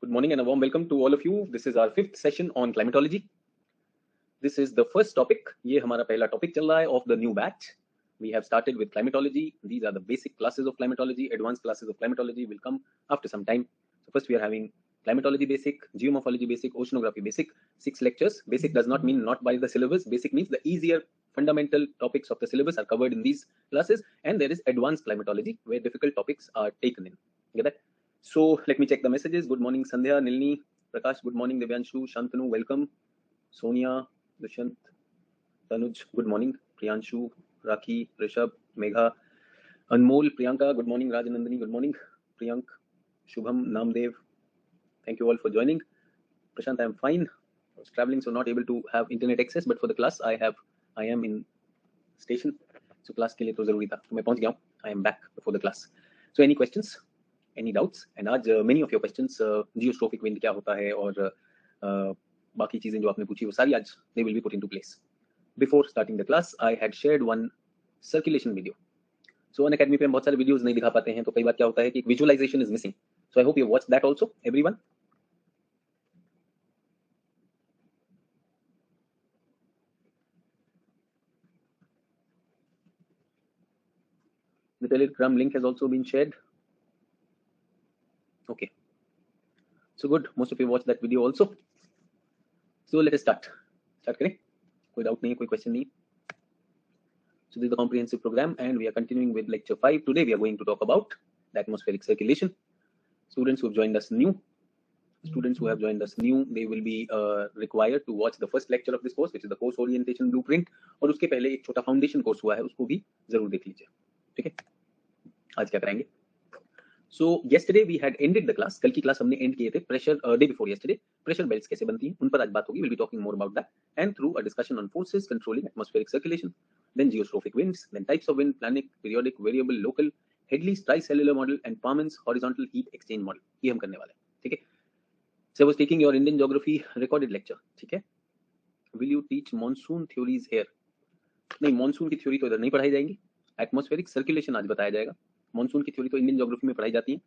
Good morning and a warm welcome to all of you. This is our fifth session on climatology. This is the first topic. ये हमारा पहला topic चल रहा है of the new batch. We have started with climatology. These are the basic classes of climatology. Advanced classes of climatology will come after some time. So first we are having climatology basic, geomorphology basic, oceanography basic, 6 lectures. Basic does not mean not by the syllabus. Basic means the easier fundamental topics of the syllabus are covered in these classes, and there is advanced climatology where difficult topics are taken in. Get that? So let me check the messages. Good morning, Sandhya, Nilni, Prakash. Good morning, Devyanshu, Shantanu. Welcome. Sonia, Dushant, Tanuj. Good morning. Priyanshu, Rakhi, Rishabh, Megha, Anmol, Priyanka. Good morning. Rajanandani. Good morning. Priyank, Shubham, Namdev. Thank you all for joining. Prashant, I am fine. I was traveling, so not able to have internet access. But for the class, I am in station. So class के लिए तो जरूरी था. तो मैं पहुंच गया हूँ. I am back before the class. So any questions? Any doubts? And आज many of your questions geostrophic wind क्या होता है और बाकी चीजें जो आपने पूछी वो सारी आज they will be put into place. Before starting the class, I had shared one circulation video. So Unacademy पे हम बहुत सारे videos नहीं दिखा पाते हैं, तो कई बार क्या होता है कि visualization is missing. So I hope you watched that also, everyone. The Telegram link has also been shared. Okay. So good. Most of you watched that video also. So let us start. Start करें. कोई doubt नहीं है, कोई question नहीं. So this is the comprehensive program, and we are continuing with lecture 5. Today we are going to talk about the atmospheric circulation. Students who have joined us new, they will be required to watch the first lecture of this course, which is the course orientation blueprint. और उसके पहले एक छोटा foundation course हुआ है, उसको भी जरूर देख लीजिए. ठीक है? आज क्या करेंगे? So yesterday we had ended the class. कल की क्लास हमने end किए थे pressure day before yesterday. Pressure belts कैसे बनती हैं, उन पर आज बात होगी. We'll be talking more about that, and through a discussion on forces controlling atmospheric circulation, then geostrophic winds, then types of wind, planic, periodic, variable, local, Hadley's tricellular model, and Parman's horizontal heat exchange model. ये हम करने वाले हैं. ठीक है? So I was taking your Indian geography recorded lecture. ठीक है? Will you teach monsoon theories here? नहीं, monsoon की थ्योरी तो इधर नहीं पढ़ाई जाएंगी. Atmospheric circulation आज बताया जाएगा. Monsoon की थ्योरी तो इंडियन ज्योग्राफी में पढ़ाई जाती है.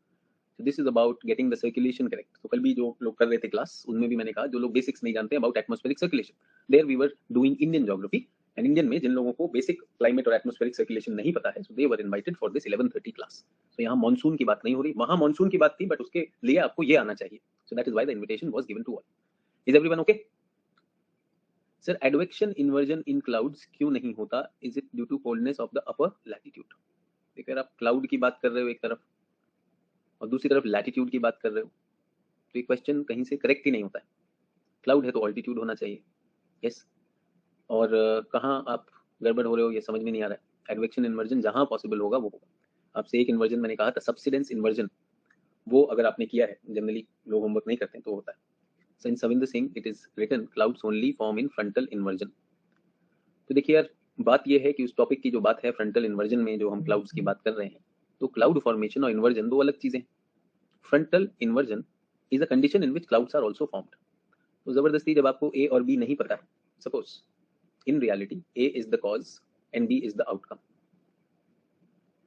So this is about getting the circulation correct. तो कल भी जो लोग कर रहे थे क्लास, उनमें भी मैंने कहा जो लोग बेसिक्स नहीं जानते about atmospheric circulation, there we were doing Indian geography. And Indian में जिन लोगों को बेसिक क्लाइमेट और एटमॉस्फेरिक सर्कुलेशन नहीं पता है, so they were invited for this 11:30 class. So यहाँ मॉनसून की बात नहीं हो रही, वहाँ मॉनसून की बात थी, बट उसके लिए आपको ये आना चाहिए. So that is why the invitation was given to all. Is everyone okay? Sir, advection inversion in clouds क्यों नहीं होता? Is it due to coldness of the upper latitude? देखिए आप क्लाउड की बात कर रहे हो एक तरफ और दूसरी तरफ लैटिट्यूड की बात कर रहे हो, तो ये क्वेश्चन कहीं से करेक्ट ही नहीं होता है. क्लाउड है तो ऑल्टीट्यूड होना चाहिए. यस. और कहाँ आप गड़बड़ हो रहे हो ये समझ में नहीं आ रहा है. एडवेक्शन इन्वर्जन जहाँ पॉसिबल होगा वो होगा. आपसे एक इन्वर्जन मैंने कहा था सबसिडेंस इन्वर्जन, वो अगर आपने किया है, जनरली लोग होमवर्क नहीं करते हैं तो होता है. So in Savinder Singh it is written clouds only form in frontal inversion. तो देखिए यार, बात यह है कि उस टॉपिक की जो बात है फ्रंटल इन्वर्जन में, जो हम क्लाउड्स की बात कर रहे हैं, तो क्लाउड फॉर्मेशन और इन्वर्जन दो अलग चीजें. Frontal inversion is a condition in which clouds are also formed. तो जबरदस्ती जब आपको ए और बी नहीं पता है, suppose in reality a is the cause and b is the outcome.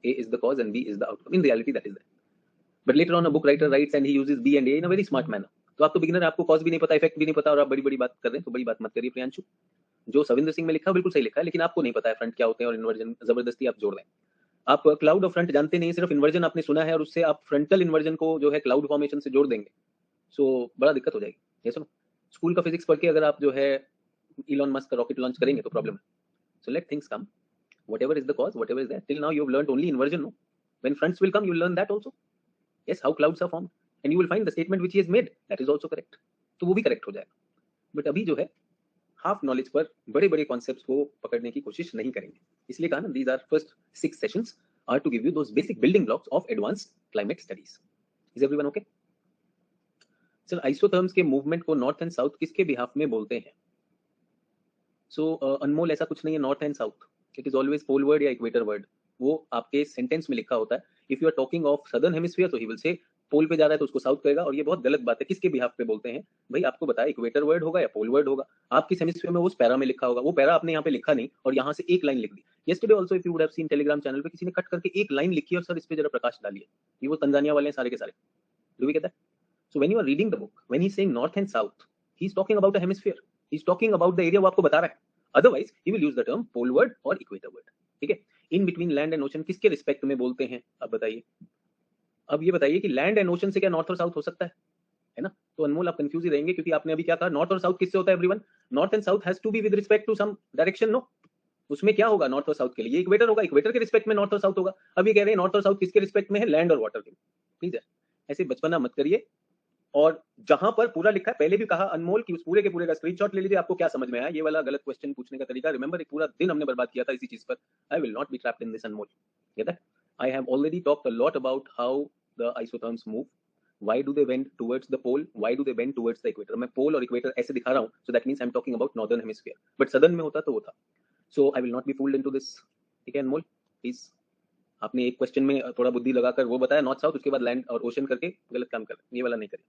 A is the cause and b is the outcome. In reality that is that. But later on a book writer writes and he uses b and a in a very smart manner. तो आप तो beginner, आपको cause भी नहीं पता, effect भी नहीं पता, और आप बड़ी बड़ी बात कर रहे हैं, तो बड़ी बात मत करिए प्रियांशु. जो सविंदर सिंह में लिखा है बिल्कुल सही लिखा है, लेकिन आपको नहीं पता है फ्रंट क्या होते हैं और इन्वर्जन जबरदस्ती आप जोड़ रहे हैं. आप क्लाउड और फ्रंट जानते नहीं, सिर्फ इन्वर्जन आपने सुना है और उससे आप फ्रंटल इन्वर्जन को जो है क्लाउड फॉर्मेशन से जोड़ देंगे, सो बड़ा दिक्कत हो जाएगी. ये सुनो, स्कूल का फिजिक्स पढ़ के अगर आप जो है इलॉन मस्क का रॉकेट लॉन्च करेंगे तो प्रॉब्लम है. So let things come. Whatever is the cause, whatever is that, till now you have learned only inversion. No, when fronts will come you will learn that also. Yes, how clouds are formed, and you will find the statement which he has made, that is also correct. तो वो भी correct हो जाएगा. But अभी जो है half knowledge पर बड़े बड़े कॉन्सेप्ट्स को पकड़ने की कोशिश नहीं करेंगे. इसलिए कहा ना, these are first 6 sessions are to give you those basic building blocks of advanced climate studies. Is everyone okay? Sir, isotherms के movement को north and south किसके behalf में बोलते हैं? So अनमोल, ऐसा कुछ नहीं है north and south. It is always pole word या equator word. वो आपके सेंटेंस में लिखा होता है. If you are talking of southern hemisphere, तो he will say पोल पे जा रहा है तो उसको साउथ कहेगा, और ये बहुत गलत बात है. किसके बिहाफ पे बोलते हैं भाई? आपको बताया, इक्वेटर वर्ड होगा या पोल वर्ड होगा. आप किस हेमिस्फीयर में, उस पैरा में लिखा होगा. वो पैरा आपने यहाँ पे लिखा नहीं और यहाँ से एक लाइन लिख दी. yesterday also if you would have seen Telegram channel पे किसी ने कट करके एक लाइन लिखी और सर इस पे जरा प्रकाश डालिए. ये वो तंजानिया वाले हैं सारे के सारे. Do we get that? So when you are reading the book, when he's saying north and south, he's talking about a hemisphere. He's talking about the area वो आपको बता रहा है. Otherwise, he will use the term poleward or equatorward. ठीक है. In between land and ocean किसके respect में बोलते हैं? अब बताइए. अब ये बताइए कि लैंड एंड ओशन से क्या नॉर्थ और साउथ हो सकता है ना? तो अनमोल आप कंफ्यूज ही रहेंगे क्योंकि आपने अभी क्या कहा, नॉर्थ और साउथ किससे होता है everyone? North and south has to be with respect to some direction. No, उसमें क्या होगा नॉर्थ और साउथ के लिए? ये इक्वेटर होगा, इक्वेटर के रिस्पेक्ट में नॉर्थ और साउथ होगा. अब ये कह रहे हैं नॉर्थ और साउथ किसके रिस्पेक्ट में है? लैंड और वाटर के. ठीक है, ऐसे बचपना मत करिए. और जहां पर पूरा लिखा है, पहले भी कहा अनमोल कि उस पूरे के पूरे का स्क्रीनशॉट ले लीजिए, आपको क्या समझ में आया. ये वाला गलत क्वेश्चन पूछने का तरीका, रिमेंबर एक पूरा दिन हमने बर्बाद किया था इसी चीज पर. I will not be trapped in this Anmol. Get that? I have already talked a lot about how the isotherms move. Why do they bend towards the pole? Why do they bend towards the equator? मैं पोल और equator ऐसे दिखा रहा हूँ, so that means I'm talking about northern hemisphere. But southern में होता तो वो था. So I will not be fooled into this. ठीक है अनमोल, प्लीज. आपने एक क्वेश्चन में थोड़ा बुद्धि लगाकर वो बताया नॉर्थ साउथ, उसके बाद लैंड और ओशन करके गलत काम कर, ये वाला नहीं करें.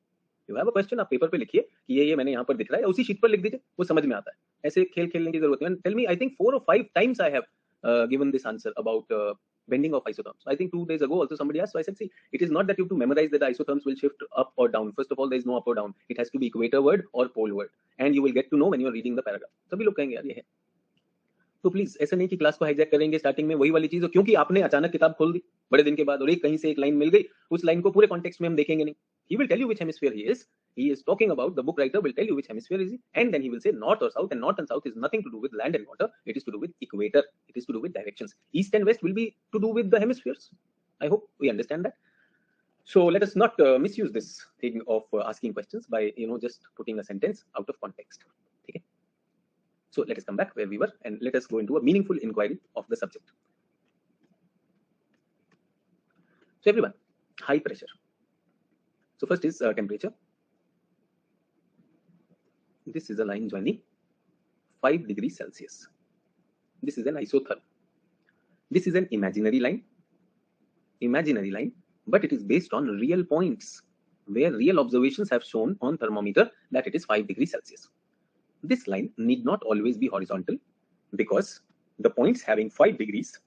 यू हैव अ क्वेश्चन, आप पेपर पे लिखिए कि ये मैंने यहाँ पर दिख रहा है, उसी शीट पर लिख दीजिए, वो समझ में आता है. ऐसे खेल खेलने की जरूरत नहीं. Tell me, I think 4 or 5 times I have given this answer about bending of isotherms. I think 2 days ago also somebody asked. So I said, see, it is not that you have to memorize that the isotherms will shift up or down. First of all, there is no up or down. It has to be equatorward or poleward, and you will get to know when you are reading the paragraph. सभी लोग कहेंगे यार ये है. तो please ऐसा नहीं कि क्लास को हाईजैक करेंगे स्टार्टिंग में वही वाली चीज, क्योंकि आपने अचानक किताब खोल दी बड़े दिन के बाद और एक कहीं से एक लाइन मिल गई, उस लाइन को पूरे कॉन्टेक्स्ट में हम देखेंगे नहीं. He will tell you which hemisphere he is. He is talking about, the book writer will tell you which hemisphere is he, and then he will say north or south, and north and south is nothing to do with land and water. It is to do with equator. It is to do with directions. East and west will be to do with the hemispheres. I hope we understand that. So let us not misuse this thing of asking questions by just putting a sentence out of context. Okay. So let us come back where we were and let us go into a meaningful inquiry of the subject. So everyone, high pressure. So first is temperature. This is a line joining 5 degrees Celsius. This is an isotherm. This is an imaginary line, but it is based on real points where real observations have shown on thermometer that it is 5 degrees Celsius. This line need not always be horizontal because the points having 5 degrees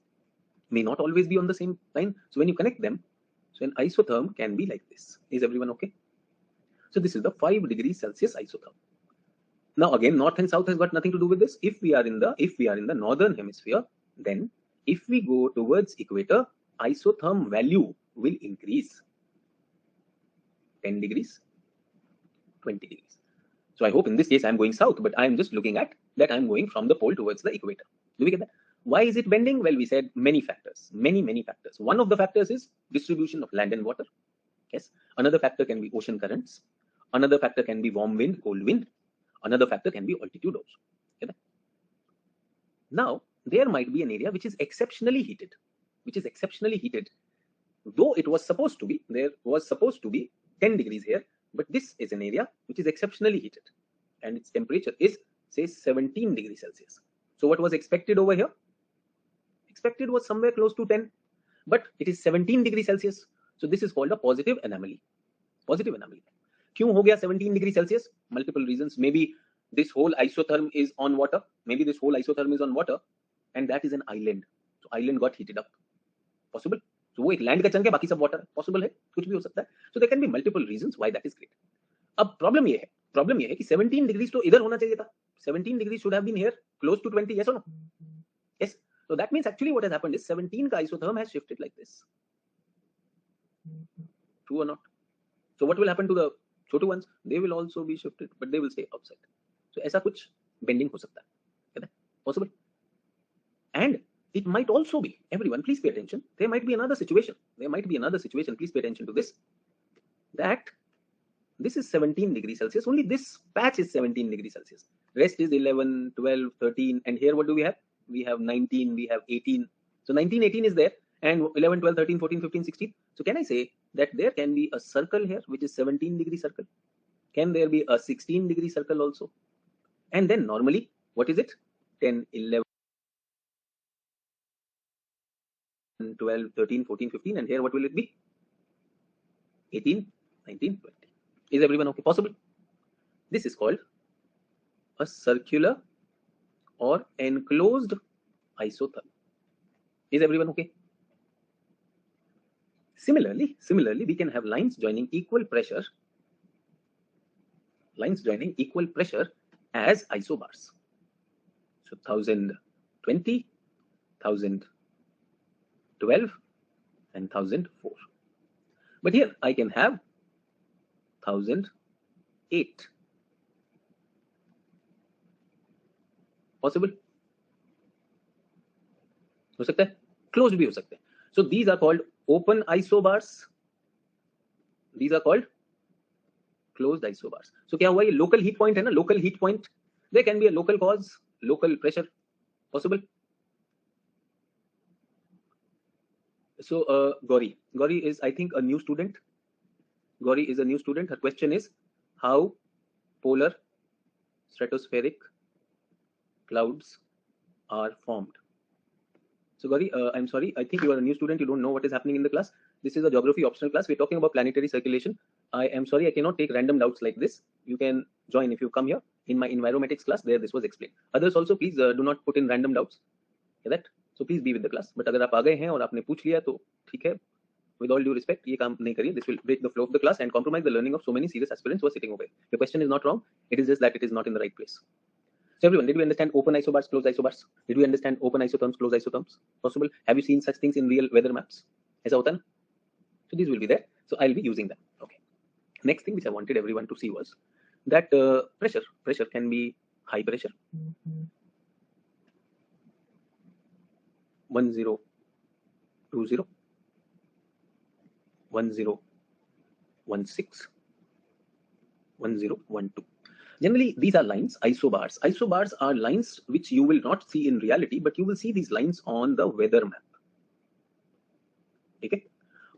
may not always be on the same line. So when you connect them, so an isotherm can be like this. Is everyone okay? So this is the 5 degrees Celsius isotherm. Now again, north and south has got nothing to do with this. If we are in the northern hemisphere, then if we go towards equator, isotherm value will increase 10 degrees, 20 degrees. So I hope in this case I am going south, but I am just looking at that I am going from the pole towards the equator. Do we get that? Why is it bending? Well, we said many factors, many factors. One of the factors is distribution of land and water. Yes. Another factor can be ocean currents. Another factor can be warm wind, cold wind. Another factor can be altitude also. Okay. Now, there might be an area which is exceptionally heated, though it was supposed to be, there was supposed to be 10 degrees here, but this is an area which is exceptionally heated and its temperature is say 17 degrees Celsius. So what was expected over here? Expected was somewhere close to 10, but it is 17 degrees Celsius. So this is called a positive anomaly. Positive anomaly. क्यों हो गया 17 degree Celsius? Multiple reasons. Maybe this whole isotherm is on water. And that is an island. So island got heated up. Possible. So वो एक land का chunk है, बाकी सब water. Possible है, कुछ भी हो सकता है. So there can be multiple reasons why that is great. अब problem ये है कि 17 degrees तो इधर होना चाहिए था. 17 degrees should have been here, close to 20. Yes or no? Yes. So that means actually what has happened is 17 का isotherm has shifted like this. True or not? So what will happen to the छोटे ones? They will also be shifted, but they will stay outside. So ऐसा कुछ bending हो सकता है. Possible. And it might also be, everyone please pay attention, there might be another situation, please pay attention to this, that this is 17 degrees Celsius, only this patch is 17 degrees Celsius, rest is 11, 12, 13, and here what do we have? We have 19, we have 18, so 19, 18 is there, and 11, 12, 13, 14, 15, 16, so can I say that there can be a circle here which is 17 degree circle? Can there be a 16 degree circle also? And then normally, what is it? 10, 11, 12, 13, 14, 15, and here what will it be? 18, 19, 20. Is everyone okay? Possible? This is called a circular or enclosed isotherm. Is everyone okay? Similarly, we can have lines joining equal pressure lines joining equal pressure as isobars. So 1020, 1012 and 1004. But here I can have 1008. Possible? हो सकता है, closed भी हो सकते हैं. So these are called open isobars. These are called closed isobars. So क्या हुआ, ये local heat point है ना, local heat point. There can be a local cause, local pressure. Possible? So Gauri is, I think, a new student. Gauri is a new student. Her question is how polar stratospheric clouds are formed. So Gauri, I'm sorry, I think you are a new student. You don't know what is happening in the class. This is a geography optional class. We're talking about planetary circulation. I am sorry, I cannot take random doubts like this. You can join if you come here in my enviromatics class. There this was explained. Others also, please do not put in random doubts. Get that? So please be with the class. But अगर आप आ गए हैं और आपने पूछ लिया तो ठीक है. With all due respect, ये काम नहीं करिए. This will break the flow of the class and compromise the learning of so many serious aspirants who are sitting over here. Your question is not wrong. It is just that it is not in the right place. So everyone, did we understand open isobars, closed isobars? Did we understand open isotherms, closed isotherms? Possible? Have you seen such things in real weather maps? ऐसा होता है ना? So these will be there. So I'll be using them. Okay. Next thing which I wanted everyone to see was that pressure can be high pressure, 1020, 1016, 1012. Generally, these are lines, isobars. Isobars are lines which you will not see in reality, but you will see these lines on the weather map. Okay.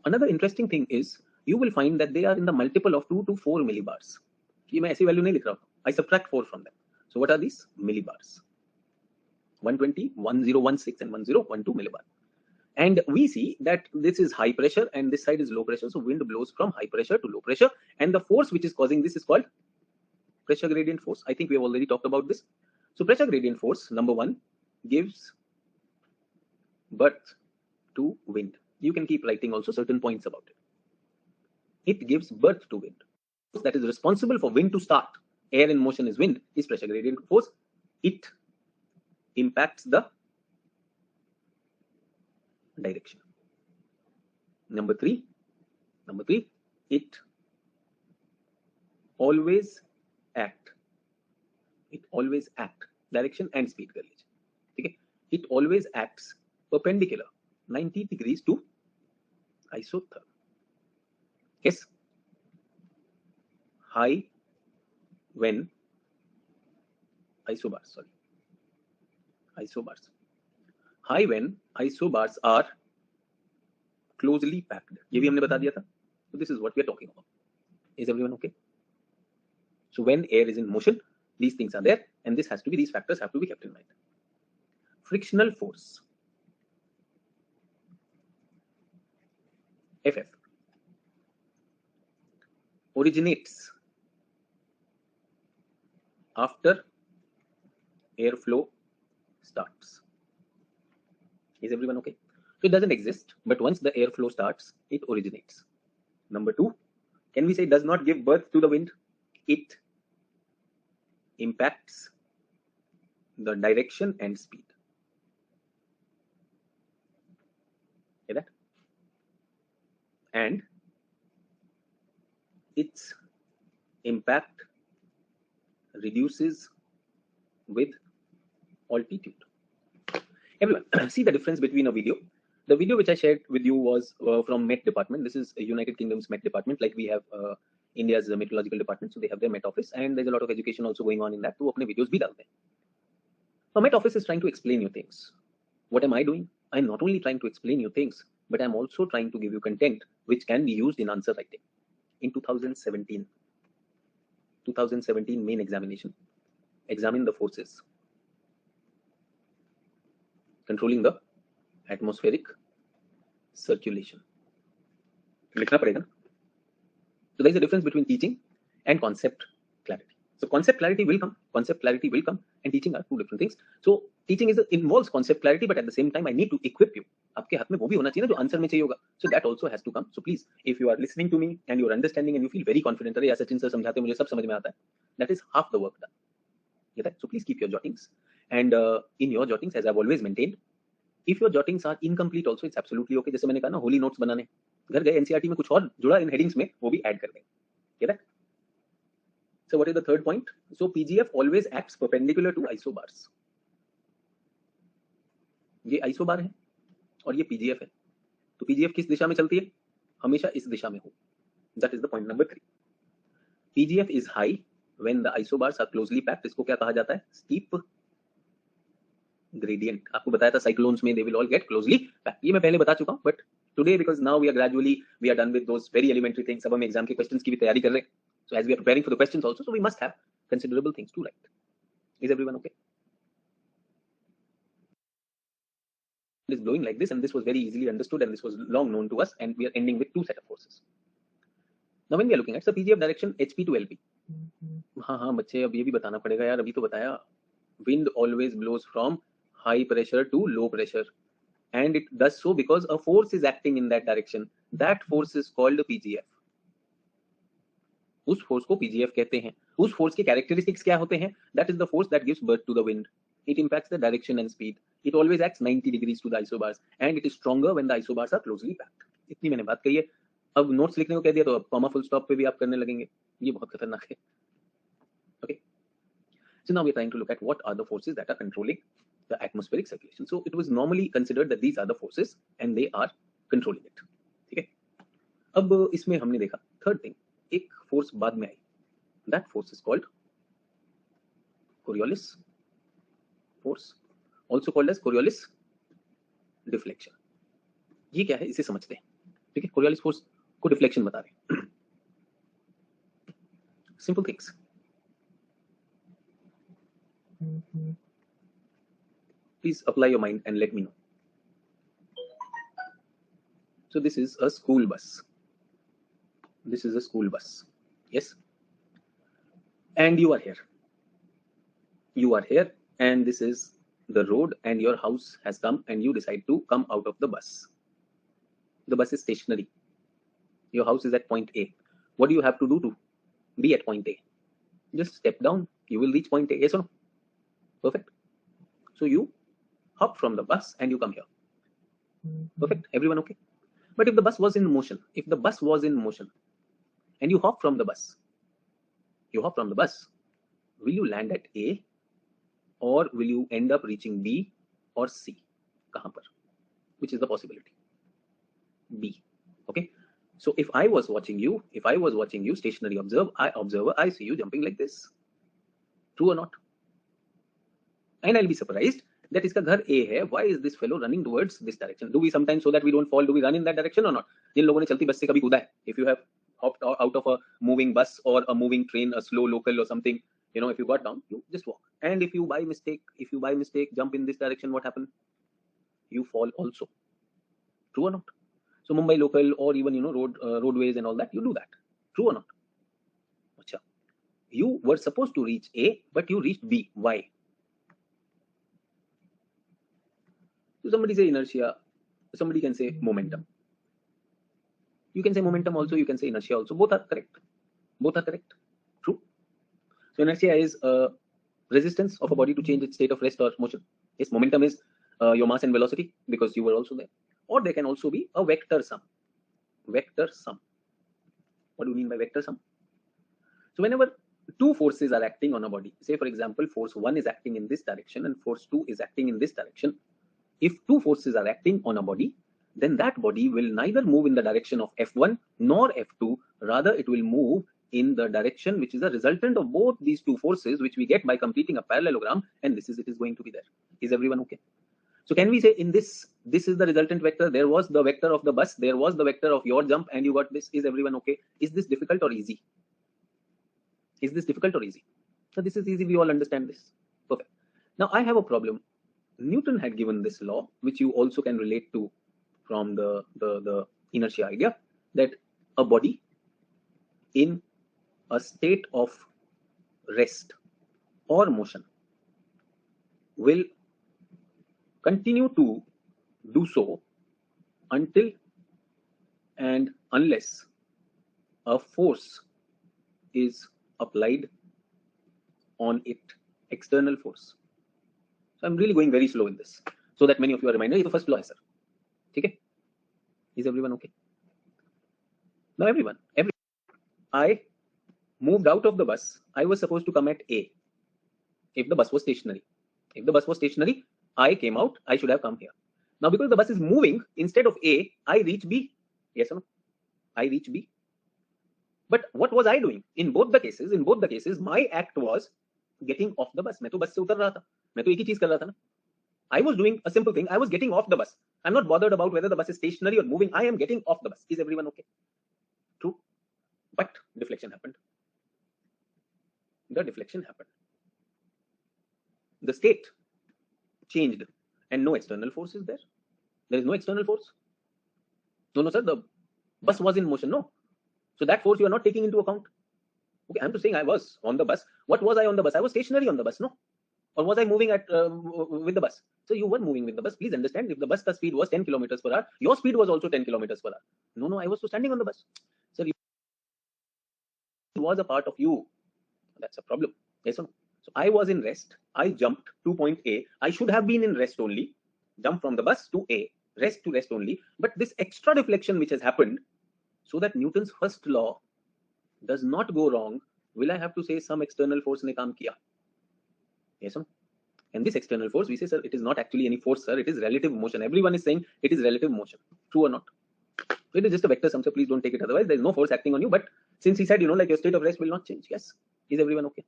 Another interesting thing is you will find that they are in the multiple of 2 to 4 millibars. ये मैं ऐसी value नहीं लिख रहा हूँ. I subtract 4 from them. So what are these? Millibars. 120, 1016 and 1012 millibar. And we see that this is high pressure and this side is low pressure. So wind blows from high pressure to low pressure. And the force which is causing this is called pressure gradient force. I think we have already talked about this. So pressure gradient force, number one, gives birth to wind. You can keep writing also certain points about it. It gives birth to wind. That is responsible for wind to start. Air in motion is wind, is pressure gradient force. It impacts the direction. Number three, it always act. Direction and speed. Okay? It always acts perpendicular 90 degrees to isotherm. Yes. High when isobars. High when isobars are closely packed. ये भी हमने बता दिया था. So this is what we are talking about. Is everyone okay? So when air is in motion, these things are there, and this has to be, these factors have to be kept in mind. Frictional force, FF, originates after airflow starts. Is everyone okay? So it doesn't exist, but once the airflow starts, it originates. Number two, can we say does not give birth to the wind? It impacts the direction and speed. Okay, that? And its impact reduces with altitude. Everyone, see the difference between a video. The video which I shared with you was from Met Department. This is United Kingdom's Met Department, like we have India's meteorological department. So they have their Met Office, and there's a lot of education also going on in that. तो अपने videos भी डालते हैं. So Met Office is trying to explain you things. What am I doing? I'm not only trying to explain you things, but I'm also trying to give you content which can be used in answer writing. In 2017 main examination, examine the forces controlling the atmospheric circulation. लिखना पड़ेगा ना? So there is a difference between teaching and concept clarity. So concept clarity will come, and teaching are two different things. So teaching involves concept clarity, but at the same time, I need to equip you आपके हाथ में वो भी होना चाहिए ना जो answer में चाहिए होगा. So that also has to come. So please, if you are listening to me and you are understanding and you feel very confident, अरे यार सचिन सर समझाते मुझे सब समझ में आता है, that is half the work done. Get that? So please keep your jottings, and in your jottings, as I've always maintained, if your jottings are incomplete also, it's absolutely okay. जैसे मैंने कहा ना, होली नोट्स बनाने, घर गए NCERT में कुछ और जुड़ा इन हेडिंग्स में, वो भी ऐड कर दें. Get that? So what is the third point? So PGF always acts perpendicular to isobars. ये आइसोबार है और ये पीजीएफ है. तो पीजीएफ किस दिशा में चलती है? हमेशा इस दिशा में हो. That is the point number 3. PGF is high when the isobars are closely packed. इसको क्या कहा जाता है? Steep gradient. आपको बताया था साइक्लोन्स में they will all get closely packed. ये मैं पहले बता चुका हूं, but today because now we are gradually we are done with those very elementary things. अब हम एग्जाम के क्वेश्चंस की भी तैयारी कर रहे हैं. So as we are preparing for the questions also, so we must have considerable things to write. Is everyone okay? Is blowing like this, and this was very easily understood, and this was long known to us, and we are ending with two set of forces. Now when we are looking at the PGF direction HP to LP, हाँ बच्चे अब ये भी बताना पड़ेगा यार, अभी तो बताया. Wind always blows from high pressure to low pressure, and it does so because a force is acting in that direction. That force is called PGF. उस फोर्स को PGF कहते हैं. उस फोर्स के कैरेक्टरिस्टिक्स क्या होते हैं? That is the force that gives birth to the wind. It impacts the direction and speed. It always acts 90 degrees to the isobars, and it is stronger when the isobars are closely packed. इतनी मैंने बात कही है. अब notes लिखने को कह दिया तो अब कॉमा फुल स्टॉप पे भी आप करने लगेंगे. ये बहुत खतरनाक है. Okay. So now we are trying to look at what are the forces that are controlling the atmospheric circulation. So it was normally considered that these are the forces and they are controlling it. ठीक है. अब इसमें हमने देखा third thing, एक force बाद में आई. That force is called Coriolis force, also called as Coriolis deflection. ये क्या है इसे समझते हैं. ठीक है, Coriolis force को डिफ्लेक्शन बता रहे हैं. Simple things. Please apply your mind and let me know. So this is a school bus. This is a school bus. Yes. And you are here. You are here, and this is the road, and your house has come, and you decide to come out of the bus. The bus is stationary. Your house is at point A. What do you have to do to be at point A? Just step down. You will reach point A. Yes or no? Perfect. So you hop from the bus and you come here. Perfect. Everyone okay? But if the bus was in motion, and you hop from the bus, will you land at A, or will you end up reaching B or C? कहाँ पर? Which is the possibility? B. Okay. So if I was watching you, stationary observer, I see you jumping like this. True or not? And I'll be surprised that इसका घर A है. Why is this fellow running towards this direction? Do we sometimes, so that we don't fall, do we run in that direction or not? जिन लोगों ने चलती बस से कभी कूदा है, if you have hopped out of a moving bus or a moving train, a slow local or something, you know, if you got down, you just walk. And if you by mistake jump in this direction, what happened? You fall also. True or not? So Mumbai local, or even, you know, roadways and all that, you do that. True or not? Achha. You were supposed to reach A, but you reached B. Why? So somebody say inertia, somebody can say momentum. You can say momentum also, you can say inertia also. Both are correct. True. So inertia is resistance of a body to change its state of rest or motion. Yes, momentum is your mass and velocity, because you were also there. Or there can also be a vector sum. Vector sum. What do you mean by vector sum? So whenever two forces are acting on a body, say for example, force 1 is acting in this direction and force 2 is acting in this direction. If two forces are acting on a body, then that body will neither move in the direction of F1 nor F2, rather it will move in the direction which is a resultant of both these two forces, which we get by completing a parallelogram, and it is going to be there. Is everyone okay? So can we say in this is the resultant vector, there was the vector of the bus, there was the vector of your jump, and you got this. Is everyone okay? Is this difficult or easy? So this is easy, we all understand this. Perfect. Now I have a problem. Newton had given this law, which you also can relate to from the inertia idea, that a body in a state of rest or motion will continue to do so until and unless a force is applied on it, external force. So I'm really going very slow in this so that many of you are reminded. ये तो first law है sir, ठीक है? Is everyone okay? Now everyone, I moved out of the bus. I was supposed to come at A. If the bus was stationary, I came out. I should have come here. Now because the bus is moving, instead of A, I reach B. Yes or no? I reach B. But what was I doing? In both the cases, my act was getting off the bus. मैं तो बस से उतर रहा था. मैं तो एक ही चीज कर रहा था ना. I was doing a simple thing. I was getting off the bus. I'm not bothered about whether the bus is stationary or moving. I am getting off the bus. Is everyone okay? True. But deflection happened. The deflection happened. The state changed and no external force is there. There is no external force. No, sir. The bus was in motion. No. So that force you are not taking into account. Okay, I'm just saying I was on the bus. What was I on the bus? I was stationary on the bus. No. Or was I moving with the bus? So you were moving with the bus. Please understand, if the bus speed was 10 kilometers per hour, your speed was also 10 kilometers per hour. No, I was standing on the bus. Sir, it was a part of you. That's a problem. Yes or no? So I was in rest. I jumped to point A. I should have been in rest only. Jump from the bus to A. Rest to rest only. But this extra deflection which has happened, so that Newton's first law does not go wrong, will I have to say some external force ne kaam kiya? Yes or no? And this external force, we say, sir, it is not actually any force, sir. It is relative motion. Everyone is saying it is relative motion. True or not? It is just a vector sum, sir. Please don't take it. Otherwise, there is no force acting on you. But since he said, like your state of rest will not change. Yes. Is everyone okay?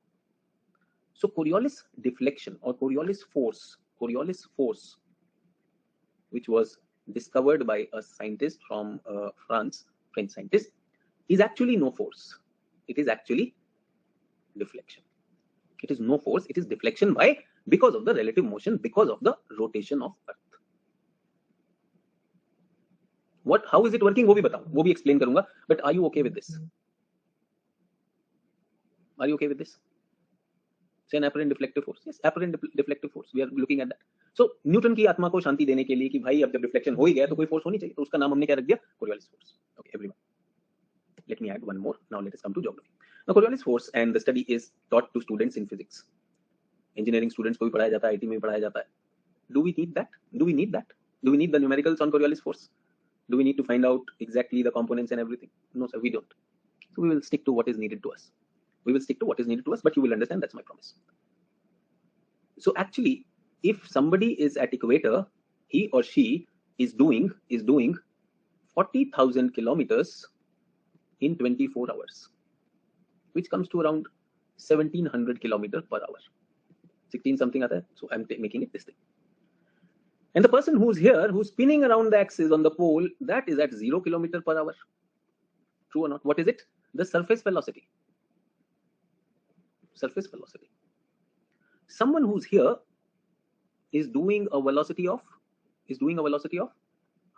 So Coriolis deflection or Coriolis force, which was discovered by a scientist from France, French scientist, is actually no force. It is actually deflection. It is no force. It is deflection because of the relative motion, because of the rotation of Earth. How is it working? वो भी बताऊं, वो भी explain करूंगा. But are you okay with this? Are you okay with this? Say an apparent deflective force. Yes, apparent deflective force. We are looking at that. So Newton की आत्मा को शांति देने के लिए कि भाई अब जब डिफ्लेक्शन हो ही गया तो कोई फोर्स होनी चाहिए, तो उसका नाम हमने क्या रख दिया? Coriolis force. Okay, everyone. Let me add one more. Now let us come to geography. Now Coriolis force and the study is taught to students in physics. Engineering students को भी पढ़ाया जाता है, IT में भी पढ़ाया जाता है. Do we need that? Do we need that? Do we need the numericals on Coriolis force? Do we need to find out exactly the components and everything? No, sir, we don't. So we will stick to what is needed to us. But you will understand, that's my promise. So actually, if somebody is at equator, he or she is doing 40,000 kilometers in 24 hours, which comes to around 1700 kilometers per hour. 16 something other. So I'm making it this thing. And the person who's here, who's spinning around the axis on the pole, that is at 0 kilometers per hour. True or not? What is it? The surface velocity. Surface velocity. Someone who's here is doing a velocity of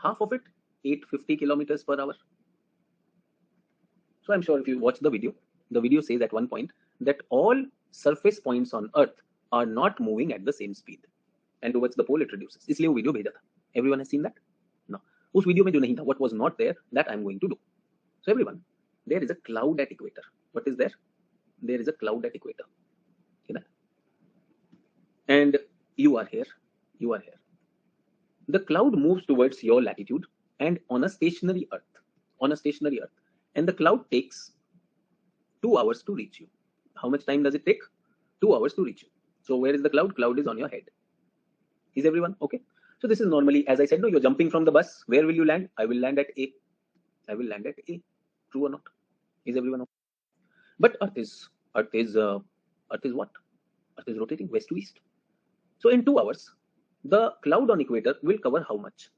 half of it, 850 kilometers per hour. So I'm sure if you watch the video says at one point that all surface points on Earth are not moving at the same speed, and towards the pole it reduces. इसलिए वो video भेजा था. Everyone has seen that? No. उस video में जो नहीं था, what was not there, that I'm going to do. So everyone, there is a cloud at equator. What is there? There is a cloud at equator. See that? And you are here. The cloud moves towards your latitude and on a stationary Earth. And the cloud takes 2 hours to reach you. How much time does it take? 2 hours to reach you. So where is the cloud? Cloud is on your head. Is everyone okay? So this is normally, as I said, no, you're jumping from the bus. Where will you land? I will land at A. True or not? Is everyone okay? But Earth is what? Earth is rotating west to east. So in 2 hours, the cloud on equator will cover how much?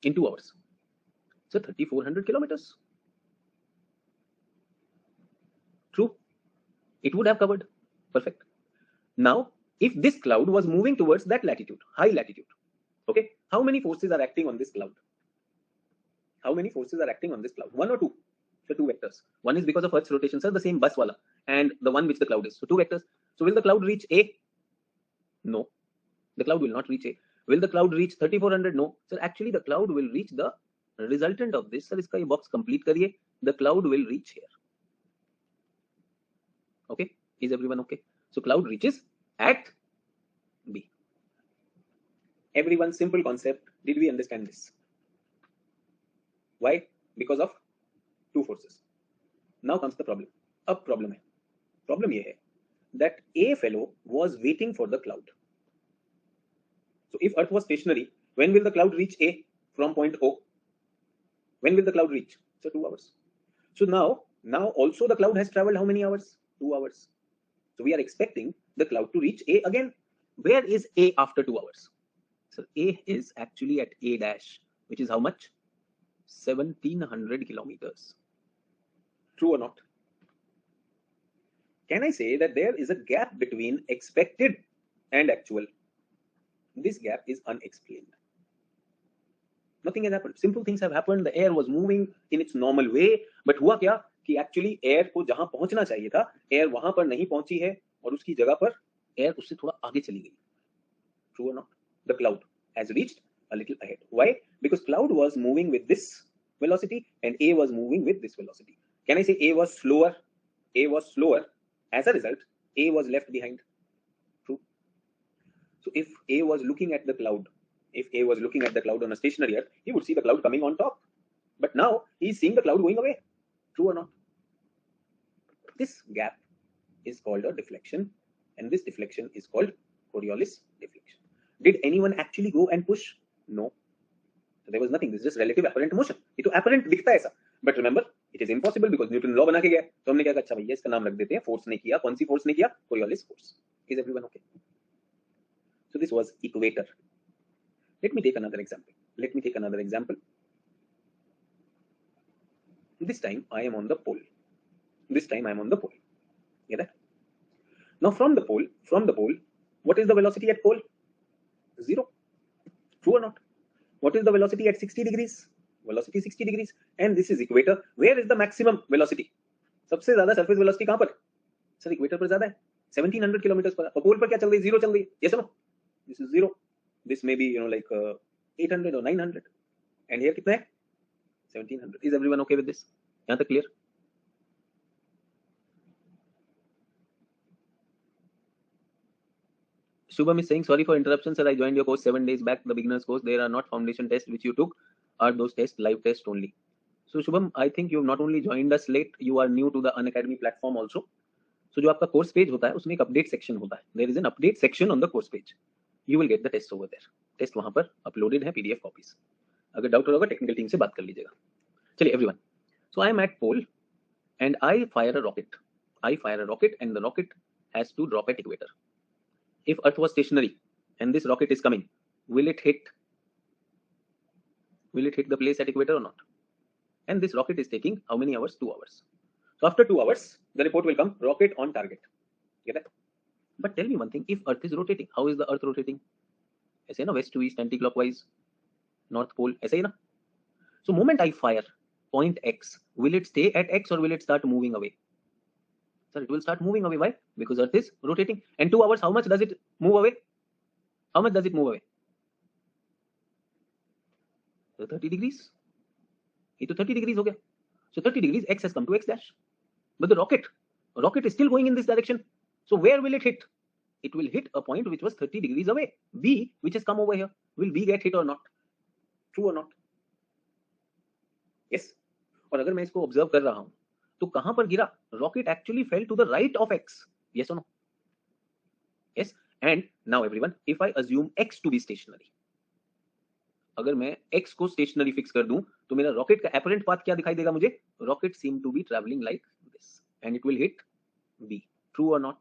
In 2 hours. So 3,400 kilometers. True. It would have covered. Perfect. Now, if this cloud was moving towards that latitude, high latitude, okay, how many forces are acting on this cloud? One or two? So 2 vectors. One is because of Earth's rotation, sir, the same bus wala, and the one which the cloud is. So 2 vectors. So will the cloud reach A? No. The cloud will not reach A. Will the cloud reach 3400? No sir, actually the cloud will reach the resultant of this. Sir इसका ये box complete करिए. The cloud will reach here. Okay, is everyone okay? So cloud reaches at B. Everyone, simple concept. Did we understand this? Why? Because of two forces. Now comes the problem. अब problem है. Problem ये है that a fellow was waiting for the cloud. So if Earth was stationary, when will the cloud reach A from point O? When will the cloud reach? So 2 hours. So now also the cloud has traveled how many hours? 2 hours. So we are expecting the cloud to reach A again. Where is A after 2 hours? So A is actually at A dash, which is how much? 1700 kilometers. True or not? Can I say that there is a gap between expected and actual? This gap is unexplained. Nothing has happened. Simple things have happened. The air was moving in its normal way, but हुआ क्या कि actually air को जहां पहुंचना चाहिए था, air वहां पर नहीं पहुंची है और उसकी जगह पर air उससे थोड़ा आगे चली गई. True or not? The cloud has reached a little ahead. Why? Because cloud was moving with this velocity and A was moving with this velocity. Can I say A was slower? A was slower. As a result, A was left behind. True. So if A was looking at the cloud, if A was looking at the cloud on a stationary Earth, he would see the cloud coming on top. But now he is seeing the cloud going away. True or not? This gap is called a deflection, and this deflection is called Coriolis deflection. Did anyone actually go and push? No. So there was nothing. This is just relative apparent motion. ये तो apparent दिखता है ऐसा. But remember, it is impossible because Newton law बना के गया. तो हमने क्या कहा, अच्छा भैया इसका नाम रख देते हैं. Force ने किया. कौन सी force ने किया? Coriolis force. Is everyone okay? So this was equator. Let me take another example. This time I am on the pole. Get that? Now from the pole, what is the velocity at pole? 0. True or not? What is the velocity at 60 degrees? Velocity 60 degrees. And this is equator. Where is the maximum velocity? सबसे ज्यादा surface velocity कहां पर? Sir equator पर ज्यादा है. 1700 kilometers पर. और pole पर क्या चल रही है? 0 चल रही है. Yes or no? This is 0. This may be, 800 or 900. And here कितना है? 1700. Is everyone okay with this? यहाँ तक clear? Shubham is saying, sorry for interruption, sir. I joined your course 7 days back, the beginner's course. There are not foundation tests which you took. Are those tests live tests only? So Shubham, I think you have not only joined us late, you are new to the Unacademy platform also. So जो आपका course page होता है, उसमें एक update section होता है. There is an update section on the course page. You will get the tests over there. Test वहाँ पर uploaded है PDF copies. अगर doubt होगा technical team से बात कर लीजिएगा. चलिए everyone. So I am at pole and I fire a rocket. And the rocket has to drop at equator. If Earth was stationary and this rocket is coming, will it hit the place at equator or not? And this rocket is taking how many hours? 2 hours. So after 2 hours, the report will come, rocket on target. Get that? But tell me one thing, if Earth is rotating, how is the Earth rotating? ऐसे ना, west to east, anti-clockwise, north pole, ऐसे ही ना? So moment I fire point X, will it stay at X or will it start moving away? Sir, it will start moving away. Why? Because Earth is rotating. And 2 hours, how much does it move away? How much does it move away? So 30 degrees. ये तो 30 degrees हो गया. So 30 degrees, X has come to X dash. But the rocket is still going in this direction. So where will it hit? It will hit a point which was 30 degrees away. B, which has come over here. Will B get hit or not? True or not? Yes. और अगर मैं इसको observe कर रहा हूं, तो कहां पर गिरा? Rocket actually fell to the right of X. Yes or no? Yes. And now everyone, if I assume X to be stationary, अगर मैं X को stationary fix कर दूं, तो मेरा rocket का apparent path क्या दिखाई देगा मुझे? Rocket seem to be traveling like this, and it will hit B. True or not?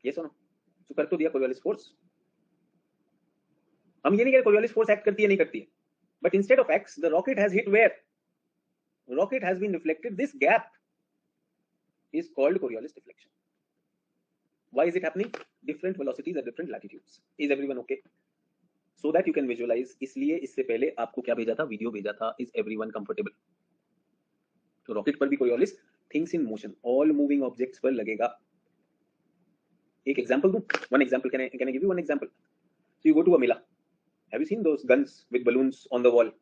Yes or no? So कर तो दिया Coriolis force. हम ये नहीं कह रहे Coriolis force act करती है नहीं करती है. But instead of X, the rocket has hit where? Rocket has been deflected. This gap is called Coriolis deflection. Why is it happening? Different velocities at different latitudes. Is everyone okay? So that you can visualize. इसलिए इससे पहले आपको क्या भेजा था? Video भेजा था. Is everyone comfortable? तो रॉकेट पर भी Coriolis, things in motion, all moving objects पर लगेगा. एक एग्जांपल दूं, one example, can I give you one example? So you go to a मेला, have you seen those guns with balloons on the wall?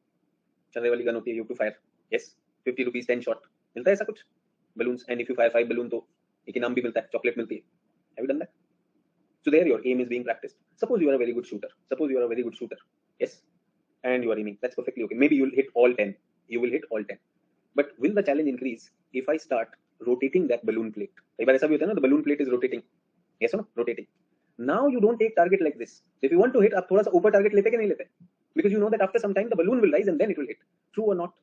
चलने वाली gun होती है, you to fire, yes, 50 rupees 10 shot, मिलता है ऐसा कुछ balloons, and if you fire 5 balloon तो एक इनाम भी मिलता है, चॉकलेट मिलती है। Have you done that? So there your aim is being practiced. Suppose you are a very good shooter. Yes, and you are aiming. That's perfectly okay. Maybe you'll hit all 10. You will hit all 10. But will the challenge increase if I start rotating that balloon plate? कई बार ऐसा भी होता है ना, the balloon plate is rotating. Yes or no? Rotating. Now you don't take target like this. So if you want to hit, आप थोड़ा सा ऊपर target लेते कि नहीं लेते? Because you know that after some time the balloon will rise and then it will hit. True or not?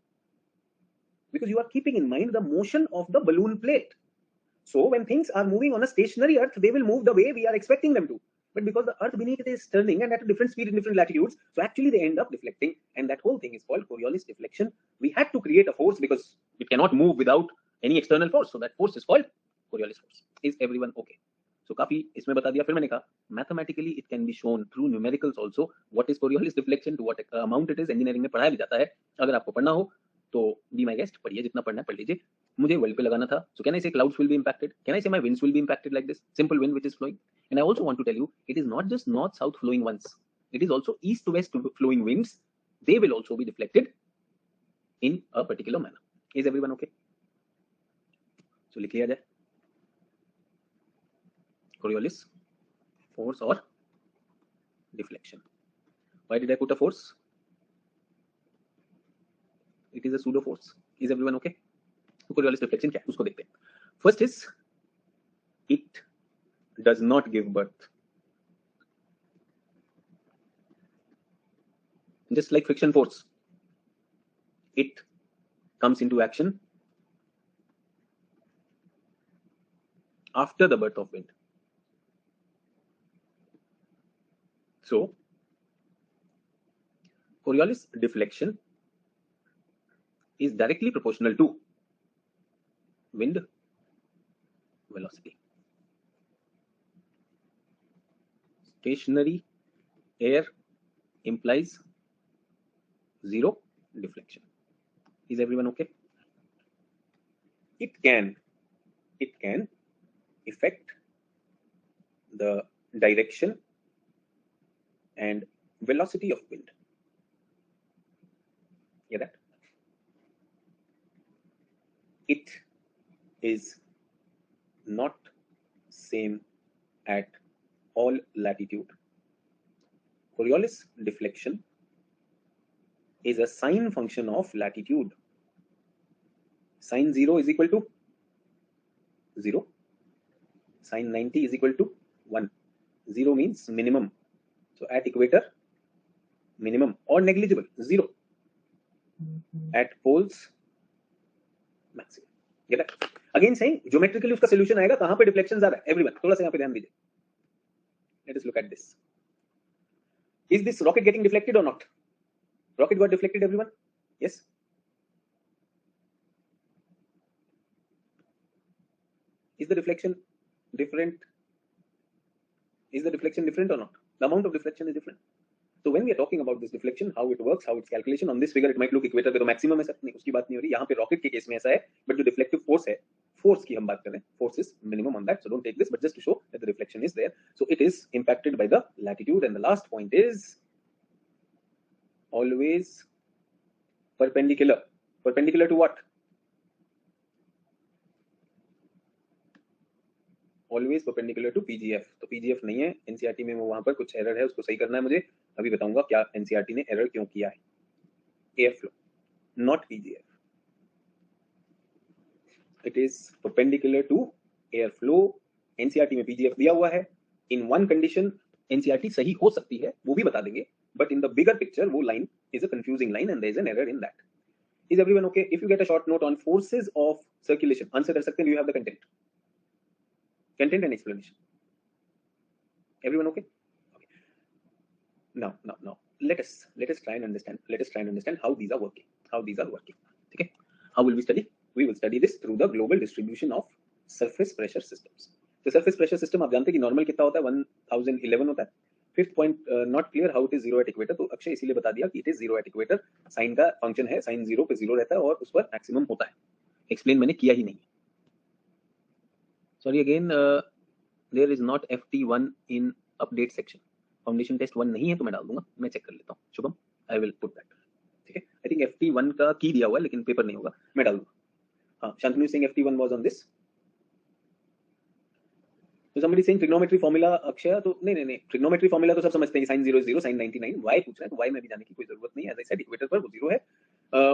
Because you are keeping in mind the motion of the balloon plate. So when things are moving on a stationary earth, they will move the way we are expecting them to. But because the earth beneath it is turning and at a different speed in different latitudes, so actually they end up deflecting, and that whole thing is called Coriolis deflection. We had to create a force because it cannot move without any external force. So that force is called Coriolis force. Is everyone okay? So काफी इसमें बता दिया। फिर मैंने कहा mathematically it can be shown through numericals also what is Coriolis deflection, to what amount it is. engineering में पढ़ाया भी जाता है, अगर आपको पढ़ना हो तो बी माई गेस्ट, पढ़िए, जितना पढ़ना है पढ़ लीजिए। मुझे वर्ल्ड पे लगाना था, सो can I say clouds will be impacted, can I say my winds will be impacted like this, simple wind which is flowing. And I also want to tell you it is not just north south flowing ones, it is also east to west flowing winds, they will also be deflected in a particular manner. Is everyone okay? So लिख लिया जाए Coriolis force or deflection. Why did I put a force? It is a pseudo force. Is everyone okay? तो Coriolis deflection क्या है उसको देखते हैं। First is it does not give birth, just like friction force, it comes into action after the birth of wind. So Coriolis deflection is directly proportional to wind velocity. Stationary air implies zero deflection. Is everyone okay? It can affect the direction and velocity of wind. Hear that? It is not same at all latitude. Coriolis deflection is a sine function of latitude. Sine 0 is equal to 0. Sine 90 is equal to 1. 0 means minimum. So at equator, minimum or negligible, 0. At poles, maximum. Get that? Again saying, geometrically उसका solution आएगा, कहाँ पे deflection आ रहा है? Everyone, थोड़ा सा यहाँ पे ध्यान दीजिए. Let us look at this. Is this rocket getting deflected or not? Rocket got deflected, everyone? Yes? Is the deflection different? Is the deflection different or not? The amount of deflection is different. So when we are talking about this deflection, how it works, how its calculation, on this figure it might look equator पे तो maximum है, नहीं उसकी बात नहीं हो रही, यहाँ पे rocket के केस में ऐसा है, but जो deflective force है, force की हम बात कर रहे हैं, force is minimum on that, so don't take this, but just to show that the deflection is there. So it is impacted by the latitude, and the last point is always perpendicular. Perpendicular to what? Always perpendicular to PGF. तो PGF नहीं है NCERT में, वो वहां पर कुछ error है, उसको सही करना है मुझे, अभी बताऊंगा क्या NCERT ने एरर क्यों किया है. Air flow, not PGF. It is perpendicular to air flow. NCERT में PGF दिया हुआ है. In one condition NCERT सही हो सकती है, वो भी बता देंगे, but in the bigger picture वो line is a confusing line and there is an error in that. Is everyone okay? If you get a short note on forces of circulation, answer कर सकते हैं. Do you have the content? Content and explanation. Everyone okay? Okay. Now, let us try and understand. Let us try and understand how these are working. How these are working. Okay. How will we study? We will study this through the global distribution of surface pressure systems. So surface pressure system आप जानते हैं कि normal कितना होता है? 1011 होता है. Fifth point, not clear how it is zero at equator. तो अक्षय इसीलिए बता दिया कि it is zero at equator. Sin का function है, sin 0 पे 0 रहता है और उस पर maximum होता है. Explain मैंने किया ही नहीं. Sorry again. There is not FT1 in update section. Foundation test 1 नहीं है तो मैं डाल दूंगा, मैं चेक कर लेता हूँ Shubham, I will put that. ठीक है, आई थिंक FT1 का की दिया हुआ है लेकिन पेपर नहीं होगा, मैं डाल दूंगा। हाँ, Shantanu Singh FT1 was on this. तो somebody saying trigonometry formula Akshay, तो नहीं trigonometry formula तो सब समझते हैं कि sin 0 is 0, sin 99, y पूछ रहा है तो y में भी जाने की कोई जरूरत नहीं है। as I said इक्वेटर पर वो 0 है,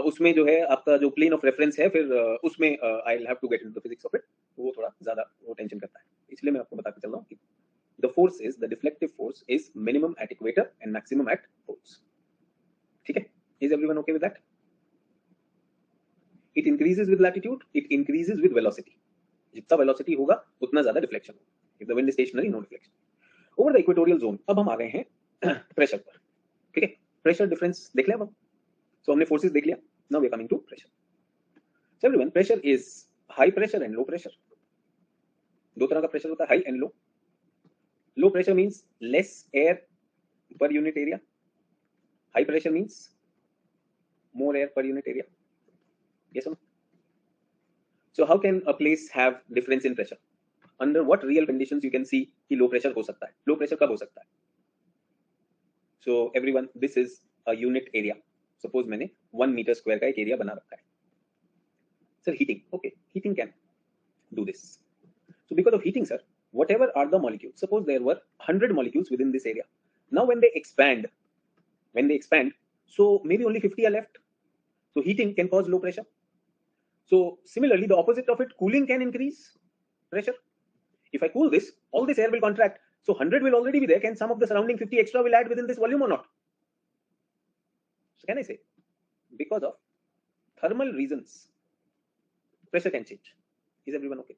उसमें जो है आपका जो प्लेन ऑफ रेफरेंस है, फिर उसमें I will have to get into the physics of it, वो थोड़ा ज्यादा वो टेंशन करता है, इसलिए मैं आपको बताते चल रहा हूँ कि the force is the deflective force is minimum at equator and maximum at poles. ठीक है, is everyone okay with that? It increases with latitude, it increases with velocity, जितना वेलोसिटी होगा उतना ज्यादा डिफ्लेक्शन होगा। If the wind is stationary, no deflection over the equatorial zone. अब हम आ गए हैं प्रेशर पर। ठीक है, प्रेशर डिफरेंस देख लिया अब। सो हमने फोर्सेस देख लिया, now we are coming to pressure. So everyone, pressure is high pressure and low pressure. दो तरह का प्रेशर होता है, high and low. Low pressure means less air per unit area, high pressure means more air per unit area. Yes or no? So how can a place have difference in pressure? Under what real conditions you can see कि low pressure हो सकता है? Low pressure कब हो सकता है? So everyone, this is a unit area. Suppose मैंने 1 meter square का एक area बना रखा है. Sir, heating. Okay, heating can do this. So because of heating, sir, whatever are the molecules, suppose there were 100 molecules within this area. Now when they expand, so maybe only 50 are left. So heating can cause low pressure. So similarly, the opposite of it, cooling can increase pressure. If I cool this, all this air will contract. So 100 will already be there. Can some of the surrounding 50 extra will add within this volume or not? So can I say, because of thermal reasons, pressure can change. Is everyone okay?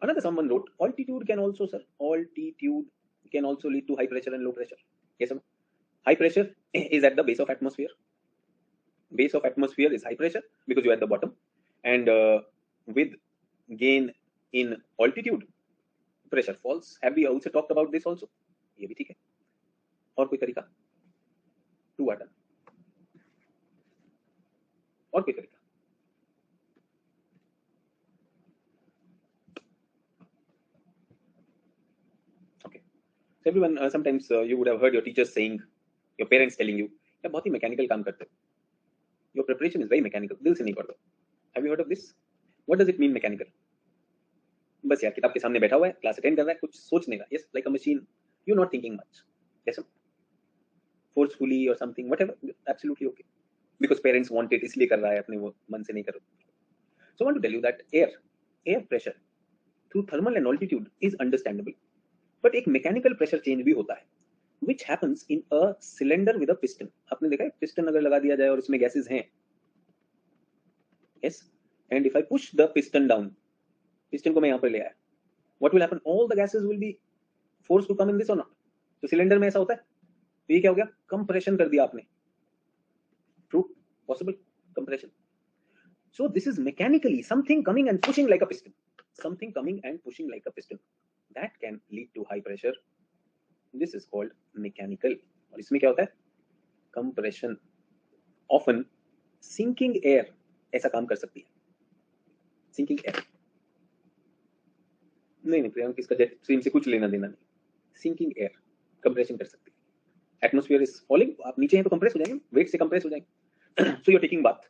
Another someone wrote, altitude can also, sir, altitude can also lead to high pressure and low pressure. Yes or no? High pressure is at the base of atmosphere. Base of atmosphere is high pressure because you are at the bottom, and with gain in altitude, pressure falls. Have we also talked about this also? ये भी ठीक है। और कोई तरीका? 2 are done. और कोई तरीका? Okay. So everyone, sometimes you would have heard your teachers saying, your parents telling you, यार बहुत ही मैकेनिकल काम करते हो. Your preparation is very mechanical. दिल से नहीं पढ़ते. Have you heard of this? What does it mean mechanical? बस यार किताब के सामने बैठा हुआ है, क्लास अटेंड कर रहा है, कुछ सोचने का. Yes, like a machine. You're not thinking much. Yes, forcefully or something, whatever, absolutely okay. Because parents want it, इसलिए कर रहा है, अपने वो मन से नहीं कर रहा. So I want to tell you that air pressure through thermal and altitude is understandable. But एक mechanical pressure change भी होता है, which happens in a cylinder with a piston. आपने देखा है piston अगर लगा दिया जाए और उसमें gases हैं, yes, and if I push the piston down, piston को मैं यहाँ पर ले आया, what will happen? All the gases will be forced to come in this or not? तो cylinder में ऐसा होता है, तो ये क्या हो गया? Compression कर दिया आपने. True, possible compression. So this is mechanically something coming and pushing like a piston. Something coming and pushing like a piston. That can lead to high pressure. This is called mechanical. और इसमें क्या होता है? Compression. Often sinking air ऐसा काम कर सकती है. Sinking air. नहीं प्रियांक, इसका जेट स्ट्रीम से कुछ लेना देना नहीं. Sinking air compression कर सकती है. Atmosphere is falling. आप नीचे हैं तो compress हो जाएंगे. Weight से compress हो जाएंगे. So you're taking bath.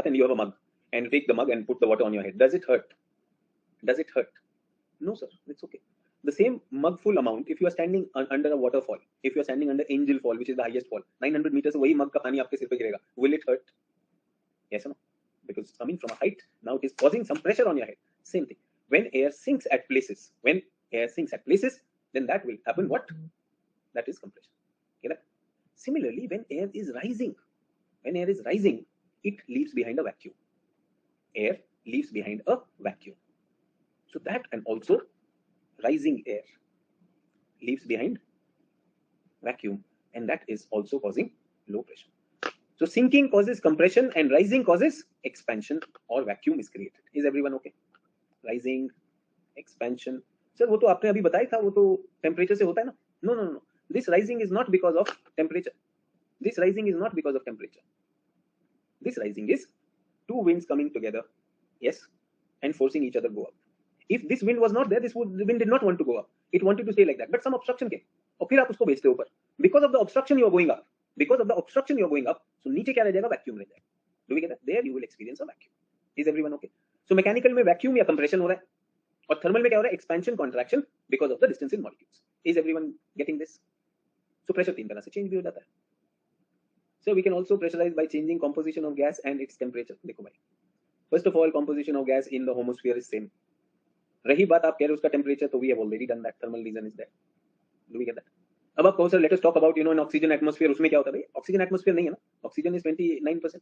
And you have a mug. And you take the mug and put the water on your head. Does it hurt? No, sir. It's okay. The same mug full amount, if you are standing under a waterfall, if you are standing under Angel Fall, which is the highest fall, 900 meters, वही mug का पानी आपके सिर पे गिरेगा. Will it hurt? Yes or no? Because it's coming from a height. Now it is causing some pressure on your head. Same thing. When air sinks at places, then that will happen. What? That is compression. Okay? Similarly, when air is rising, it leaves behind a vacuum. Air leaves behind a vacuum. So that, and also rising air leaves behind vacuum, and that is also causing low pressure. So sinking causes compression and rising causes expansion, or vacuum is created. Is everyone okay? Rising, expansion. Sir, वो तो आपने अभी बताया था, वो तो temperature से होता है ना? No. This rising is not because of temperature. This rising is two winds coming together, yes, and forcing each other go up. If this wind was not there, the wind did not want to go up. It wanted to stay like that, but some obstruction came. और फिर आप उसको भेजते हो ऊपर. Because of the obstruction you are going up. Because of the obstruction you are going up. So नीचे क्या रह जाएगा? Vacuum रह जाएगा. Do we get that? There you will experience a vacuum. Is everyone okay? So mechanical में vacuum या compression हो रहा है, और thermal में क्या हो रहा है? Expansion, contraction because of the distance in molecules. Is everyone getting this? So pressure तीन तरह से change भी हो जाता है. So we can also pressurize by changing composition of gas and its temperature. देखो भाई. First of all, composition of gas in the homosphere is same. रही बात आप कह रहे हो उसका टेम्परेचर, तो we have already done that. Thermal reason is there. Do we get that? अब आप कहो sir, let us talk about in oxygen atmosphere. उसमें क्या होता है भाई? ऑक्सीजन एटमॉस्फेयर नहीं है ना, ऑक्सीजन इज 29%.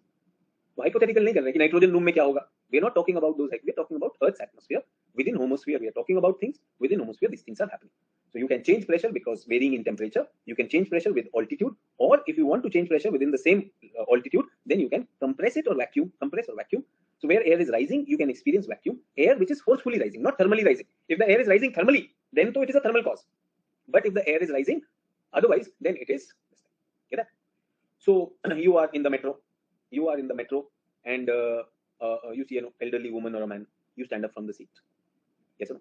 तो हाइपोथेटिकल नहीं कर रहे कि नाइट्रोजन रूम में क्या होगा. We are not talking about those. We are talking about Earth's atmosphere. Within homosphere, we are talking about things. Within homosphere, these things are happening. So you can change pressure because varying in temperature. You can change pressure with altitude, or if you want to change pressure within the same altitude, then you can compress it or vacuum. Compress or vacuum. So where air is rising, you can experience vacuum. Air which is forcefully rising, not thermally rising. If the air is rising thermally, then it is a thermal cause. But if the air is rising otherwise, then it is. Get that? So you are in the metro. You are in the metro, and you see an elderly woman or a man. You stand up from the seat. Yes or no?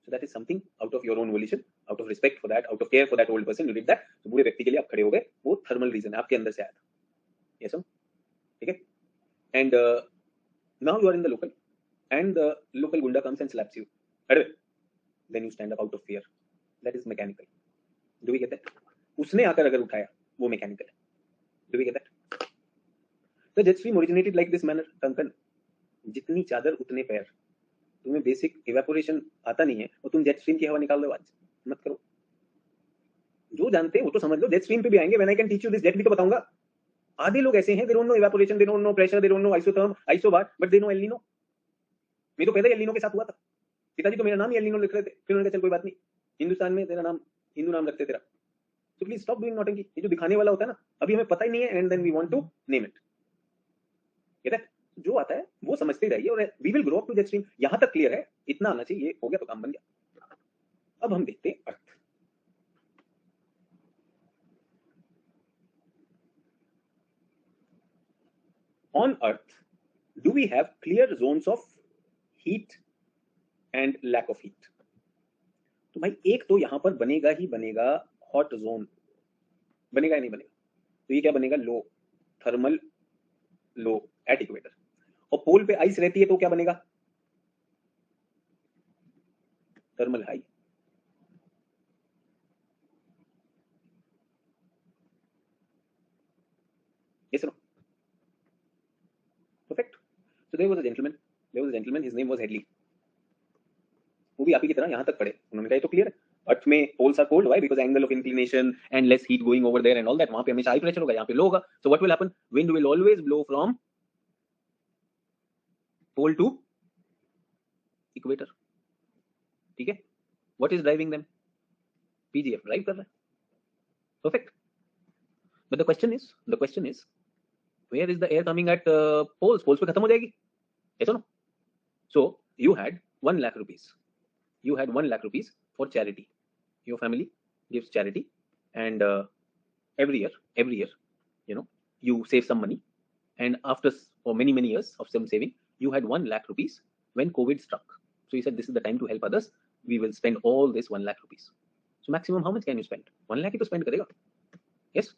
So that is something out of your own volition, out of respect for that, out of care for that old person. You did that. So बूढ़े व्यक्ति के लिए आप खड़े हो गए. वो thermal reason है, आपके अंदर से आया था. Yes or no? ठीक है? And now you are in the local, and the local gunda comes and slaps you. Then you stand up out of fear. That is mechanical. Do we get that? उसने आकर अगर उठाया, वो mechanical है. Do we get that? The jet stream originated like this manner. Konkan, जितनी चादर उतने पैर. तुम्हें बेसिक इवेपोरेशन आता नहीं है और तुम जेट स्ट्रीम की हवा निकाल दो. आज मत करो. जो जानते हैं वो तो समझ लो. जेट स्ट्रीम पे भी आएंगे. When I can teach you this jet भी तो बताऊंगा. आधे लोग ऐसे हैं, they don't know evaporation, they don't know pressure, they don't know isotherm, isobar, but they know El Nino. मैं तो पहले एल नीनो के साथ हुआ था. पिताजी तो मेरा नाम ही एल नीनो लिख रहे थे. फिर उन्होंने कहा चल कोई बात नहीं, हिंदुस्तान में तेरा नाम हिंदू नाम रखते तेरा. So please stop doing नौटंकी. ये जो दिखाने वाला होता है ना, अभी हमें पता ही नहीं है, and then we want to name it. Get that? जो आता है वो समझते रहिए, और we will grow up to that stream. यहाँ तक क्लियर है, इतना आना चाहिए. ये हो गया तो काम बन गया. अब हम देखते हैं अर्थ. On Earth, do we have clear zones of heat and lack of heat? तो भाई एक तो यहाँ पर बनेगा ही बनेगा हॉट जोन. बनेगा या नहीं बनेगा? तो ये क्या बनेगा? लो, थर्मल लो एट इक्वेटर. और पोल पे आइस रहती है तो क्या बनेगा? Thermal high. Yes or no? Perfect. So there was a gentleman. His name was Headley. वो भी आप ही की तरह यहाँ तक पढ़े. उन्होंने कहा तो क्लियर है. अर्थ में poles are cold. Why? Because angle of inclination and less heat going over there and all that. वहां पे हमेशा हाई प्रेशर होगा, यहाँ पे लो होगा. So what will happen? Wind will always blow from pole to equator. ठीक है? What is driving them? PGF drive कर रहा है. Perfect. But the question is where is the air coming at poles? Poles पे खत्म हो जाएगी. Yes or no? So you had 1 lakh rupees. You had 1 lakh rupees for charity. Your family gives charity, and every year, you save some money, and after for many years of some saving, you had 1 lakh rupees when COVID struck. So you said this is the time to help others. We will spend all this 1 lakh rupees. So maximum how much can you spend? 1 lakh ही तो spend करेगा. Yes?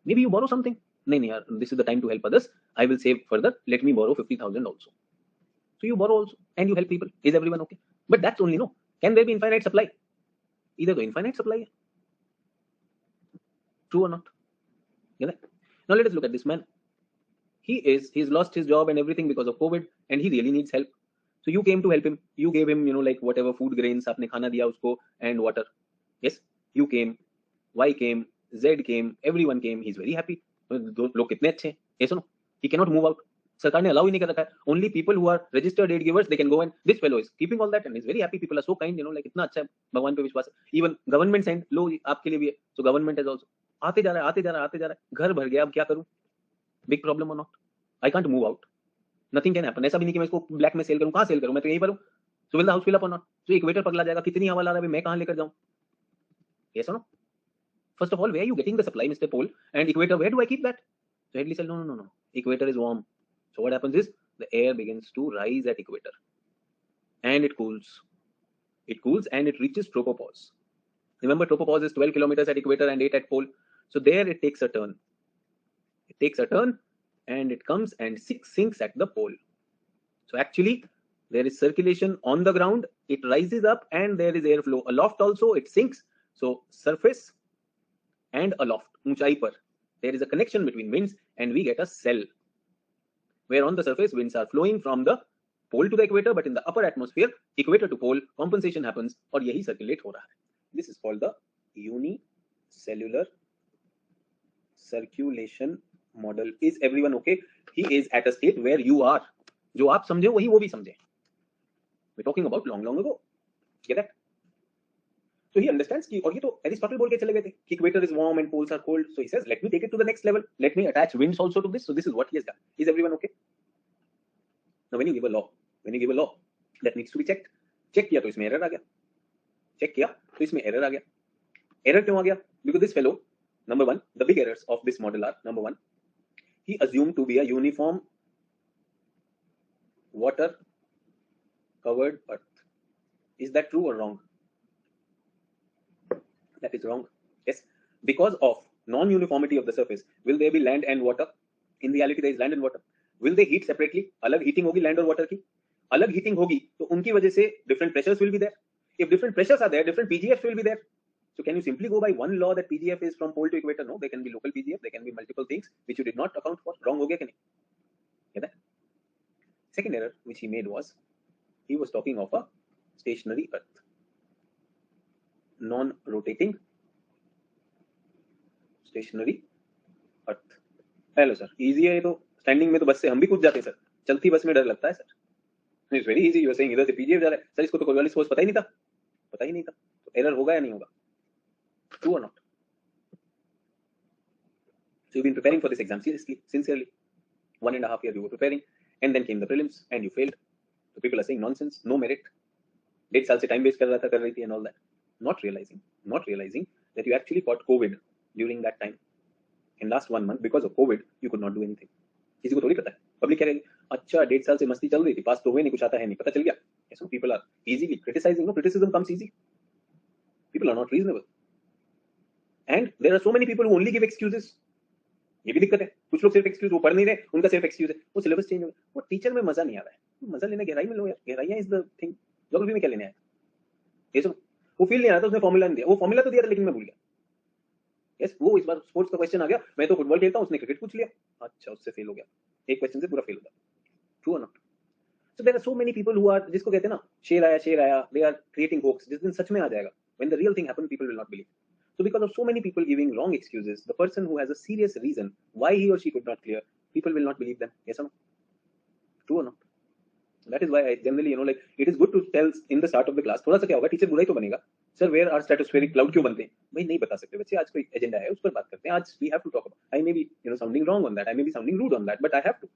Maybe you borrow something. नहीं यार, this is the time to help others. I will save further. Let me borrow 50,000 also. So you borrow also and you help people. Is everyone okay? But that's only no. Can there be infinite supply? Either the infinite supply. True or not? Yeah. Now let us look at this man. He's lost his job and everything because of COVID, and he really needs help. So you came to help him. You gave him, like whatever food grains, आपने खाना दिया उसको, and water. Yes, you came. Y came. Z came. Everyone came. He's very happy. लोग कितने अच्छे हैं. Yes or no? He cannot move out. सरकार ने अलाउ ही नहीं कर रखा है. Only people who are registered aid givers, they can go, and this fellow is keeping all that and is very happy. People are so kind, like इतना अच्छा है, भगवान पे विश्वास है. Even government sent, लो आपके लिए भी है. So government has also. आते जा रहा है. घर भर गया, अब क्या करूं? Big problem or not? I can't move out. Nothing can happen. ऐसा भी नहीं कि मैं इसको ब्लैक में सेल करूं. कहाँ सेल करूं? मैं तो यहीं पर हूं. So will the house fill up or not? So equator पगला जाएगा. कितनी हवा ला रहा है, मैं कहाँ लेकर जाऊं? Yes or no? First of all, where are you getting the supply, Mr. Pole? And equator, where do I keep that? So Headley said, no. Equator is warm. So what happens is the air begins to rise at equator, and it cools. It cools and it reaches tropopause. Remember, tropopause is 12 kilometers at equator and 8 at pole. So there it takes a turn. It takes a turn and it comes and sinks at the pole. So actually, there is circulation on the ground, it rises up, and there is airflow. Aloft also, it sinks. So surface and aloft, ऊंचाई पर, there is a connection between winds, and we get a cell, where on the surface winds are flowing from the pole to the equator, but in the upper atmosphere, equator to pole, compensation happens, और यही circulate हो रहा है. This is called the unicellular circulation model. Is everyone okay? He is at a state where you are. जो आप समझे वही वो भी समझे. We're talking about long ago. Get that? So he understands कि, और ये तो Aristotle बोल के चले गए थे कि equator is warm and poles are cold. So he says, let me take it to the next level. Let me attach winds also to this. So this is what he has done. Is everyone okay? Now when you give a law, that needs to be checked. Check किया तो इसमें error आ गया. Check किया तो इसमें error आ गया. Error क्यों आ गया? Because this fellow, number one, the big errors of this model are, number one, he assumed to be a uniform water covered earth. Is that true or wrong? That is wrong. Yes, because of non-uniformity of the surface, will there be land and water? In reality, there is land and water. Will they heat separately? अलग heating होगी land और water की. अलग heating होगी तो उनकी वजह से different pressures will be there. If different pressures are there, different PGFs will be there. So can you simply go by one law that PGF is from pole to equator? No, there can be local PGF, there can be multiple things which you did not account for. Wrong हो गया कि नहीं? Get that? Second error which he made was, he was talking of a stationary earth, non-rotating stationary earth. Hello sir, easy है ये तो. Standing में तो बस से हम भी कूद जाते सर. चलती बस में डर लगता है sir. It's very easy. You are saying इधर से पीजीएफ जा रहा है सर, इसको तो कोरियोलिस फोर्स पता ही नहीं था. तो एरर होगा या नहीं होगा? True or not? So you've been preparing for this exam seriously, sincerely. 1.5 years you were preparing, and then came the prelims and you failed. So people are saying nonsense, no merit. 1.5 साल से time waste कर रही थी and all that. Not realizing that you actually caught COVID during that time. In last 1 month, because of COVID, you could not do anything. किसी को थोड़ी पता है. पब्लिक कह रही है अच्छा 1.5 साल से मस्ती चल रही थी, पास तो हुए नहीं, कुछ आता है नहीं, पता चल गया. So people are easily criticizing. No, criticism comes easy. People are not reasonable. And there are so many people who only give excuses. ये भी दिक्कत है. कुछ लोग सिर्फ एक्सक्यूज, वो पढ़ नहीं रहे, उनका सिर्फ एक्सक्यूज है, वो सिलेबस चेंज हो गया, वो टीचर में मजा नहीं आ रहा है. मजा लेना गहराई में लो यार. गहराइयां इज द थिंग. ज्योग्राफी में क्या लेने आया? ये सब वो फील नहीं आ रहा था, उसने फॉर्मूला नहीं दिया. वो फॉर्मूला तो दिया था लेकिन मैं भूल गया. यस, वो इस बार स्पोर्ट्स का क्वेश्चन आ गया, मैं तो फुटबॉल खेलता हूं, उसने क्रिकेट पूछ लिया. अच्छा, उससे फेल हो गया. एक क्वेश्चन से पूरा फेल हो गया. ट्रू और not? So there are so many people who are, जिसको कहते हैं ना शेर आया, दे आर क्रिएटिंग होक्स. जिस दिन सच में आ जाएगा, when the real thing happen, people will not believe. So because of so many people giving wrong excuses, the person who has a serious reason why he or she could not clear, people will not believe them. Yes or no? True or not? That is why I generally, like, it is good to tell in the start of the class. थोड़ा सा क्या होगा, teacher बुरा ही तो बनेगा. Sir, where are stratospheric cloud क्यों बनते हैं? भाई नहीं बता सकते बच्चे, आज कोई एजेंडा है, उस पर बात करते हैं. आज we have to talk about. I may be, sounding wrong on that. I may be sounding rude on that, but I have to.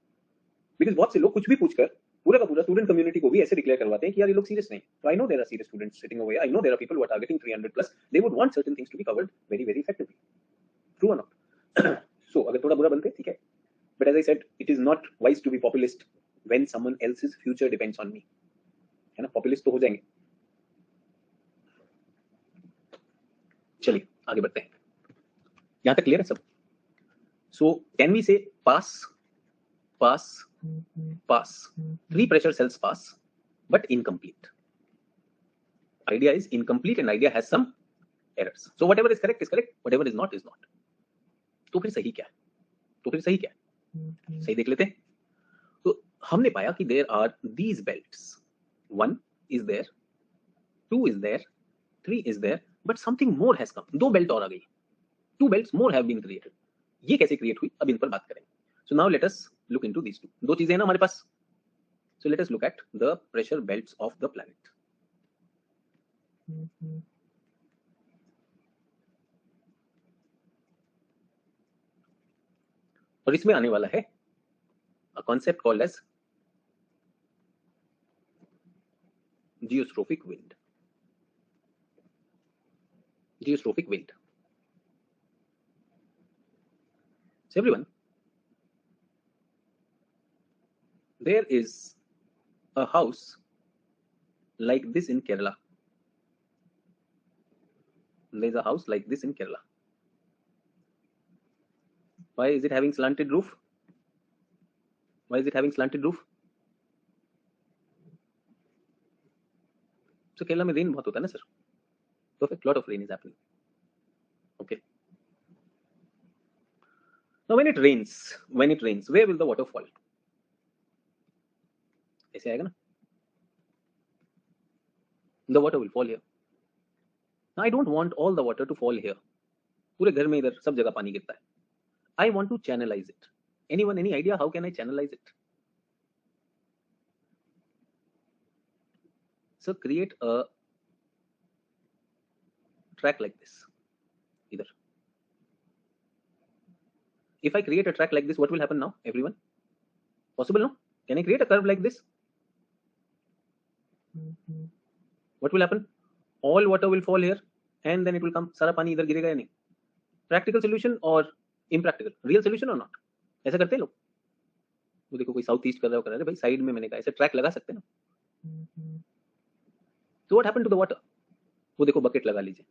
Because बहुत से लोग कुछ भी पूछकर पूरा का पूरा स्टूडेंट कम्युनिटी को भी ऐसे डिक्लेयर करवाते हैं कि यार ये लोग सीरियस नहीं. So I know there are serious students sitting over here. I know there are people who are targeting 300 plus. They would want certain things to be covered very, very effectively. True or not? So अगर थोड़ा बुरा बनते ठीक है. But as I said, it is not wise to be populist when someone else's future depends on me. है ना? Populist तो हो जाएंगे. चलिए आगे बढ़ते हैं. यहाँ तक क्लियर है सब? So can we say pass? 3 pressure cells pass, but incomplete. Idea is incomplete and idea has some errors. So whatever is correct, whatever is not, is not. तो फिर सही क्या है? सही देख लेते हैं. तो हमने पाया कि there are these belts. 1 is there, 2 is there, 3 is there, but something more has come. 2 belt और आ गई. 2 belts more have been created. ये कैसे क्रिएट हुई, अब इन पर बात करेंगे. So now let us look into these two. 2 चीजें हैं ना हमारे पास. So let us look at the pressure belts of the planet. और इसमें आने वाला है a concept called as geostrophic wind. Geostrophic wind. So everyone, there is a house like this in Kerala. There is a house like this in Kerala. Why is it having slanted roof? Why is it having slanted roof? So Kerala में rain बहुत होता है ना sir. Perfect, lot of rain is happening. Okay. Now when it rains, where will the water fall? ऐसे आएगा ना? The water will fall here. Now I don't want all the water to fall here. पूरे घर में इधर सब जगह पानी गिरता है. I want to channelize it. Anyone, any idea how can I channelize it? So create a track like this. Either. If I create a track like this, what will happen now, everyone? Possible, no? Can I create a curve like this? What will happen? All water will fall here and then it will come. सारा पानी इधर गिरेगा या नहीं? Practical solution or impractical? Real solution or not? ऐसा करते हैं लोग? वो देखो कोई साउथ ईस्ट कर रहा है भाई साइड में मैंने कहा ऐसे ट्रैक लगा सकते हैं ना. So what happened to the water? वो देखो बकेट लगा लीजिए.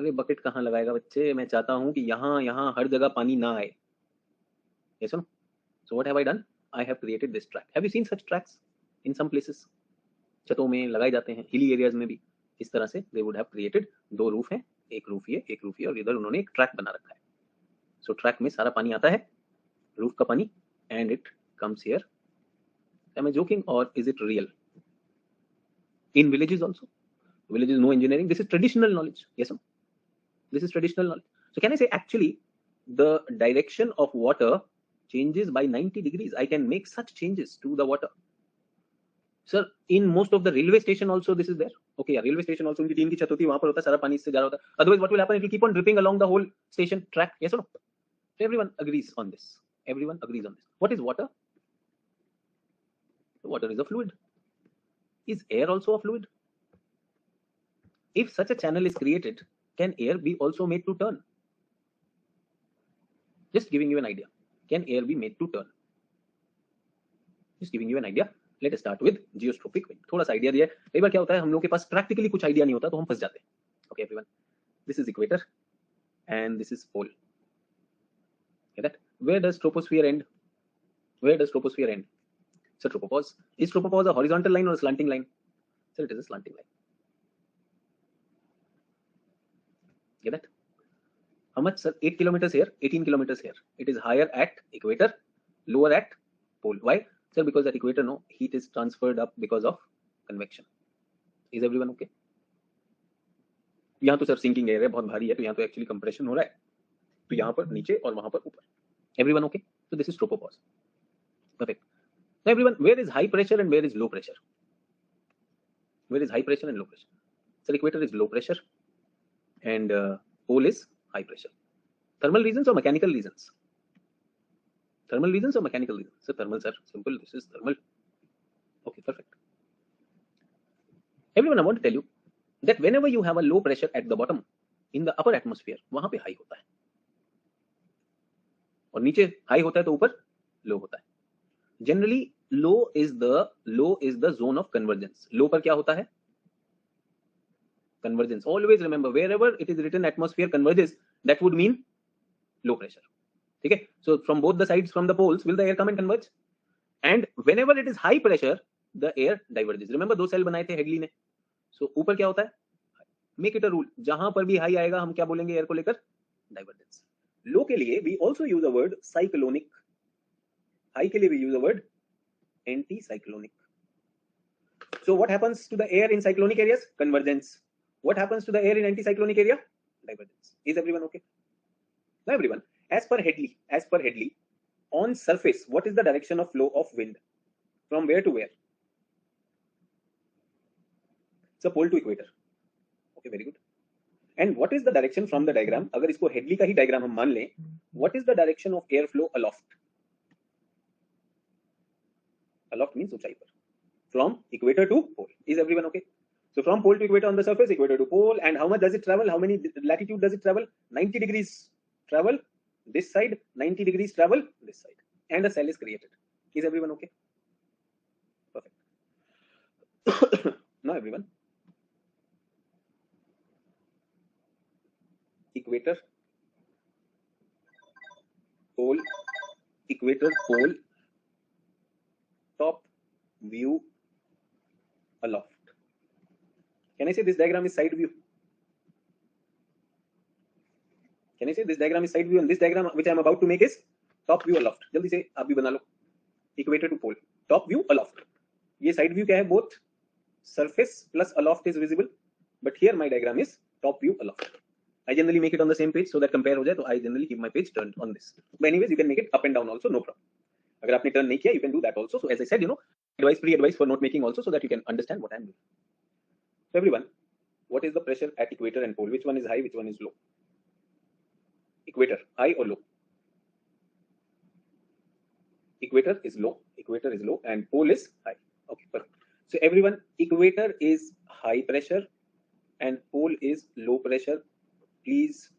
अरे बकेट कहाँ लगाएगा बच्चे? मैं चाहता हूँ कि यहाँ हर जगह पानी ना आए. Yes or no? So what have I done? I have created this track. Have you seen such tracks in some places? छतों में लगाए जाते हैं, हिली एरियाज में भी इस तरह से they would have created. दो रूफ हैं, एक रूफ ये और इधर उन्होंने एक ट्रैक बना रखा है. So ट्रैक में सारा पानी आता है, रूफ का पानी, and it comes here. Am I joking or is it real? In villages also. Villages no engineering. This is traditional knowledge. Yes or no? This is traditional knowledge. So can I say actually the direction of water changes by 90 degrees? I can make such changes to the water. Sir, in most of the railway station also this is there. Okay, yeah, railway station also उनकी tin की छत होती है, वहां पर होता है सारा पानी इससे जा रहा होता है. Otherwise, what will happen? It will keep on dripping along the whole station track. Yes or no? So everyone agrees on this. Everyone agrees on this. What is water? Water is a fluid. Is air also a fluid? If such a channel is created, can air be also made to turn? Just giving you an idea. Can air be made to turn? Just giving you an idea. Let us start with geostrophic wind. थोड़ा सा idea दिया है. कई बार क्या होता है हम लोगों के पास प्रैक्टिकली कुछ आइडिया नहीं होता तो हम फंस जाते हैं. Okay everyone. This is equator and this is pole. Okay, that. Where does troposphere end? Where does troposphere end? So tropopause. Is tropopause a horizontal line or a slanting line? So it is a slanting line. Get that? How much, sir? 8 kilometers here, 18 kilometers here. It is higher at equator, lower at pole. Why? Sir, because at equator, no, heat is transferred up because of convection. Is everyone okay? यहाँ तो sir sinking air है, बहुत भारी है, तो यहाँ तो actually compression हो रहा है, तो यहाँ पर नीचे और वहां पर ऊपर. Everyone okay? So this is tropopause. Perfect. Now everyone, where is high pressure and where is low pressure? Where is high pressure and low pressure? Sir, equator is low pressure and pole is high pressure. Thermal reasons or mechanical reasons? Thermal reasons or mechanical reasons? So thermal, sir, simple. This is thermal. Okay, perfect. Everyone, I want to tell you that whenever you have a low pressure at the bottom, in the upper atmosphere, वहां पे high होता है, और नीचे high होता है तो ऊपर low होता है. Generally, low is the zone of convergence. Low पर क्या होता है? Convergence. Always remember, wherever it is written atmosphere converges, that would mean low pressure. Okay, so from both the sides, from the poles, will the air come and converge? And whenever it is high pressure, the air diverges. Remember दो cell बनाए थे Headley ने. So ऊपर क्या होता है? Make it a rule. जहां पर भी high आएगा हम क्या बोलेंगे एयर को लेकर? Divergence. Low के लिए we also use a word cyclonic. High के लिए we use a word anticyclonic. So what happens to the air in cyclonic areas? Convergence. What happens to the air in anticyclonic area? Divergence. Is everyone okay? Now everyone, as per Headley, on surface, what is the direction of flow of wind? From where to where? So pole to equator. Okay, very good. And what is the direction from the diagram? अगर इसको Headley का ही diagram हम मान लें, what is the direction of air flow aloft? Aloft means ऊंचाई पर. From equator to pole. Is everyone okay? So from pole to equator on the surface, equator to pole, and how much does it travel? How many latitude does it travel? 90 degrees travel this side, 90 degrees travel this side, and a cell is created. Is everyone okay? Perfect. Now everyone, equator, pole, equator, pole, top, view, aloft. Can I say this diagram is side view? Can I say this diagram is side view, and this diagram which I am about to make is top view aloft? जल्दी से आप भी बना लो. Equator to pole, top view aloft. ये side view क्या है? Both surface plus aloft is visible, but here my diagram is top view aloft. I generally make it on the same page so that compare हो जाए. तो I generally keep my page turned on this. But anyways, you can make it up and down also, no problem. अगर आपने turn नहीं किया, you can do that also. So as I said, pre-advice for note making also, so that you can understand what I am doing. So everyone, what is the pressure at equator and pole? Which one is high? Which one is low? Equator, high or low? Equator is low. Equator is low, and pole is high. Okay, perfect. So everyone, equator is high pressure, and pole is low pressure. Please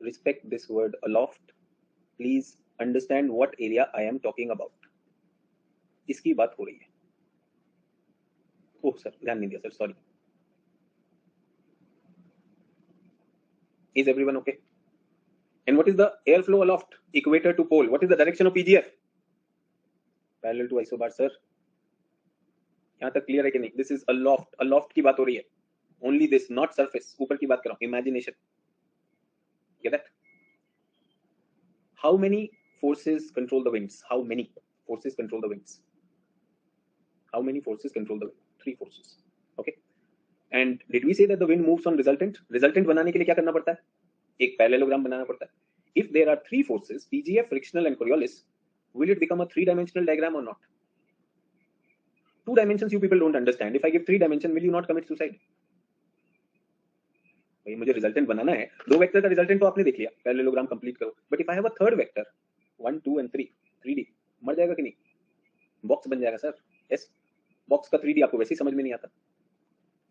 respect this word aloft. Please understand what area I am talking about. इसकी बात हो रही है. Oh sir, ध्यान नहीं दिया sir, sorry. Is everyone okay? And what is the airflow aloft? Equator to pole. What is the direction of PGF? Parallel to isobar, sir. यहाँ तक clear है कि नहीं? This is aloft. Aloft की बात हो रही है. Only this, not surface. ऊपर की बात कर रहा हूँ. Imagination. Get that? How many forces control the winds? How many forces control the winds? How many forces control the wind? 3 forces. Okay. And did we say that the wind moves on resultant? Resultant बनाने के लिए क्या करना पड़ता है? एक parallelogram बनाना पड़ता है. If there are 3 forces, PGF, frictional, and Coriolis, will it become a 3-dimensional diagram or not? 2 dimensions you people don't understand. If I give 3 dimension, will you not commit suicide? भाई मुझे resultant बनाना है. 2 vector का resultant तो आपने देख लिया. Parallelogram complete करो. But if I have a third vector 1 2 and 3 3D मर जाएगा कि नहीं? बॉक्स बन जाएगा सर. यस, बॉक्स का 3D आपको वैसे ही समझ में नहीं आता.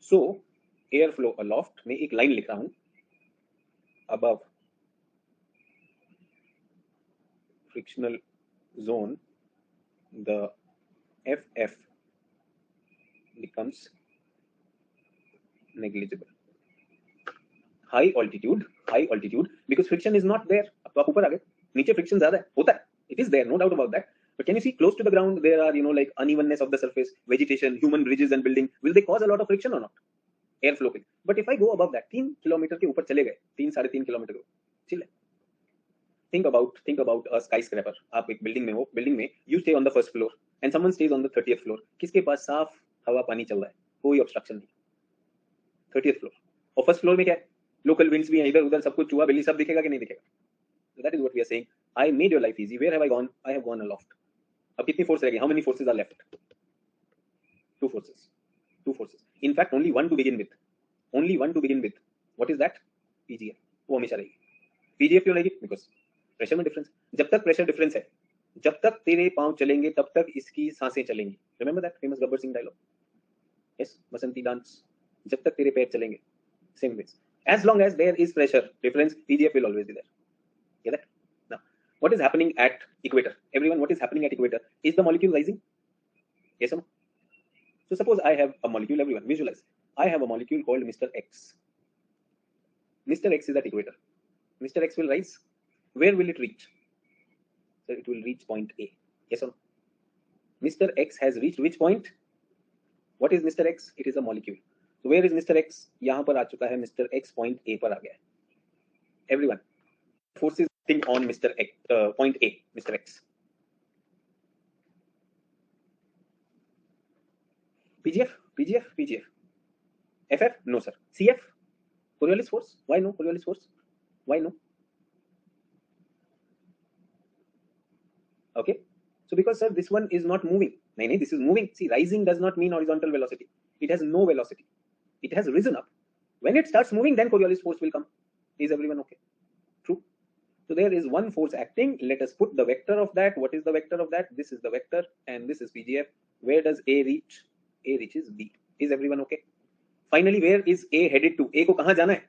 सो एयर फ्लो अलोफ्ट में एक लाइन लिख रहा हूं. Above frictional zone, the FF becomes negligible. High altitude, because friction is not there. अब तो आप ऊपर आ गए. नीचे friction ज्यादा है. होता है. It is there, no doubt about that. But can you see close to the ground there are like unevenness of the surface, vegetation, human bridges and building. Will they cause a lot of friction or not? Airflow. But if I go above that, 3 kilometre के ऊपर चले गए, 3-3.5 kilometre, chill है. Think about a skyscraper. आप एक building में हो. Building में you stay on the first floor and someone stays on the 30th floor. किसके पास साफ हवा पानी चल रहा है, कोई ऑब्स्ट्रक्शन नहीं. 30th floor और फर्स्ट फ्लोर में क्या है? लोकल विंड्स भी हैं, इधर उधर सब कुछ, चूहा बिल्ली सब दिखेगा कि नहीं दिखेगा? So that is what we are saying. I made your life easy. Where have I gone? I have gone aloft. अब कितनी फोर्स रह गई? How many forces are left? 2 forces. In fact, only one to begin with. What is that? PGF. वो हमेशा रहेगी. PGF क्यों रहेगी? Because pressure में डिफरेंस. जब तक प्रेशर डिफरेंस है, जब तक तेरे पांव चलेंगे तब तक इसकी सांसें चलेंगी. Remember that famous Gabbar Singh dialogue? Yes, Basanti dance. जब तक तेरे पैर चलेंगे, same ways. As long as there is pressure difference, PGF will always be there. Get that? Now, what is happening at equator? Everyone, what is happening at equator? Is the molecule rising? Yes or no? So suppose I have a molecule. Everyone, visualize. I have a molecule called Mr. X. Mr. X is at equator. Mr. X will rise. Where will it reach? So it will reach point A. Yes or no? Mr. X has reached which point? What is Mr. X? It is a molecule. So where is Mr. X? यहाँ पर आ चुका है. Mr. X point A पर आ गया है. Everyone, force is acting on Mr. X, point A, Mr. X. PGF. FF? No sir. CF? Coriolis force? Why no Coriolis force? Why no? Okay. So because sir, this one is not moving. No, this is moving. See, rising does not mean horizontal velocity. It has no velocity. It has risen up. When it starts moving, then Coriolis force will come. Is everyone okay? True. So there is one force acting. Let us put the vector of that. What is the vector of that? This is the vector, and this is PGF. Where does A reach? A reaches B. Is everyone okay? Finally, where is A headed to? A को कहाँ जाना है?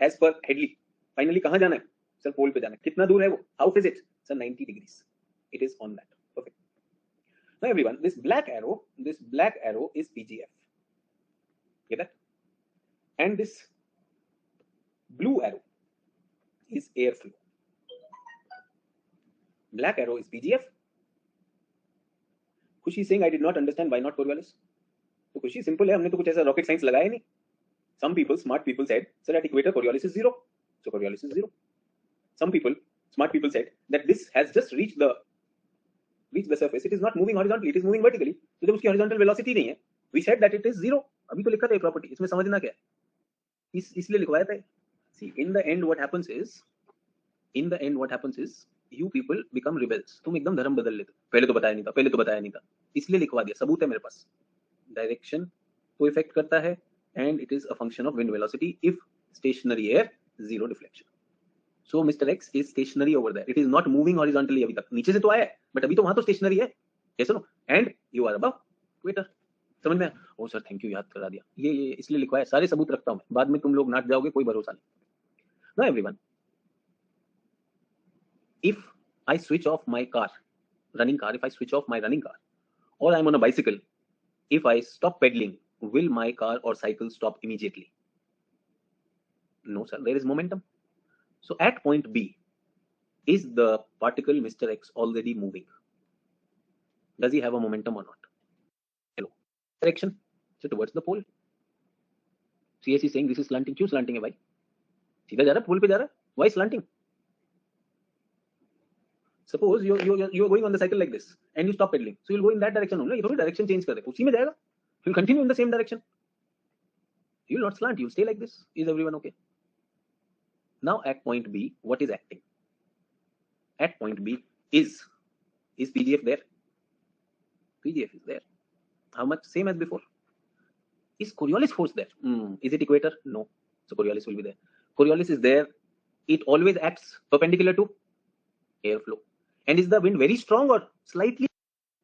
As per Headley. Finally कहाँ जाना है? Sir, pole पे जाना है. कितना दूर है वो? How is it? Sir, 90 degrees. It is on that. Perfect. Now everyone, this black arrow is PGF. Get that? And this blue arrow is airflow. Black arrow is PGF. खुशी saying I did not understand why not Coriolis. तो खुशी simple है, हमने तो कुछ ऐसा rocket science लगाया नहीं. Some people, smart people said, sir, at equator Coriolis is 0. So Coriolis is 0. Some people, smart people said that this has just reached the surface. It is not moving horizontally, it is moving vertically. तो जब उसकी horizontal velocity नहीं है, we said that it is 0. अभी तो लिखा था ये प्रॉपर्टी, इसमें समझना क्या है, इसलिए लिखवाया था. See, in the end what happens is you people become rebels. तुम एकदम धर्म बदल लेते. पहले तो बताया नहीं था, इसलिए लिखवा दिया, सबूत है मेरे पास. डायरेक्शन को इफेक्ट करता है and it is a function of wind velocity if stationary air, zero deflection. So Mr. X is stationary over there. It is not moving horizontally अभी तक. नीचे से तो आया है, but अभी तो वहां तो stationary है. Yes or no? And you are above equator. समझ में आया? Oh sir, thank you, याद करा दिया. ये इसलिए लिखवाया. सारे सबूत रखता हूं मैं. बाद में तुम लोग नाट जाओगे, कोई भरोसा नहीं. Now everyone, if I switch off my car, running car, if I switch off my running car, or I'm on a bicycle, if I stop pedaling, will my car or cycle stop immediately? No sir, there is momentum. So at point B, is the particle Mr. X already moving? Does he have a momentum or not? Hello. Direction, so towards the pole. CS is saying this is slanting. क्यों slanting है भाई? सीधा जा रहा है, पोल पे जा रहा है. Why slanting? Suppose you are going on the cycle like this and you stop pedaling, so you'll go in that direction only. ये थोड़ी direction change कर दे, उसी में जाएगा. You'll continue in the same direction. You'll not slant, you'll stay like this. Is everyone okay? Now at point B, what is acting? At point B, is PGF there? PGF is there. How much? Same as before. Is Coriolis force there? Is it equator? No. So Coriolis will be there. Coriolis is there. It always acts perpendicular to airflow. And is the wind very strong or slightly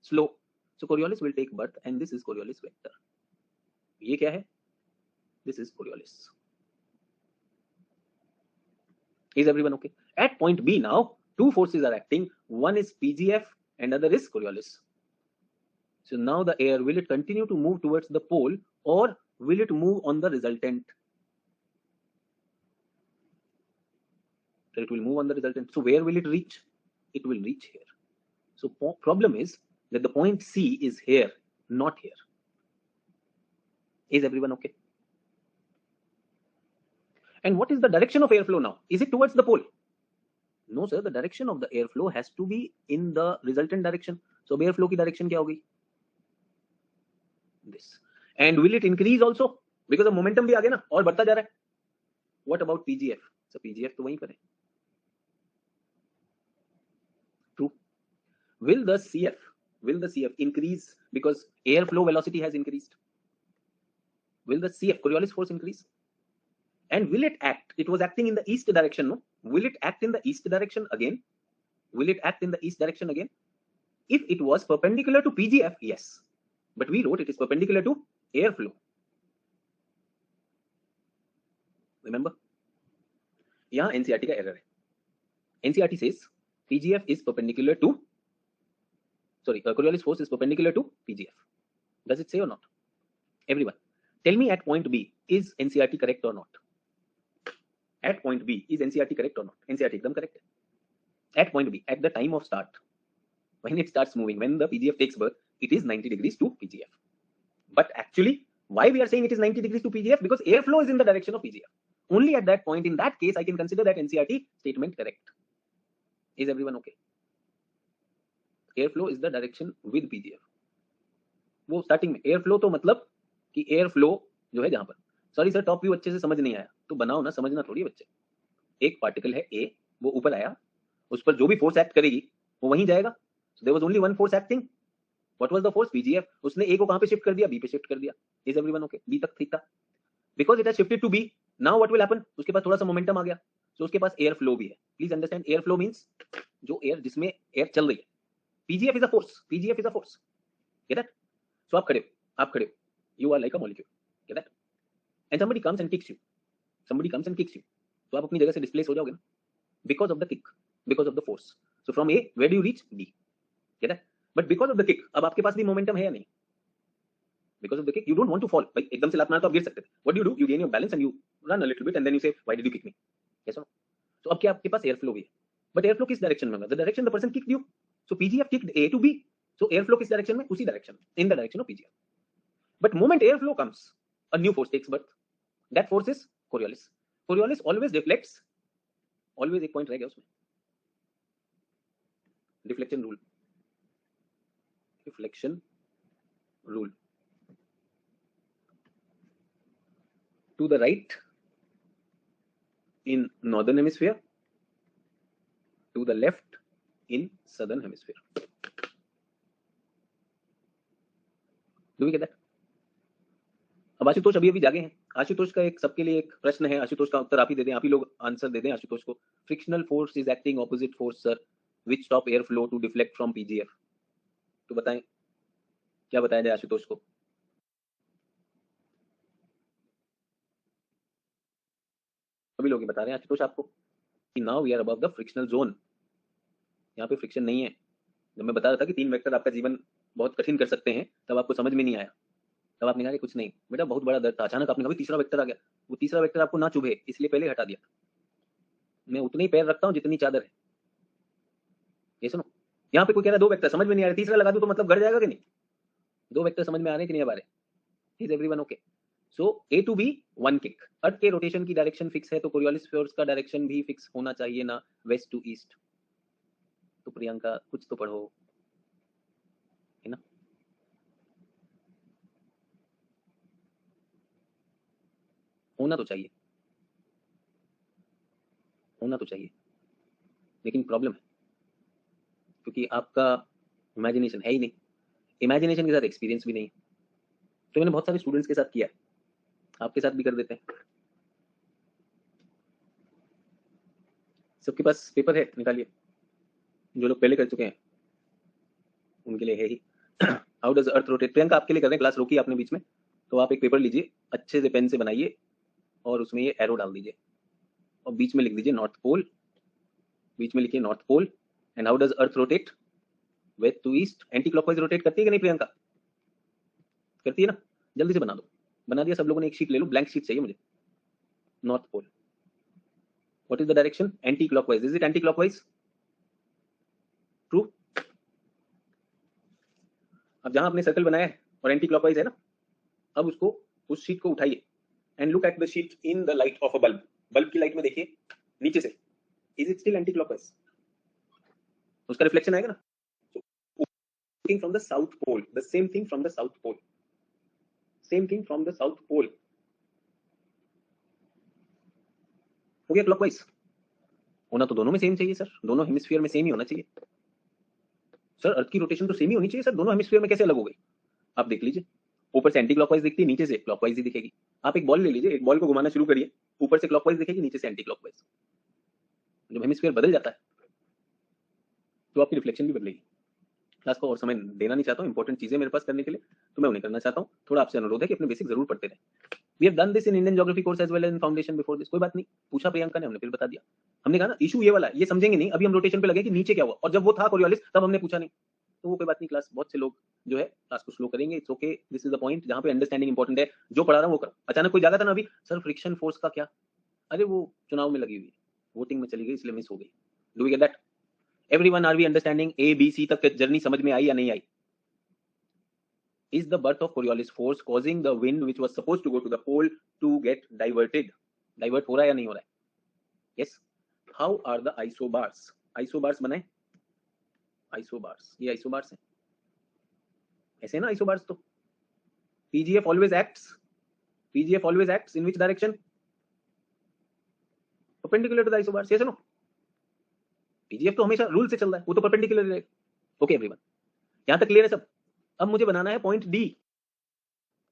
slow? So Coriolis will take birth, and this is Coriolis vector. ये क्या है? This is Coriolis. Is everyone okay? At point B now, two forces are acting. One is PGF and other is Coriolis. So now the air, will it continue to move towards the pole or will it move on the resultant? So it will move on the resultant. So where will it reach? It will reach here. So problem is that the point C is here, not here. Is everyone okay? And what is the direction of airflow now? Is it towards the pole? No sir, the direction of the airflow has to be in the resultant direction. So airflow की direction क्या होगी? This. And will it increase also? Because of momentum भी आ गया ना, और बढ़ता जा रहा है. What about PGF? So PGF तो वहीं पर है. True. Will the CF increase because airflow velocity has increased? Will the CF, Coriolis force, increase? And will it act? It was acting in the east direction, no? Will it act in the east direction again? Will it act in the east direction again? If it was perpendicular to PGF, yes. But we wrote it is perpendicular to airflow. Remember? यहाँ NCERT का error है. NCERT says PGF is perpendicular to, Coriolis force is perpendicular to PGF. Does it say or not? Everyone, tell me at point B, is NCERT correct or not? At point B, is NCERT correct or not? NCERT एकदम correct. At point B, at the time of start, when it starts moving, when the PGF takes birth, it is 90 degrees to PGF. But actually, why we are saying it is 90 degrees to PGF? Because airflow is in the direction of PGF. Only at that point, in that case, I can consider that NCERT statement correct. Is everyone okay? Airflow is the direction with PGF. वो starting में airflow तो मतलब कि airflow जो है जहां पर, sorry sir top view अच्छे से समझ नहीं आया, तो बनाओ ना, समझना थोड़ी है बच्चे. एक पार्टिकल है ए, वो ऊपर आया, उस पर जो भी फोर्स एक्ट करेगी वो वहीं जाएगा. So there was only one force acting. What was the force? PGF. उसने ए को कहां पे शिफ्ट कर दिया? बी पे शिफ्ट कर दिया. Is everyone okay? बी तक ठीक था. Because it has shifted to b, now what will happen? उसके पास थोड़ा सा मोमेंटम आ गया, सो उसके पास एयर फ्लो भी है. Please understand, air flow means जो एयर, जिसमें एयर चल रही है. PGF is a force, PGF is a force. Get that? So आप खड़े हो, you are like a molecule, get that? And somebody comes and kicks you, तो आप अपनी जगह से डिस्प्लेस हो जाओगे ना, because of the kick, because of the force. So from A, where do you reach? B, get that? But because of the kick, अब आपके पास भी मोमेंटम है या नहीं? Because of the kick, you don't want to fall. भाई एकदम से लात मारा तो आप गिर सकते थे. What do? You gain your balance and you run a little bit and then you say, why did you kick me? Yes or no? तो अब क्या आपके पास एयर फ्लो भी है, बट एयर फ्लो किस डायरेक्शन में होगा? The direction the person kicked you. So PGF kicked A to B, so air flow किस डायरेक्शन में? उसी direction, in the direction of PGF. But moment air flow comes, a new force takes birth, that force is Coriolis. Coriolis always deflects, always एक point रह गया उसमें, deflection rule, deflection rule, to the right in northern hemisphere, to the left in southern hemisphere. Do we get that? अब आशुतोष अभी जागे हैं। आशुतोष का एक सबके लिए एक प्रश्न है, आशुतोष का उत्तर आप ही दे दें, आप ही लोग आंसर दे दें आशुतोष को। Frictional force is acting opposite force sir, which stop air flow to deflect from PGF. तो बताएं क्या बताया जाए आशुतोष को। सभी लोग बता रहे हैं आशुतोष आपको कि now we are above the frictional zone, यहाँ पे फ्रिक्शन नहीं है। जब मैं बता रहा था कि 3 वेक्टर आपका जीवन बहुत कठिन कर सकते हैं, तब आपको समझ में नहीं आया, तब आपने कहा कि कुछ नहीं बेटा, बहुत बड़ा दर्द था। अचानक आपने कहा तीसरा वेक्टर आ गया, वो तीसरा वेक्टर आपको ना चुभे इसलिए पहले हटा दिया। मैं उतने ही पैर रखता हूँ जितनी चादर है। ये सुनो, यहाँ पे कोई कह रहा है 2 वेक्टर समझ में नहीं आ रहे, तीसरा लगा दूं तो मतलब घर जाएगा कि नहीं? 2 वेक्टर समझ में आ रहे हैं कि नहीं आ रहे? Is everyone okay? So A to B 1 किक, अर्थ के रोटेशन की डायरेक्शन फिक्स है, तो कोरियोलिस फोर्स का डायरेक्शन भी फिक्स होना चाहिए ना, वेस्ट टू ईस्ट। तो प्रियंका कुछ तो पढ़ो, है ना? होना तो चाहिए, होना तो चाहिए, लेकिन प्रॉब्लम है क्योंकि आपका इमेजिनेशन है ही नहीं, इमेजिनेशन के साथ एक्सपीरियंस भी नहीं। तो मैंने बहुत सारे स्टूडेंट्स के साथ किया, आपके साथ भी कर देते हैं। सबके पास पेपर है, निकालिए, जो लोग पहले कर चुके हैं उनके लिए है ही। How does earth rotate. Priyanka आपके लिए कर रहे हैं, क्लास रोकी आपने बीच में, तो आप एक पेपर लीजिए, अच्छे से पेन से बनाइए और उसमें ये एरो डाल दीजिए और बीच में लिख दीजिए नॉर्थ पोल, बीच में लिखिए north pole. And how does earth rotate? West to east. Anti clockwise rotate करती है कि नहीं प्रियंका? करती है ना? जल्दी से बना दो। बना दिया सब लोगों ने? एक शीट ले लो, ब्लैंक शीट चाहिए मुझे। North pole, what is the direction? Anti clockwise. Is it anti clockwise? True. अब जहां आपने सर्कल बनाया है और एंटी क्लॉकवाइज है ना, अब उसको, उस शीट को उठाइए and look at the sheet in the light of a bulb. Bulb की लाइट में देखिए नीचे से, is it still anti clockwise? उसका रिफ्लेक्शन आएगा ना। Looking from the south pole, the same thing from the south pole, same thing from the south pole. हो गया क्लॉकवाइज? होना तो दोनों में सेम चाहिए सर, दोनों हेमिस्फीयर में सेम ही होना चाहिए सर। अर्थ की रोटेशन तो सेम ही होनी चाहिए सर, दोनों हेमिस्फीयर में कैसे अलग हो गई? आप देख लीजिए, ऊपर से एंटी क्लॉकवाइज दिखती है, नीचे से क्लॉकवाइज ही दिखेगी। आप एक बॉल ले लीजिए, एक बॉल को घुमाना शुरू करिए, ऊपर से क्लॉकवाइज दिखेगी, नीचे से एंटी क्लॉकवाइज। जब हेमिस्फीयर बदल जाता है तो आपकी रिफ्लेक्शन भी बदलेगी। क्लास को और समय देना नहीं चाहता हूँ, इंपॉर्टेंट चीजें मेरे पास करने के लिए, तो मैं उन्हें करना चाहता हूँ। थोड़ा आपसे अनुरोध है कि अपने बेसिक जरूर पढ़ते रहें। We have done this in Indian geography course as well as in foundation before this. कोई बात नहीं, पूछा प्रियंका ने, हमने फिर बता दिया। हमने कहा ना इशू ये वाला, ये समझेंगे नहीं, अभी हम रोटेशन पे लगे कि नीचे क्या हुआ, और जब वो था कोरियोलिस तब हमने पूछा नहीं, तो वो कोई बात नहीं। क्लास बहुत से लोग जो है क्लास को स्लो करेंगे, it's okay, this is the point जहां पे अंडरस्टैंडिंग इंपॉर्टेंट है। जो पढ़ा रहा हूं वो करो। अचानक कोई जागा था ना अभी, सर फ्रिक्शन फोर्स का क्या? अरे वो चुनाव में लगी हुई, वोटिंग में चली गई इसलिए मिस हो गई। Do we get that? Everyone, are we understanding? A B C तक जर्नी समझ में आई या नहीं आई? Is the birth of Coriolis force causing the wind which was supposed to go to the pole to get diverted? Divert हो रहा है या नहीं हो रहा है? Yes. How are the isobars? Isobars बनाए? Isobars, ये isobars है, ऐसे है ना isobars तो। PGF always acts. PGF always acts in which direction? Perpendicular to the isobars. Yes or no? PGF तो हमेशा रूल से चल रहा है, वो तो परपेंडिकुलर रहेगा। ओके एवरीवन, यहां तक क्लियर है सब? अब मुझे बनाना है point D,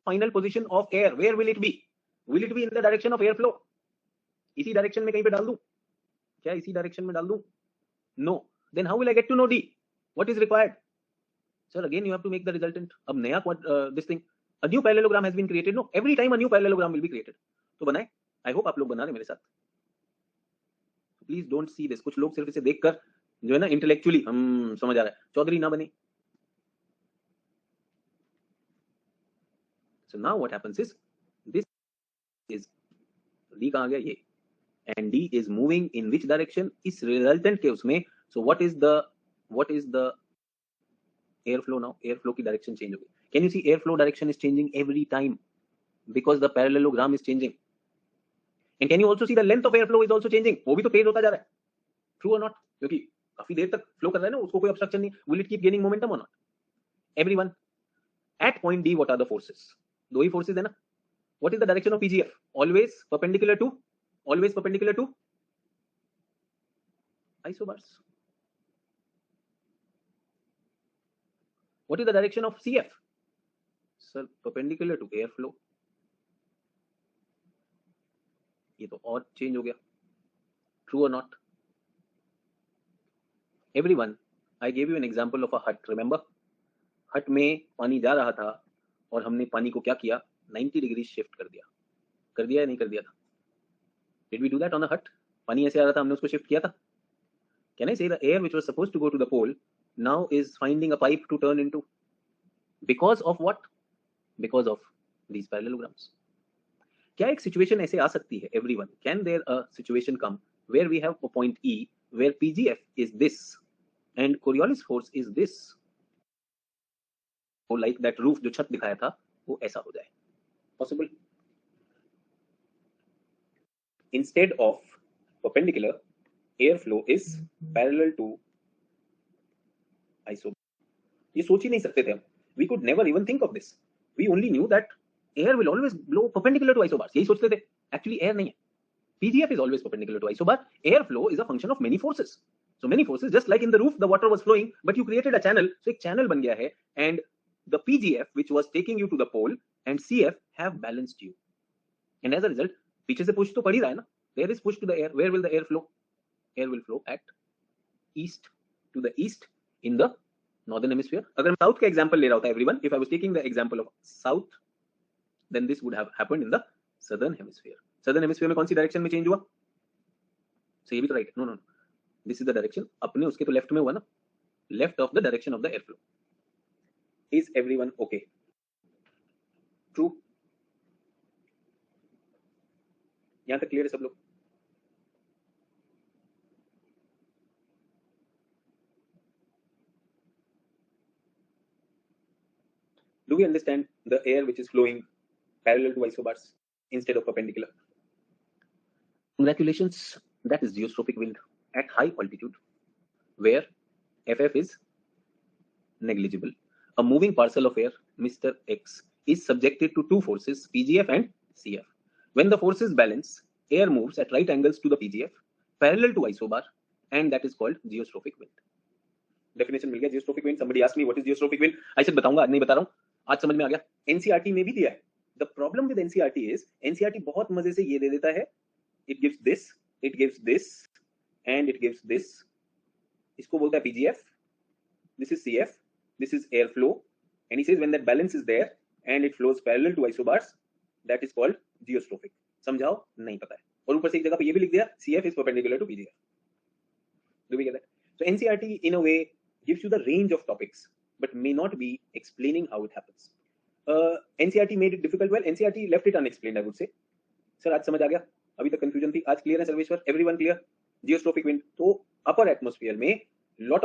final position of air. Where will it be? Will it be in the direction of air flow? इसी डायरेक्शन में कहीं पे डाल दूं क्या? इसी डायरेक्शन में डाल दूं? No. Then how will I get to know D? What is required? Sir again you have to make the resultant. अब नया this thing, a new parallelogram has been created. No, every time a new parallelogram will be created. तो बनाए, I hope आप लोग बना रहे मेरे साथ। Please don't see this. कुछ लोग सिर्फ इसे देखकर जो है ना इंटेलेक्चुअली हम समझ आ रहा है, चौधरी ना बने। So now what happens is this is D कहां गया? ये and D is moving in which direction, इस resultant के उसमें, so what is the airflow now? Airflow की direction change होगी. Can you see airflow direction is changing every time because the parallelogram is changing. And can you also see the length of airflow is also changing? वो भी तो तेज होता जा रहा है. True or not? क्योंकि काफी देर तक फ्लो कर रहा है ना, उसको कोई obstruction नहीं. Will it keep gaining momentum or not? Everyone, at point D, what are the forces? दो ही forces है ना. What is the direction of PGF? Always perpendicular to isobars. What is the direction of CF? Sir, perpendicular to airflow. ये तो और change हो गया. True or not? Everyone, I gave you an example of a hut. Remember? हट में पानी जा रहा था और हमने पानी को क्या किया? 90 डिग्री शिफ्ट कर दिया या नहीं कर दिया था? Did we do that on a hut? पानी ऐसे आ रहा था, हमने उसको शिफ्ट किया था. Can I say the air which was supposed to go to the pole now is finding a pipe to turn into? Because of what? Because of these parallelograms. क्या एक सिचुएशन ऐसे आ सकती है? Everyone, can there a situation come where we have a point E where PGF is this and Coriolis force is this? So like that roof जो छत दिखाया था वो ऐसा हो जाए. Possible? Instead of perpendicular, airflow is parallel to isobars. ये सोच ही नहीं सकते थे हम. We could never even think of this. We only knew that air will always blow perpendicular to isobars. यही सोचते थे. Actually air नहीं है. PGF is always perpendicular to isobar. Airflow is a function of many forces. So many forces, just like in the roof, the water was flowing, but you created a channel. So एक channel बन गया है, and the PGF, which was taking you to the pole, and CF have balanced you. And as a result, पीछे से push तो पड़ ही रहा है ना. There is push to the air. Where will the air flow? Air will flow at east, to the east in the northern hemisphere. अगर मैं south का example ले रहा होता everyone, if I was taking the example of south, then this would have happened in the southern hemisphere. Southern hemisphere में कौन सी direction में change हुआ? So ये भी तो right. No. This is the direction. अपने उसके तो left में हुआ ना. Left of the direction of the airflow. Is everyone okay? True. यहाँ तक clear है सब लोग? Do we understand the air which is flowing parallel to isobars instead of perpendicular? Congratulations, that is geostrophic wind at high altitude where FF is negligible. A moving parcel of air, Mr. X, is subjected to two forces, PGF and CF. When the forces balance, air moves at right angles to the PGF, parallel to isobar, and that is called geostrophic wind. Definition मिल गया geostrophic wind. Somebody asked me what is geostrophic wind. I said बताऊंगा, आज नहीं बता रहा हूँ. आज समझ में आ गया. NCERT में भी दिया है. The problem with NCERT is NCERT बहुत मजे से ये दे देता है. It gives this, it gives this, and it gives this. इसको बोलता है PGF. This is CF. This is airflow. And he says when that balance is there and it flows parallel to isobars, that is called geostrophic. समझाओ? नहीं पता है. और ऊपर से एक जगह पे ये भी लिख दिया CF is perpendicular to PGF. Do we get that? So NCERT in a way gives you the range of topics, but may not be explaining how it happens. NCERT made it difficult. Well, NCERT left it unexplained, I would say. Sir, आज समझ आ गया? अभी तक confusion थी. आज clear है Sarveshwar? Everyone clear? Geostrophic wind. तो upper atmosphere में lot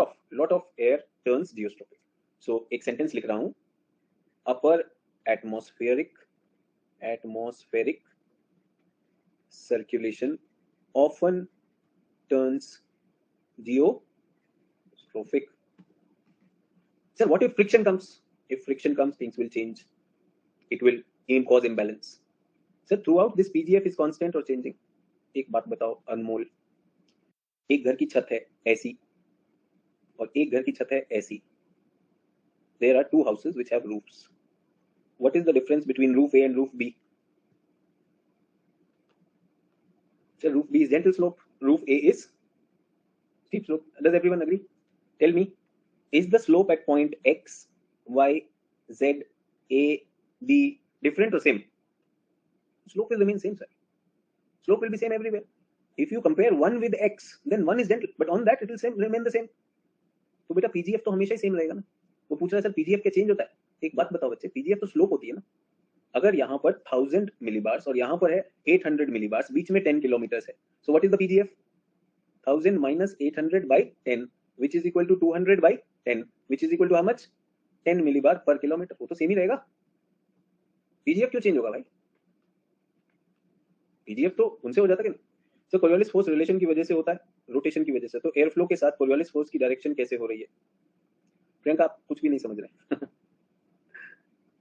of air turns geostrophic. So एक sentence लिख रहा हूँ. Upper atmospheric circulation often turns geostrophic. Sir, what if friction comes? If friction comes, things will change. It will cause imbalance. Sir, throughout this PGF is constant or changing? एक बात बताओ अनमोल. एक घर की छत है ऐसी और एक घर की छत है ऐसी. There are two houses which have roofs. What is the difference between roof A and roof B? Sir, roof B is gentle slope. Roof A is steep slope. Does everyone agree? Tell me, is the slope at point X, Y, Z, A, B different or same? Slope will remain same, sir. Slope will be same everywhere. If you compare one with X, then one is gentle, but on that it will remain the same. तो बेटा PGF तो हमेशा ही same रहेगा ना. वो पूछ रहा है सर PGF क्या चेंज होता है? एक बात बताओ बच्चे, PGF तो स्लोप होती है ना. अगर यहाँ पर 1000 मिलीबार्स और यहाँ पर है 800 मिलीबार्स, बीच में 10 किलोमीटर है, so what is the PGF? 1000 minus 800 by 10 which is equal to 200 by 10 which is equal to how much? 10 millibar पर किलोमीटर। वो तो सेम ही रहेगा। पीजीएफ क्यों चेंज होगा भाई? पीजीएफ तो उनसे हो जाता है कि तो कोरियोलिस फोर्स रिलेशन की वजह से होता है, रोटेशन की वजह से। तो एयर फ्लो के साथ कोरियोलिस फोर्स की डायरेक्शन कैसे हो रही है? प्रियंका आप कुछ भी नहीं समझ रहे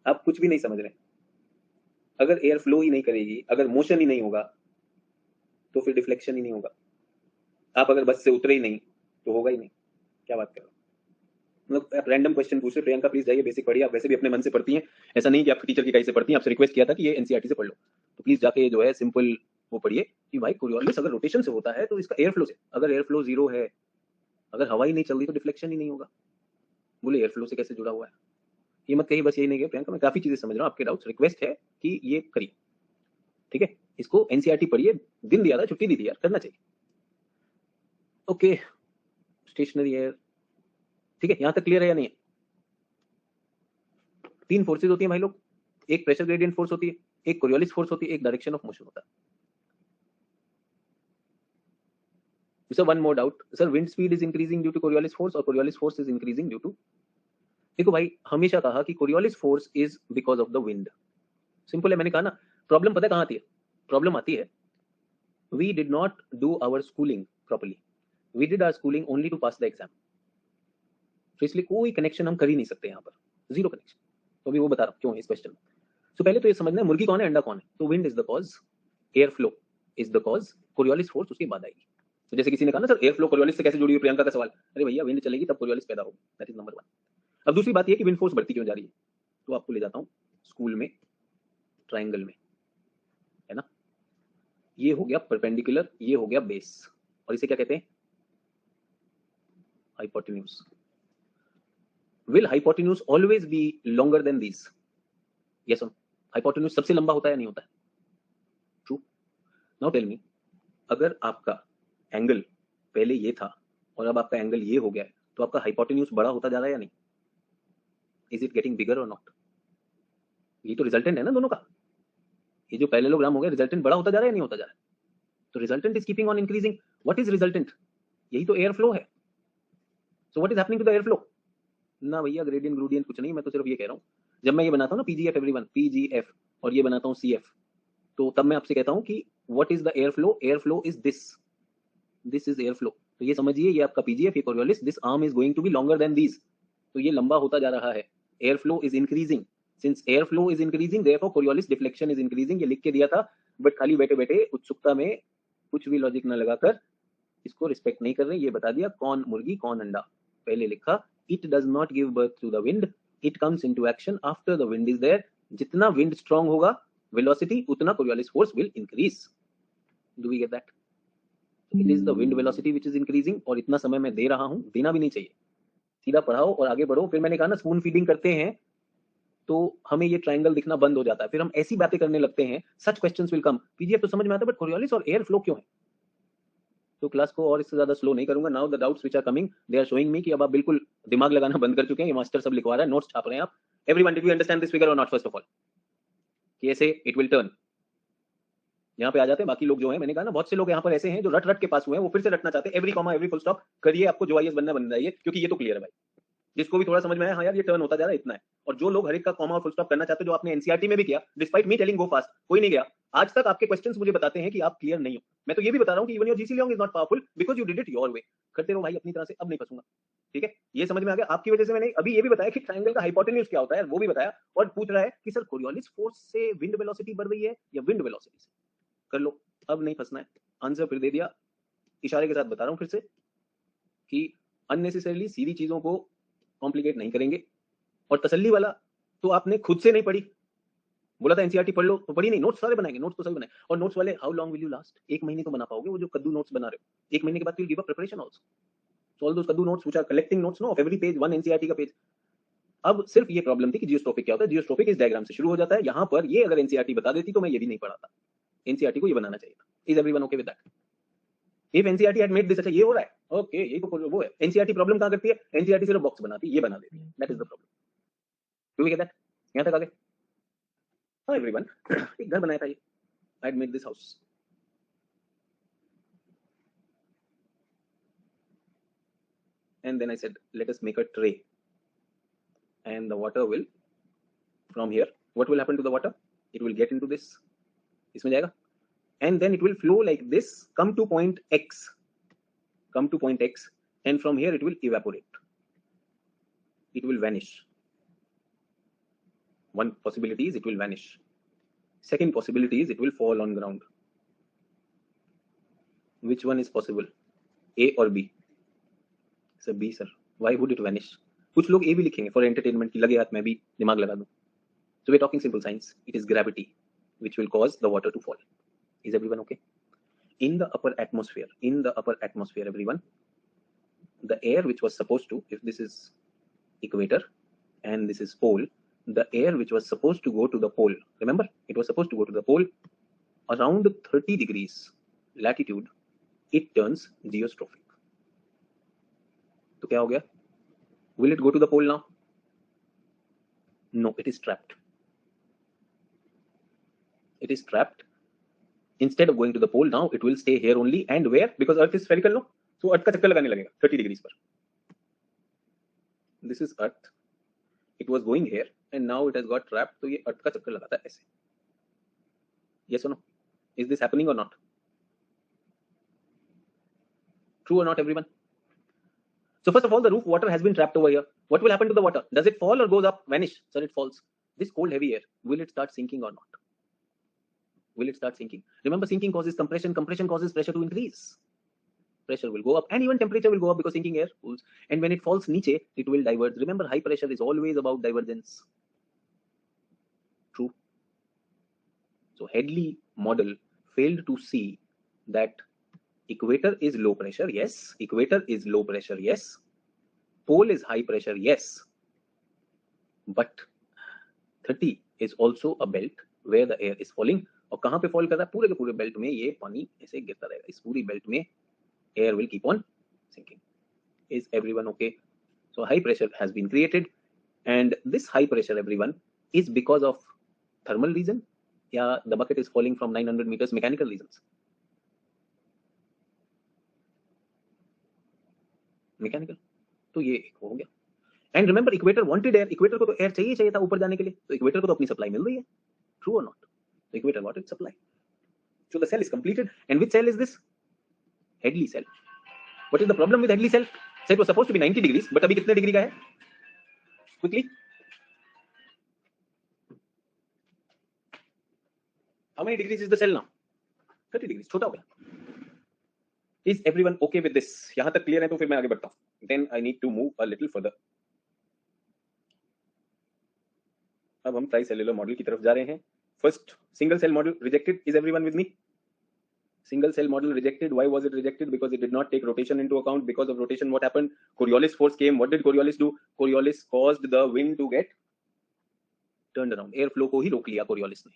आप कुछ भी नहीं समझ रहे। अगर एयर फ्लो ही नहीं करेगी, अगर मोशन ही नहीं होगा, तो फिर डिफ्लेक्शन ही नहीं होगा। आप अगर बस से उतरे ही नहीं तो होगा ही नहीं। क्या बात कर रहे हो? मतलब आप रैंडम क्वेश्चन पूछ रहे। प्रियंका प्लीज जाइए, बेसिक पढ़िए। आप वैसे भी अपने मन से पढ़ती हैं, ऐसा नहीं कि आपकी टीचर की कहीं से पढ़ती हैं। आपसे रिक्वेस्ट किया था कि ये एनसीईआरटी से पढ़ लो, तो प्लीज जाके जो है सिंपल वो पढ़िए कि भाई कोरियोलिस अगर रोटेशन से होता है तो इसका एयर फ्लो से, अगर एयर फ्लो 0 है, अगर हवा ही नहीं चल रही तो डिफ्लेक्शन ही नहीं होगा। बोले एयर फ्लो से कैसे जुड़ा हुआ है? ये मत कहिए बस यही नहीं है प्रियंका, मैं काफी चीजें समझ रहा हूँ आपके डाउट्स। रिक्वेस्ट है कि ये करिए, ठीक है? इसको एनसीईआरटी पढ़िए, दिन दिया था, छुट्टी दी थी यार, करना चाहिए। ओके, स्टेशनरी एयर, ठीक है? यहां तक क्लियर है या नहीं? 3 फोर्सेज होती है भाई लोग, एक प्रेशर ग्रेडियंट फोर्स होती है, एक कोरियोलिस फोर्स होती है, एक डायरेक्शन ऑफ मोशन होता है। Sir one more doubt, sir wind speed is increasing due to Coriolis force और Coriolis force is increasing due to? देखो भाई, हमेशा कहा कि Coriolis force is because of the wind. Simple है, मैंने कहा ना। प्रॉब्लम पता है कहां आती है? प्रॉब्लम आती है we did not do our schooling properly, we did our schooling only to pass the exam. तो इसलिए कोई कनेक्शन हम कर ही नहीं सकते यहाँ पर, जीरो कनेक्शन। तो अभी वो बता रहा हूँ क्यों है इस क्वेश्चन में। तो पहले तो ये समझना है मुर्गी कौन है, अंडा कौन है। तो wind is the cause, air flow is the cause, Coriolis force उसके बाद आएगी। तो जैसे किसी ने कहा ना सर एयर फ्लो कोरियोलिस से कैसे जुड़ी हुई, प्रियंका का सवाल। अरे भैया विंड चलेगी तब कोरियोलिस पैदा होगी, दैट इज नंबर 1। अब दूसरी बात ये कि विंड फोर्स बढ़ती क्यों जा रही है, तो आपको ले जाता हूँ स्कूल में ट्राइंगल में, है ना? ये हो गया परपेंडिकुलर, ये हो गया बेस, और इसे क्या कहते हैं? Hypotenuse. Will hypotenuse always be longer then these? Yes और हाइपोटेन्यूज सबसे लंबा होता है या नहीं होता है? ट्रू। नाउ टेल मी, अगर आपका एंगल पहले ये था और अब आपका एंगल ये हो गया है, तो आपका हाइपोटेन्यूज बड़ा होता जा रहा है या नहीं? इज इट गेटिंग बिगर और नॉट? ये तो रिजल्टेंट है ना दोनों का। ये जो पैरेललोग्राम हो गया, रिजल्टेंट बड़ा होता जा रहा है या नहीं होता जा रहा है? तो resultant is keeping on increasing. What is resultant? यही तो एयर फ्लो है। So what is happening to the air flow? ना भैया ग्रेडियंट ग्रेडियंट कुछ नहीं, मैं तो सिर्फ ये कह रहा हूँ, जब मैं ये बनाता हूँ ना पीजीएफ एवरीवन, पीजीएफ, और ये बनाता हूँ सीएफ, तो तब मैं आपसे कहता हूँ कि what is the air flow? Air flow is this is air flow. तो ये समझिए, ये आपका पीजीएफ, ये Coriolis, this arm is going to be longer than this, तो ये लंबा होता जा रहा है। Air flow is increasing, since air flow is increasing therefore Coriolis deflection is increasing. ये लिख के दिया था, बट खाली बैठे बैठे उत्सुकता में कुछ भी लॉजिक ना लगाकर इसको रिस्पेक्ट नहीं कर रहे। ये बता दिया कौन मुर्गी कौन अंडा। पहले लिखा it does not give birth to the wind, it comes into action after the wind is there. जितना विंड स्ट्रांग होगा वेलोसिटी, उतना Coriolis force will increase. Do we get that? It is the wind velocity which is increasing, और इतना समय मैं दे रहा हूं, देना भी नहीं चाहिए, सीधा पढ़ाओ और आगे बढ़ो। फिर मैंने कहा ना स्पून फीडिंग करते हैं तो हमें ये ट्रायंगल दिखना बंद हो जाता है, फिर हम ऐसी बातें करने लगते हैं, सच क्वेश्चंस विल कम। पीजीएफ तो समझ में आता है, बट कोरियोलिस और एयर फ्लो क्यों है? तो क्लास को और इससे ज्यादा स्लो नहीं करूंगा। Now the doubts which are coming, they are showing me कि अब आप बिल्कुल दिमाग लगाना बंद कर चुके हैं। ये मास्टर सब लिखवा रहा है, नोट्स छाप रहे हैं आप। Everyone, did you understand this figure और नॉट? फर्स्ट ऑफ ऑल, कि ऐसे इट विल टर्न। यहाँ पे आ जाते हैं बाकी लोग जो हैं, मैंने कहा ना बहुत से लोग यहाँ पर ऐसे हैं जो रट रट के पास हुए हैं, वो फिर से रटना चाहते हैं। Every comma every full stop करिए, आपको जो आईएएस बनना बन जाइए, क्योंकि ये तो क्लियर है भाई। जिसको भी थोड़ा समझ में आया, हाँ यार ये टर्न होता जा रहा है, इतना है। और जो लोग हर एक का कॉमा और फुल स्टॉप करना चाहते हैं, जो आपने एनसीईआरटी में भी किया, डिस्पाइट मी टेलिंग गो फास्ट, कोई नहीं गया आज तक। आपके क्वेश्चंस मुझे बताते हैं कि आप क्लियर नहीं हो। मैं तो ये भी बता रहा हूँ कि even your GC long is not powerful because you did it your way. करते रहो भाई अपनी तरह से, अब नहीं फंसूंगा, ठीक है? ये समझ में आ गया आपकी वजह से। मैंने अभी ये भी बताया कि ट्रायंगल का हाइपोटेन्यूज क्या होता है, वो भी बताया। और पूछ रहा है कि सर कोरियोलिस फोर्स से विंड वेलोसिटी बढ़ रही है या विंड वेलोसिटी से? कर लो, अब नहीं फंसना है। आंसर फिर दे दिया, इशारे के साथ बता रहा हूं फिर से कि अननेसेसरीली सीधी चीजों को कॉम्प्लिकेट नहीं करेंगे। और तसल्ली वाला तो आपने खुद से नहीं पढ़ी, बोला था एनसीईआरटी पढ़ लो, तो पढ़ी नहीं। नोट्स सारे बनाएंगे, नोट्स तो सभी बनाए। और नोट्स वाले how long will you last? एक महीने तो बना पाओगे वो जो कद्दू नोट्स बना रहे हो। एक महीने के बाद will give a preparation also, so all those कद्दू notes which are collecting notes no of every page, one NCERT का पेज। अब सिर्फ ये प्रॉब्लम थी कि जियोस्ट्रोपिक क्या होता है। जियोस्ट्रोपिक इस डायग्राम से शुरू हो जाता है। यहां पर ये अगर एनसीईआरटी बता देती तो मैं ये भी नहीं पढ़ाता। एनसीईआरटी को ये बनाना चाहिए था। Is everyone okay with that? If NCERT had made this, अच्छा ये हो रहा है, ओके यही तो वो है। एनसीईआरटी प्रॉब्लम कहां करती है? एनसीईआरटी सिर्फ बॉक्स बनाती है, ये बना देती है, that is the problem. Do we get that? यहां तक आ गए? Hi everyone. एक घर बनाया था ये. I had made this house. And then I said, let us make a tray. And the water will, from here, what will happen to the water? It will get into this. इसमें जाएगा. And then it will flow like this, come to point X. Come to point X. And from here it will evaporate. It will vanish. One possibility is it will vanish. Second possibility is it will fall on ground. Which one is possible? A or B? Sir, B, sir. Why would it vanish? कुछ लोग A भी लिखेंगे for entertainment की, लगे हाथ में भी दिमाग लगा दूं. So we're talking simple science. It is gravity which will cause the water to fall. Is everyone okay? In the upper atmosphere, everyone, the air which was supposed to, if this is equator and this is pole, the air which was supposed to go to the pole, remember, it was supposed to go to the pole, around 30 degrees latitude, it turns geostrophic. तो क्या हो गया? Will it go to the pole now? No, it is trapped. It is trapped. Instead of going to the pole now, it will stay here only. And where? Because Earth is spherical, no? So Earth का चक्कर लगाने लगेगा 30 degrees पर. This is Earth. It was going here, and now it has got trapped. तो ये Earth का चक्कर लगाता है ऐसे. Yes or no? Is this happening or not? True or not, everyone? So first of all, the roof water has been trapped over here. What will happen to the water? Does it fall or goes up? Vanish? Sir, it falls. This cold, heavy air, will it start sinking or not? Will it start sinking? Remember, sinking causes compression. Compression causes pressure to increase. Pressure will go up, and even temperature will go up because sinking air cools. And when it falls niche, it will diverge. Remember, high pressure is always about divergence. True. So Hadley model failed to see that equator is low pressure, yes. Equator is low pressure, yes. Pole is high pressure, yes. But 30 is also a belt where the air is falling. और कहाँ पे fall कर रहा है? पूरे के पूरे belt में ये पानी ऐसे गिरता रहेगा. इस पूरी बेल्ट में air will keep on sinking. Is everyone okay? So high pressure has been created, and this high pressure, everyone, is because of thermal reason. Yeah, the bucket is falling from 900 meters, mechanical reasons. Mechanical. तो ये एक हो गया. And remember, equator wanted air. Equator को तो air चाहिए था ऊपर जाने के लिए. तो equator को तो अपनी supply मिल रही है. True or not? So equator got its supply. So the cell is completed. And which cell is this? Hadley cell. What is the problem with Hadley cell? So it was supposed to be 90 degrees, but अभी कितने degree का है? Quickly. How many degrees is the cell now? 30 degrees. छोटा हो गया. Is everyone okay with this? यहाँ तक clear है तो फिर मैं आगे बढ़ता हूँ. Then I need to move a little further. अब हम ट्राइसेल्युलर मॉडल की तरफ जा रहे हैं. First, single cell model rejected. Is everyone with me? Single cell model rejected. Why was it rejected? Because it did not take rotation into account. Because of rotation, what happened? Coriolis force came. What did Coriolis do? Coriolis caused the wind to get turned around. Air flow को ही रोक लिया Coriolis ने.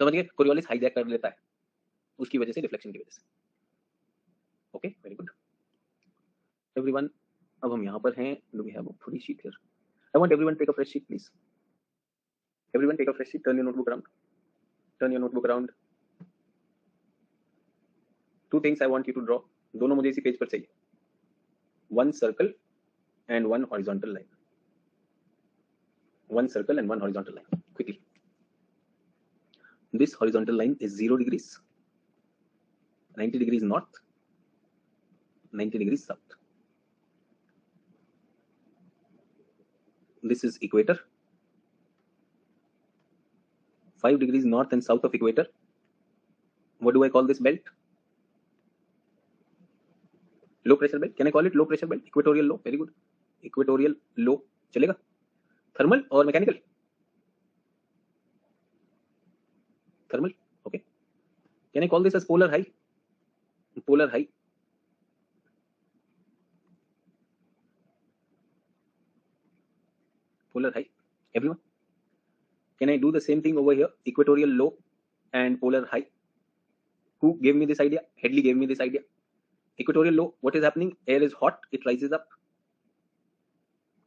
समझ गए? Coriolis hijack कर लेता है. उसकी वजह से deflection की वजह से. Okay, very good. Everyone, अब हम यहाँ पर हैं. Do we have a free sheet here? I want everyone to take a fresh sheet, please. Everyone take a fresh sheet. Turn your notebook around. Turn your notebook around. Two things I want you to draw. दोनों मुझे इसी page पर चाहिए. One circle and one horizontal line. One circle and one horizontal line. Quickly. This horizontal line is 0 degrees. 90 degrees north. 90 degrees south. This is equator. 5 degrees north and south of equator. What do I call this belt? Low pressure belt. Can I call it low pressure belt? Equatorial low. Very good. Equatorial low. चलेगा? Thermal or mechanical? Thermal. Okay. Can I call this as polar high? Polar high. Polar high. Everyone. Can I do the same thing over here? Equatorial low and polar high. Who gave me this idea? Hadley gave me this idea. Equatorial low, what is happening? Air is hot, it rises up.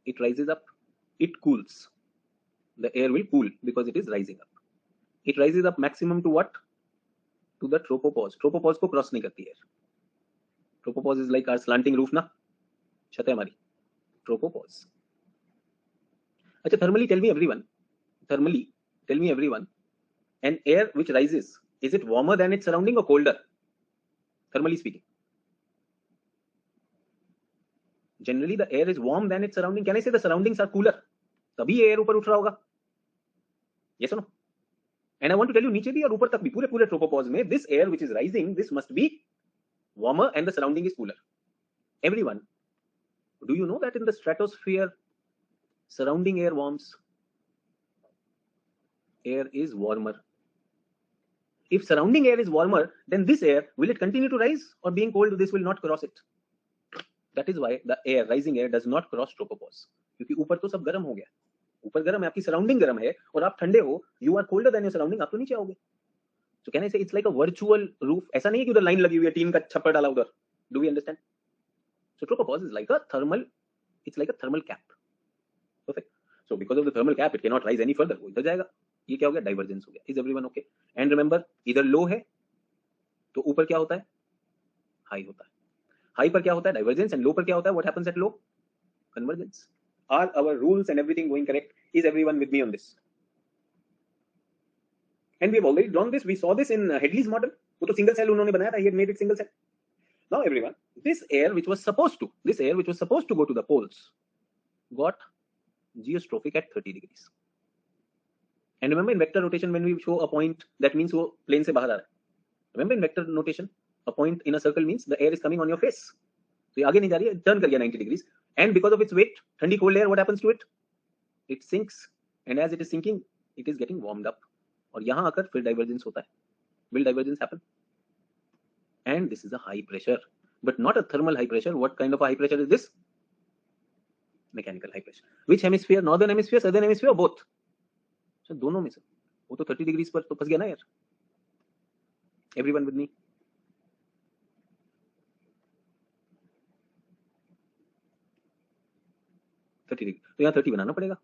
It rises up, it cools. The air will cool because it is rising up. It rises up maximum to what? To the tropopause. Tropopause को cross नहीं करती है. Tropopause is like our slanting roof ना, छत है हमारी. Tropopause. अच्छा, thermally tell me everyone, an air which rises, is it warmer than its surrounding or colder? Thermally speaking. Generally the air is warm than its surrounding. Can I say the surroundings are cooler? तभी air ऊपर उठ रहा होगा. Yes or no? And I want to tell you, नीचे भी और ऊपर तक भी पूरे tropopause में, this air which is rising, this must be warmer and the surrounding is cooler. Everyone, do you know that in the stratosphere, surrounding air warms? Air is warmer. If surrounding air is warmer, then this air, will it continue to rise, or being cold, this will not cross it? That is why the air, rising air, does not cross tropopause. क्योंकि ऊपर तो सब गर्म हो गया, ऊपर गर्म है, आपकी सराउंडिंग गर्म है और आप ठंडे हो, you are colder than your surrounding, आप तो नीचे आओगे. So can I say it's like a virtual roof? ऐसा नहीं है कि उधर लाइन लगी हुई है, टीन का छप्पर डाला उधर. Do we understand? So tropopause is like a thermal, it's like a thermal cap. Perfect. So because of the thermal cap, it cannot rise any further. वो इधर जाएगा. ये क्या हो गया? Divergence हो गया. Is everyone okay? And remember, इधर low है, तो ऊपर क्या होता है? High होता है. High पर क्या होता है? Divergence. And low पर क्या होता है? What happens at low? Convergence. Are our rules and everything going correct? Is everyone with me on this? And we have already drawn this. We saw this in Hadley's model. वो तो single cell उन्होंने बनाया था. He had made it single cell. Now everyone, this air which was supposed to go to the poles got geostrophic at 30 degrees. And remember in vector rotation, when we show a point, that means वो plane से बाहर आ रहा है. Remember in vector notation, a point in a circle means the air is coming on your face. तो ये आगे नहीं जा रही है, turn कर गया 90 degrees. And because of its weight, ठंडी cold air, what happens to it? It sinks. And as it is sinking, it is getting warmed up. और यहाँ आकर फिर divergence होता है. Will divergence happen? And this is a high pressure, but not a thermal high pressure. What kind of a high pressure is this? Mechanical high pressure. Which hemisphere? Northern hemisphere, southern hemisphere, or both? So दोनों में से. वो तो 30 degrees पर तो फंस गया ना यार. Everyone with me? तो यहाँ 30 बनाना पड़ेगा.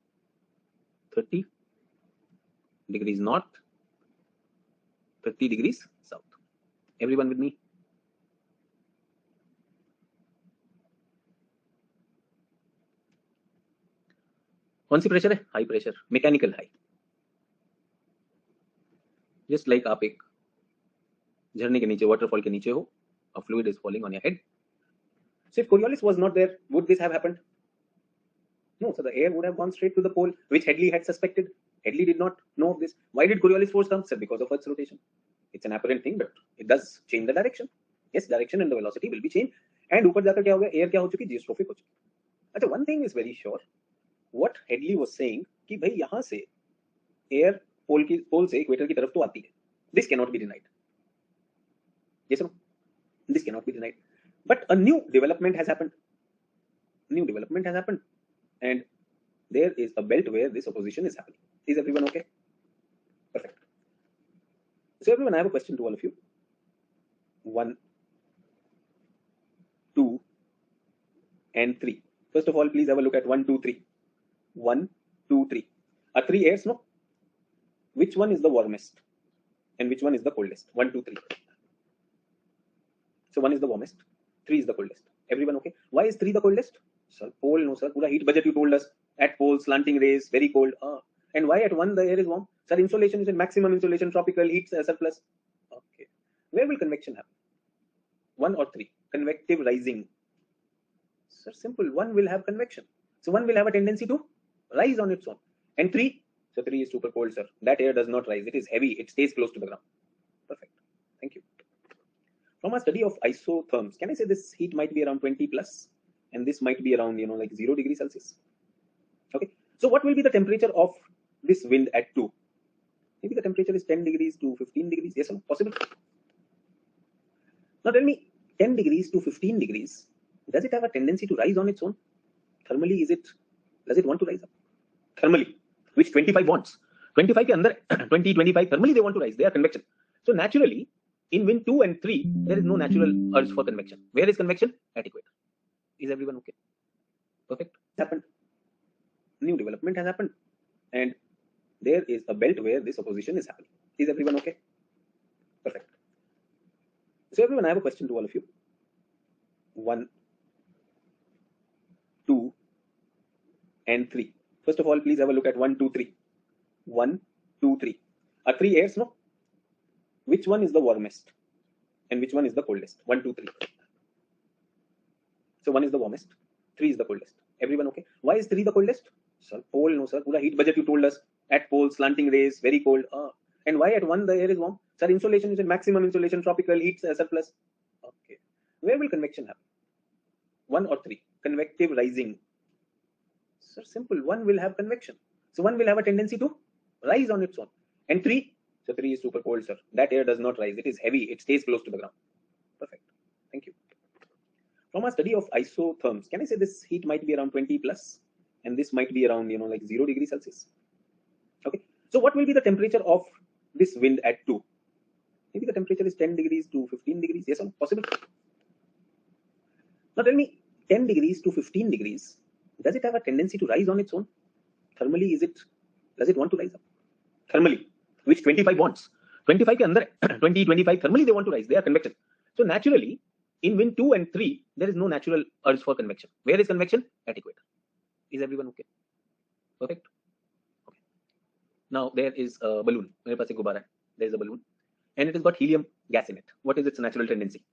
30 degrees north, 30 degrees south. Everyone with me? कौन सी प्रेशर है? High pressure, mechanical high. Just like आप एक झरने के नीचे, वाटरफॉल के नीचे हो, a fluid is falling on your head. So if Coriolis was not there, would this have happened? No, so the air would have gone straight to the pole, which Hadley had suspected. Hadley did not know of this. Why did Coriolis force come? Sir, because of Earth's rotation. It's an apparent thing, but it does change the direction. Yes, direction and the velocity will be changed. And ऊपर जाकर क्या हो गया? Air क्या हो चुकी? Geostrophic हो चुकी. अच्छा, one thing is very sure. What Hadley was saying कि भाई यहाँ से air pole से equator की तरफ तो आती है. This cannot be denied. Yes or no? This cannot be denied. But a new development has happened. And there is a belt where this opposition is happening. Is everyone okay? Perfect. So everyone, I have a question to all of you. 1, 2, and 3. First of all, please have a look at 1, 2, 3. 1, 2, 3. Are 3 airs, no? Which one is the warmest? And which one is the coldest? 1, 2, 3. So 1 is the warmest, 3 is the coldest. Everyone okay? Why is 3 the coldest? Sir, pole, no sir. Pura heat budget you told us. At pole, slanting rays, very cold. And why at 1 the air is warm? Sir, insolation is in maximum insolation, tropical heat surplus. Okay. Where will convection happen? 1 or 3? Convective rising. Sir, simple. 1 will have convection. So 1 will have a tendency to rise on its own. And 3? So 3 is super cold, sir. That air does not rise. It is heavy. It stays close to the ground. Perfect. Thank you. From a study of isotherms, can I say this heat might be around 20 plus, and this might be around, like 0 degrees Celsius? Okay. So what will be the temperature of this wind at 2? Maybe the temperature is 10 degrees to 15 degrees. Yes or no? Possible? Now tell me, 10 degrees to 15 degrees, does it have a tendency to rise on its own? Thermally, does it want to rise up? Thermally, which 25 wants. 25 ke andar, 20, 25, thermally they want to rise. They are convection. So naturally, in wind 2 and 3, there is no natural urge for convection. Where is convection? At equator. Is everyone okay? Perfect. Happened. New development has happened. And there is a belt where this opposition is happening. Is everyone okay? Perfect. So everyone, I have a question to all of you. 1, 2, and 3. First of all, please have a look at 1, 2, 3. 1, 2, 3. Are 3 airs, no? Which one is the warmest? And which one is the coldest? 1, 2, 3. So 1 is the warmest, 3 is the coldest. Everyone okay? Why is 3 the coldest? Sir, pole, no sir. Pura heat budget you told us. At pole, slanting rays, very cold. And why at 1 the air is warm? Sir, insolation is in maximum insolation, tropical heat surplus. Okay. Where will convection happen? 1 or 3? Convective rising. Sir, simple. 1 will have convection. So 1 will have a tendency to rise on its own. And 3? So 3 is super cold, sir. That air does not rise. It is heavy. It stays close to the ground. Perfect. Thank you. From our study of isotherms, can I say this heat might be around 20 plus, and this might be around, like 0 degrees Celsius? Okay. So what will be the temperature of this wind at 2? Maybe the temperature is 10 degrees to 15 degrees. Yes or no? Possible? Now tell me, 10 degrees to 15 degrees, does it have a tendency to rise on its own? Thermally, does it want to rise up? Thermally, which 25 wants. 25 ke andar, 20, 25, thermally they want to rise. They are convection. So naturally, in wind 2 and 3, there is no natural urge for convection. Where is convection? At equator. Is everyone okay? Perfect. Okay. Now there is a balloon. There is a balloon, and it has got helium gas in it. What is its natural tendency?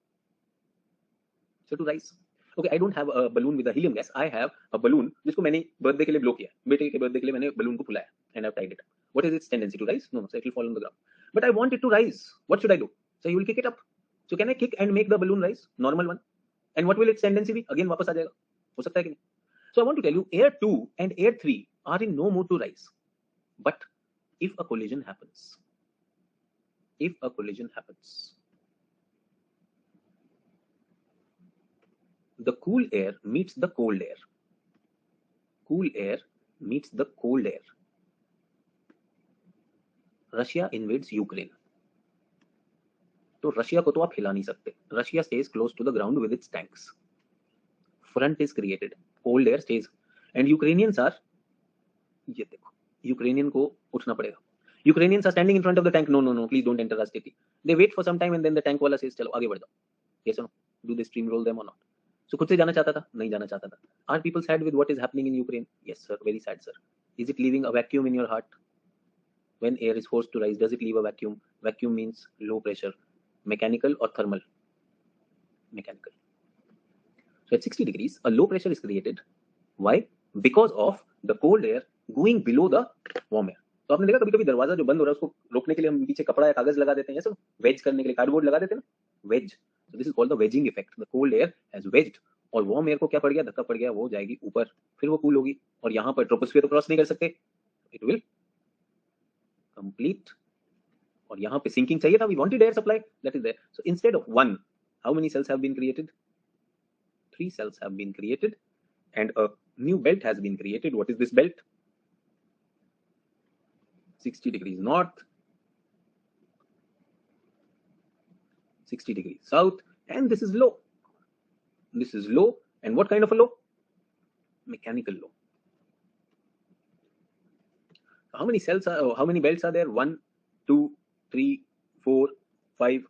So to rise. Okay, I don't have a balloon with a helium gas. I have a balloon जिसको मैंने birthday के लिए blow किया. बेटे के birthday के लिए मैंने balloon को फुलाया and I've tied it up. What is its tendency to rise? No, so it will fall on the ground. But I want it to rise. What should I do? So you will kick it up. So can I kick and make the balloon rise? Normal one. And what will its tendency be? Again वापस आ जाएगा. हो सकता है कि नहीं? So I want to tell you, air 2 and air 3 are in no mood to rise. But if a collision happens, the cool air meets the cold air. Cool air meets the cold air. Russia invades Ukraine. तो Russia को तो आप हिला नहीं सकते. Russia stays close to the ground with its tanks. Front is created. Cold air stays. And Ukrainians are, ये देखो, Ukrainian को उठना पड़ेगा. Ukrainians are standing in front of the tank. No, please don't enter our city. They wait for some time and then the tank wala says, चलो आगे बढ़ जाओ. Yes or no? Do they steamroll them or not? So खुद से जाना चाहता था? नहीं जाना चाहता था. Are people sad with what is happening in Ukraine? Yes, sir. Very sad, sir. Is it leaving a vacuum in your heart? When air is forced to rise, does it leave a vacuum? Vacuum means low pressure. Mechanical or thermal? Mechanical. So at 60 degrees, a low pressure is created. Why? Because of the cold air going below the warm air. तो आपने देखा कभी-कभी दरवाजा जो बंद हो रहा है उसको रोकने के लिए हम पीछे कपड़ा या कागज लगा देते हैं, ऐसा वेज करने के लिए कार्डबोर्ड लगा देते हैं ना, veg. So this is called the wedging effect. The cold air has wedged और warm air को क्या पड़ गया, धक्का पड़ गया, वो जाएगी ऊपर, फिर वो कूल होगी और यहाँ पर ट्रोपोस्फियर तो क्रॉस नहीं कर सकते. It will complete और यहाँ पे sinking चाहिए था, we wanted air supply, that is there. So instead of 1, how many cells have been created? 3 cells have been created and a new belt has been created. What is this belt? 60 degrees north, 60 degrees south, and this is low. This is low, and what kind of a low? Mechanical low. How many cells are, how many belts are there? 1, 2, 3, 4, 5,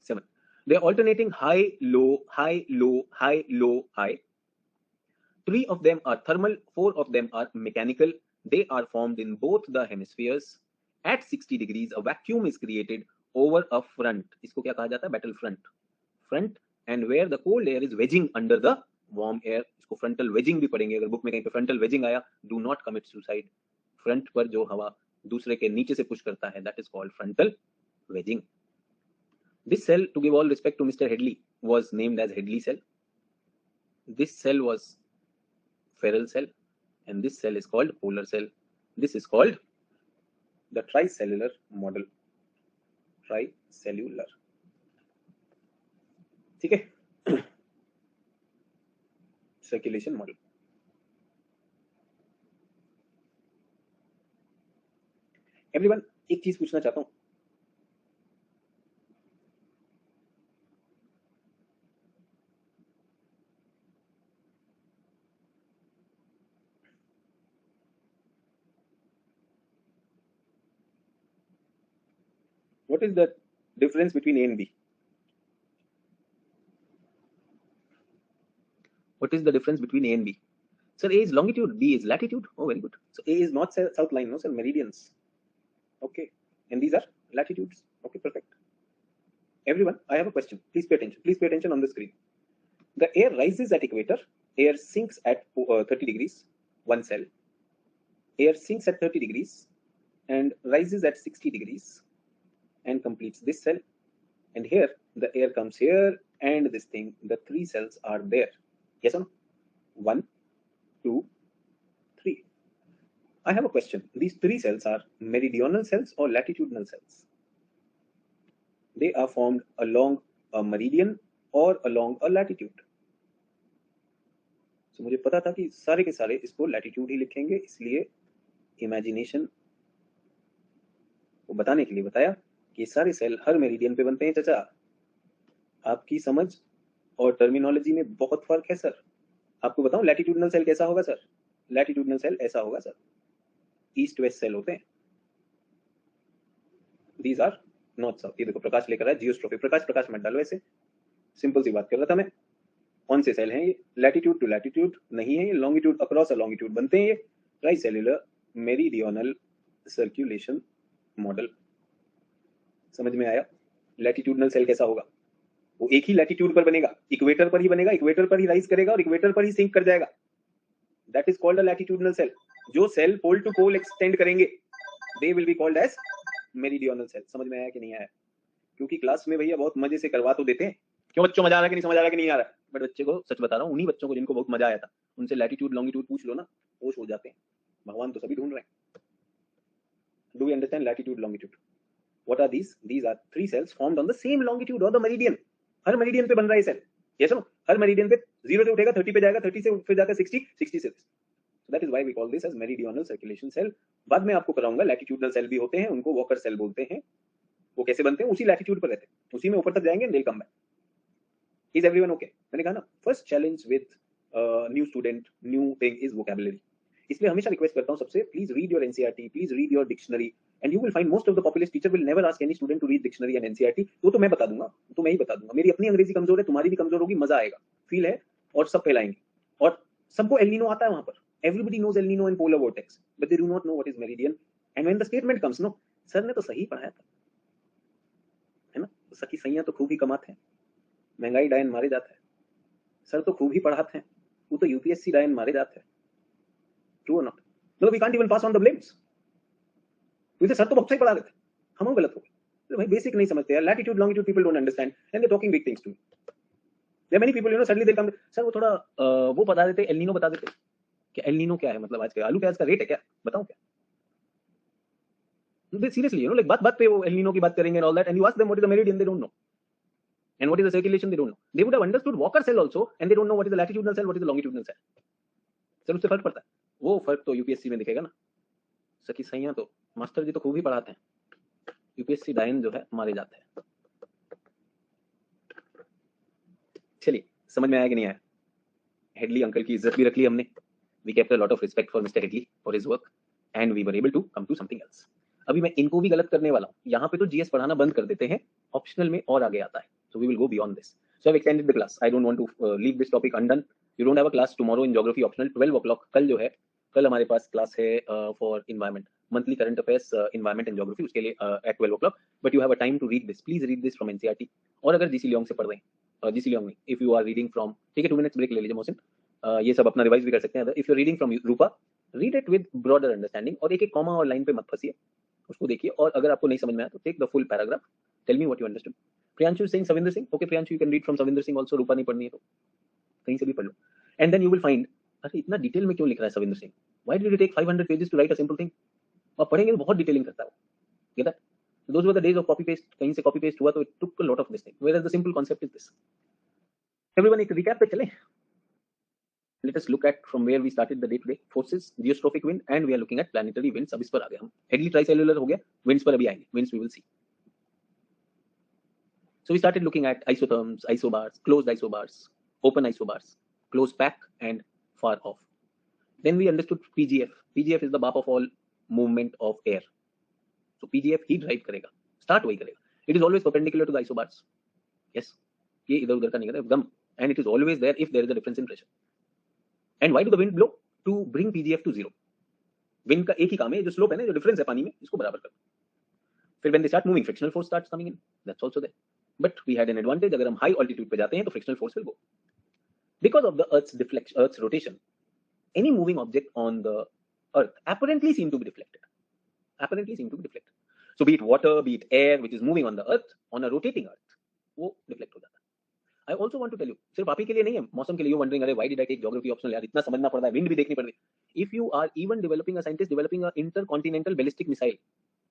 7. They are alternating high, low, high, low, high, low, high. 3 of them are thermal, 4 of them are mechanical. They are formed in both the hemispheres. At 60 degrees, a vacuum is created over a front. इसको क्या कहा जाता है? Battle front. Front, and where the cold air is wedging under the warm air. इसको frontal wedging भी पढ़ेंगे. अगर book में कहीं पे frontal wedging आया, do not commit suicide. Front पर जो हवा दूसरे के नीचे से push करता है, that is called frontal wedging. This cell, to give all respect to Mr. Headley, was named as Headley cell. This cell was Ferrel cell, and this cell is called polar cell. This is called the tricellular model. Tricellular. ठीक है? Circulation model. Everyone, एक चीज पूछना चाहता हूं. What is the difference between A and B? What is the difference between A and B? Sir, A is longitude, B is latitude. Oh, very good. So A is north south line, no sir, meridians. Okay, and these are latitudes. Okay, perfect. Everyone, I have a question. Please pay attention. Please pay attention on the screen. The air rises at equator. Air sinks at 30 degrees. One cell. Air sinks at 30 degrees and rises at 60 degrees and completes this cell. And here, the air comes here and this thing, the three cells are there. Yes or no? 1, 2, 3. I have a question. These three cells are meridional cells or latitudinal cells? They are formed along a meridian or along a latitude. So मुझे पता था कि सारे के सारे इसको latitude ही लिखेंगे, इसलिए इमेजिनेशन को बताने के लिए बताया कि ये सारे सेल हर मेरिडियन पे बनते हैं। चाचा, आपकी समझ और टर्मिनोलॉजी में बहुत फर्क है सर। आपको बताऊं लैटिट्यूडनल सेल कैसा होगा सर? लैटिट्यूडनल सेल ऐसा होगा सर, ईस्ट वेस्ट सेल होते हैं। These are north south. ये देखो प्रकाश लेकर आया जियोस्ट्रोफी। प्रकाश मत डालो ऐसे, सिंपल सी बात कर रहा था मैं। कौन से सेल हैं ये? लैटिट्यूड टू लैटिट्यूड नहीं है ये, लॉन्गिट्यूड अक्रॉस अ लॉन्गिट्यूड बनते हैं ये। ट्राइसेल्युलर मेरिडियनल सर्कुलेशन मॉडल। समझ में आया? लैटिट्यूडनल सेल कैसा होगा? वो एक ही लैटिट्यूड पर बनेगा, इक्वेटर पर ही बनेगा, इक्वेटर पर ही राइज करेगा और इक्वेटर पर ही सिंक कर जाएगा। That is called a latitudinal cell. जो cell pole to pole extend करेंगे they will be called as meridional cell. समझ में आया कि नहीं आया? क्योंकि क्लास में भैया बहुत मजे से करवा तो देते हैं। क्यों बच्चों, मजा आ रहा है कि नहीं समझ आ रहा है कि नहीं आ रहा है? बट बच्चे को सच बता रहा हूँ, उन्हीं बच्चों को जिनको बहुत मजा आया था उनसे लैटिट्यूड लॉन्गिट्यूड पूछ लो ना, होश हो जाते हैं। भगवान तो सभी ढूंढ रहे हैं। Do you understand latitude longitude? What are these? These are three cells formed on the same longitude or the meridian. हर मेरिडियन पे बन रहा है सेल। Yes no? हर मेरिडियन पे 0 से उठेगा 30 पे जाएगा, 30 से फिर जाकर 60, 60 से। So that is why we call this as meridional circulation cell. बाद में आपको कराऊंगा लैटिट्यूडनल सेल भी होते हैं, उनको वॉकर सेल बोलते हैं। वो कैसे बनते हैं? उसी लैटिट्यूड पर रहते हैं, उसी में ऊपर तक जाएंगे, they'll come back. Is everyone okay? मैंने कहा ना, first challenge with new student, new thing is vocabulary. इसलिए हमेशा रिक्वेस्ट करता हूं सबसे, please read your NCERT, please read your dictionary, and you will find most of the popular teacher will never ask any student to read dictionary and NCERT. वो तो मैं बता दूंगा, तो मैं ही बता दूंगा। मेरी अपनी अंग्रेजी कमजोर है, तुम्हारी भी कमजोर होगी, मजा आएगा, फील है, और सब फैलाएंगे। और सबको एल नीनो आता है वहां पर। Everybody knows El Nino and polar vortex, but they do not know what is meridian. And when the statement comes, no sir ने तो सही पढ़ाया था, है ना, सखी सैया तो खूब ही कमाते हैं, महंगाई डायन मारे जाते हैं, सर तो खूब ही पढ़ाते हैं, वो तो यूपीएससी डायन मारे जाते हैं। ट्रू और नॉट? मतलब we can't even pass on the blames. मुझे सर तो बहुत सही पढ़ा देते, हम गलत हो गए। भाई बेसिक नहीं समझते यार, latitude longitude people don't understand and they talking big things to me. There many people, you know, suddenly they come, sir वो थोड़ा वो बता देते, एल नीनो बता देते। क्या एल नीनो क्या है? मतलब आज के आलू प्याज का रेट है क्या? बताओ क्या? सीरियसली, यू नो, लाइक बात पे वो एल नीनो की बात करेंगे and all that, and you ask them what is the meridian, they don't know. And what is the circulation? They don't know. They would have understood Walker cell also, and they don't know what is the latitudinal cell, what is the longitudinal cell. Sir उससे फर्क पड़ता है। वो फर्क तो UPSC में दिखेगा ना। सखी सैया तो मास्टर जी तो खूब ही पढ़ाते हैं, यूपीएससी डायन जो है मारे जाते हैं। चलिए, समझ में आया कि नहीं आया? हेडली अंकल की इज्जत भी रख ली हमने। We kept a lot of respect for mister Hadley for his work and we were able to come to something else. अभी मैं इनको भी गलत करने वाला हूँ। यहाँ पे तो जीएस पढ़ाना बंद कर देते हैं, ऑप्शनल में और आगे आता है। So we will go beyond this. So I've extended the class. I don't want to leave this topic undone. You don't have a class tomorrow in geography optional 12 o'clock. कल जो है, कल हमारे पास क्लास है for environment, monthly current affairs, environment and geography, उसके लिए at 12 o'clock. But you have a time to read this. Please read this from NCERT. और अगर जीसी लियोंग से पढ़ रहे हैं, जीसी लियोंग नहीं, if you are reading from, ठीक है 2 minutes break ले लीजिए मोहसिन, ये सब अपना रिवाइज भी कर सकते हैं। If you are reading from Rupa, read it with broader understanding, और एक एक कॉमा और लाइन पे मत फंसिए, उसको देखिए। और अगर आपको नहीं समझ में आया तो take the full paragraph, tell me what you understood. Priyanshu is saying Savinder Singh. Okay, Priyanshu, you can read from Savinder Singh also. रूपा नहीं पढ़नी है तो कहीं से भी पढ़ लो। And then you will find, अरे इतना डिटेल में क्यों लिख रहा है Savinder Singh? Why did it take 500 pages to write a simple thing? आप पढ़ेंगे तो बहुत डिटेलिंग करता है वो। Get that? Those were the days of copy paste. कहीं से copy paste हुआ तो it took a lot of this thing. Whereas the simple concept is this. Everyone एक recap पे चलें। Let us look at from where we started the day-to-day forces, geostrophic wind, and we are looking at planetary winds. अब इस पर आ गए हम। Headly tricellular हो गया, winds पर अभी आएंगे। Winds we will see. So we started looking at isotherms, isobars, closed isobars, open isobars, closed pack, and far off. Then we understood PGF. PGF is the BAP of all movement of air. So PGF ही drive करेगा start वही करेगा. It is always perpendicular to the isobars. Yes, ये इधर उधर का नहीं करता एकदम. And it is always there if there is a difference in pressure. And why do the wind blow? To bring PGF to zero. Wind का एक ही काम है, जो स्लोप है ना, जो डिफरेंस है पानी में, इसको बराबर करना. फिर when they start moving, frictional force starts coming in. That's also there. But we had an advantage. अगर हम हाई ऑल्टीट्यूड पे जाते हैं तो frictional force will go. Because of the earth's deflection, earth's rotation, any moving object on the earth apparently seem to be deflected. So be it water, be it air which is moving on the earth, on a rotating earth, वो deflect हो जाता है. I also want to tell you, सिर्फ आप ही के लिए नहीं है, मौसम के लिए. wondering, अरे why did I take geography optional यार, इतना समझना पड़ता है, wind भी देखनी पड़ती है. If you are even developing a scientist developing a intercontinental ballistic missile,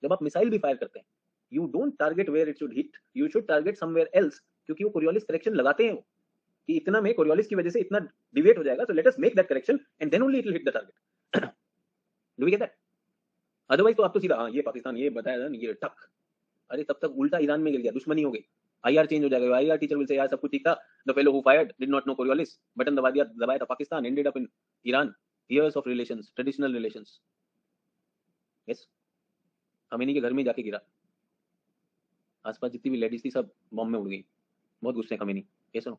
जब आप मिसाइल भी फायर करते हैं, you don't target where it should hit, you should target somewhere else, क्योंकि वो कोरियोलिस करेक्शन लगाते हैं कि इतना में कोरियोलिस की वजह से इतना डिवेट हो जाएगा, so let us make that correction and then only it will hit the target. Do we get that? Otherwise तो आप तो सीधा हाँ ये पाकिस्तान, ये बताया ना, ये टक, अरे तब तक उल्टा ईरान में गिर गया, दुश्मनी हो गई, आईआर चेंज हो जाएगा. आईआर टीचर विल से यार सब कुछ ठीक था, the fellow who fired did not know Coriolis, button दबाया था Pakistan, ended up in Iran. years of relations, traditional relations. yes, Khomeini के घर में जाके गिरा, आसपास जितनी भी लेडीज थी सब बॉम्ब में उड़ गई. बहुत गुस्से खमीनी. ये सुनो,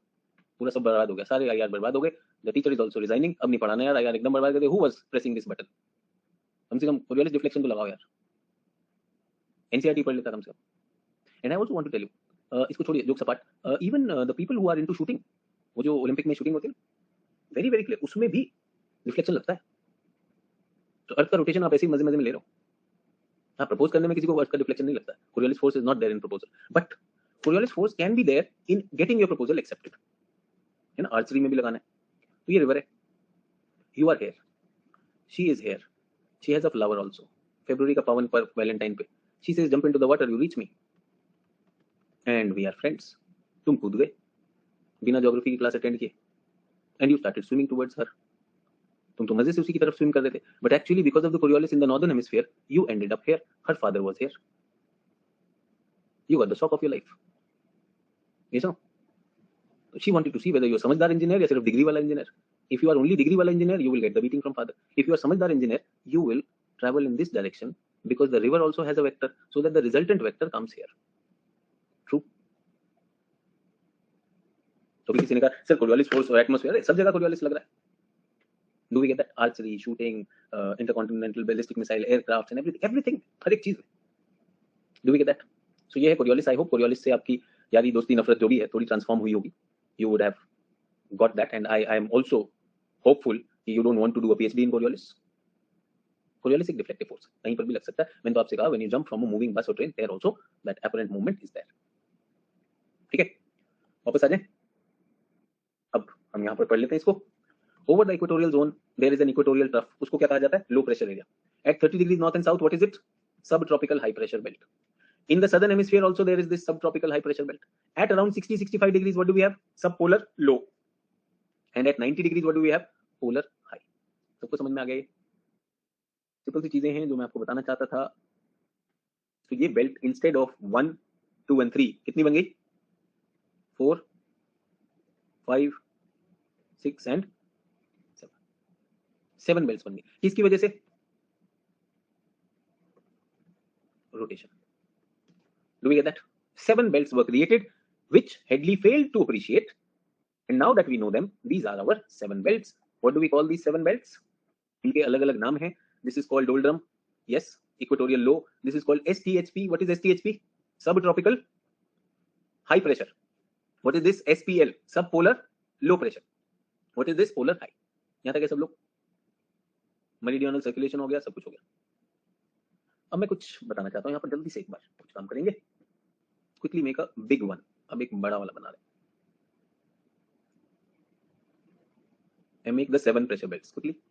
पूरा सब बर्बाद हो गया, सारे आईआर बर्बाद हो गए. The teacher is also resigning. अब नहीं पढ़ाना यार, आईआर एकदम बर्बाद कर दे. Who was pressing this button? कम से कम कोरियोलिस डिफ्लेक्शन तो लगाओ यार. एनसीईआरटी पढ़ लेता कम से कम. And I also want to tell you, इसको छोड़िए जोक सपाट, even the people who are into shooting, वो जो ओलंपिक में शूटिंग होती है, वेरी वेरी क्लियर, उसमें भी डिफ्लेक्शन लगता है. तो अर्थ का रोटेशन आप ऐसे ही मजे मजे में ले रहे हो. हाँ, प्रपोज करने में किसी को अर्थ का डिफ्लेक्शन नहीं लगता है. Coriolis force is not there in proposal, but Coriolis force can be there in getting your proposal accepted. है ना, आर्चरी में भी लगाना है. तो ये रिवर है, you are here, she is here, she has a flower also. फरवरी का पावन पर्व वैलेंटाइन पे, she says jump into the water, you reach me and we are friends. तुम कूद गए बिना ज्योग्राफी की क्लास अटेंड किए, and you started swimming towards her. तुम तो मजे से उसी की तरफ स्विम कर रहे थे, but actually because of the Coriolis in the northern hemisphere you ended up here. Her father was here, you were the shock of your life. ये so she wanted to see whether you are समझदार engineer या सिर्फ degree वाला engineer. If you are only degree वाला engineer you will get the beating from father. If you are समझदार engineer you will travel in this direction because the river also has a vector, so that the resultant vector comes here. True. तो भी किसी ने कहा sir Coriolis force और atmosphere, सब जगह Coriolis लग रहा है. Do we get that? Archery, shooting, intercontinental ballistic missile, aircraft and everything, हर एक चीज में. Do we get that? So ये है कोरियोलिस. I hope कोरियोलिस से आपकी यारी दोस्ती नफरत जो भी है थोड़ी ट्रांसफॉर्म हुई होगी. You would have got that, and I am also hopeful कि you don't want to do a PhD in Coriolis. Coriolis एक डिफ्लेक्टिव फोर्स कहीं पर भी लग सकता है. मैंने तो आपसे कहा, when you jump from a moving bus or train, there also that apparent movement is there. ठीक है, वापस आ जाए. अब हम यहाँ पर पढ़ लेते हैं इसको. Over the equatorial zone there is an equatorial trough. उसको क्या कहा जाता है? Low pressure area. At 30 degrees north and south, what is it? Subtropical high pressure belt. In the southern hemisphere also there is this subtropical high pressure belt. At around 60-65 degrees, what do we have? Subpolar low. And at 90 degrees, what do we have? Polar high. सबको समझ में आ गया? Simple सी चीजें हैं जो मैं आपको बताना चाहता था. तो ये बेल्ट इंस्टेड ऑफ 1, 2 and 3 कितनी बन गई? 4, 5, 6 and 7. 7 बेल्ट्स बन गई. किसकी वजह से? Rotation. Do we get that? 7 belts were created which Hadley failed to appreciate, and now that we know them, these are our 7 belts. What do we call these 7 belts? इनके अलग अलग नाम हैं. This is called doldrum. Yes, equatorial low. This is called STHP. What is STHP? Subtropical high pressure. What is this? SPL. Subpolar low pressure. What is this? Polar high. यहाँ तक है सब लोग. मेरिडियनल सर्कुलेशन हो गया, सब कुछ हो गया. अब मैं कुछ बताना चाहता हूँ यहाँ पर जल्दी से. एक बार कुछ काम करेंगे. Quickly make a big one. अब एक बड़ा वाला बना रहे. And make the 7 pressure belts quickly.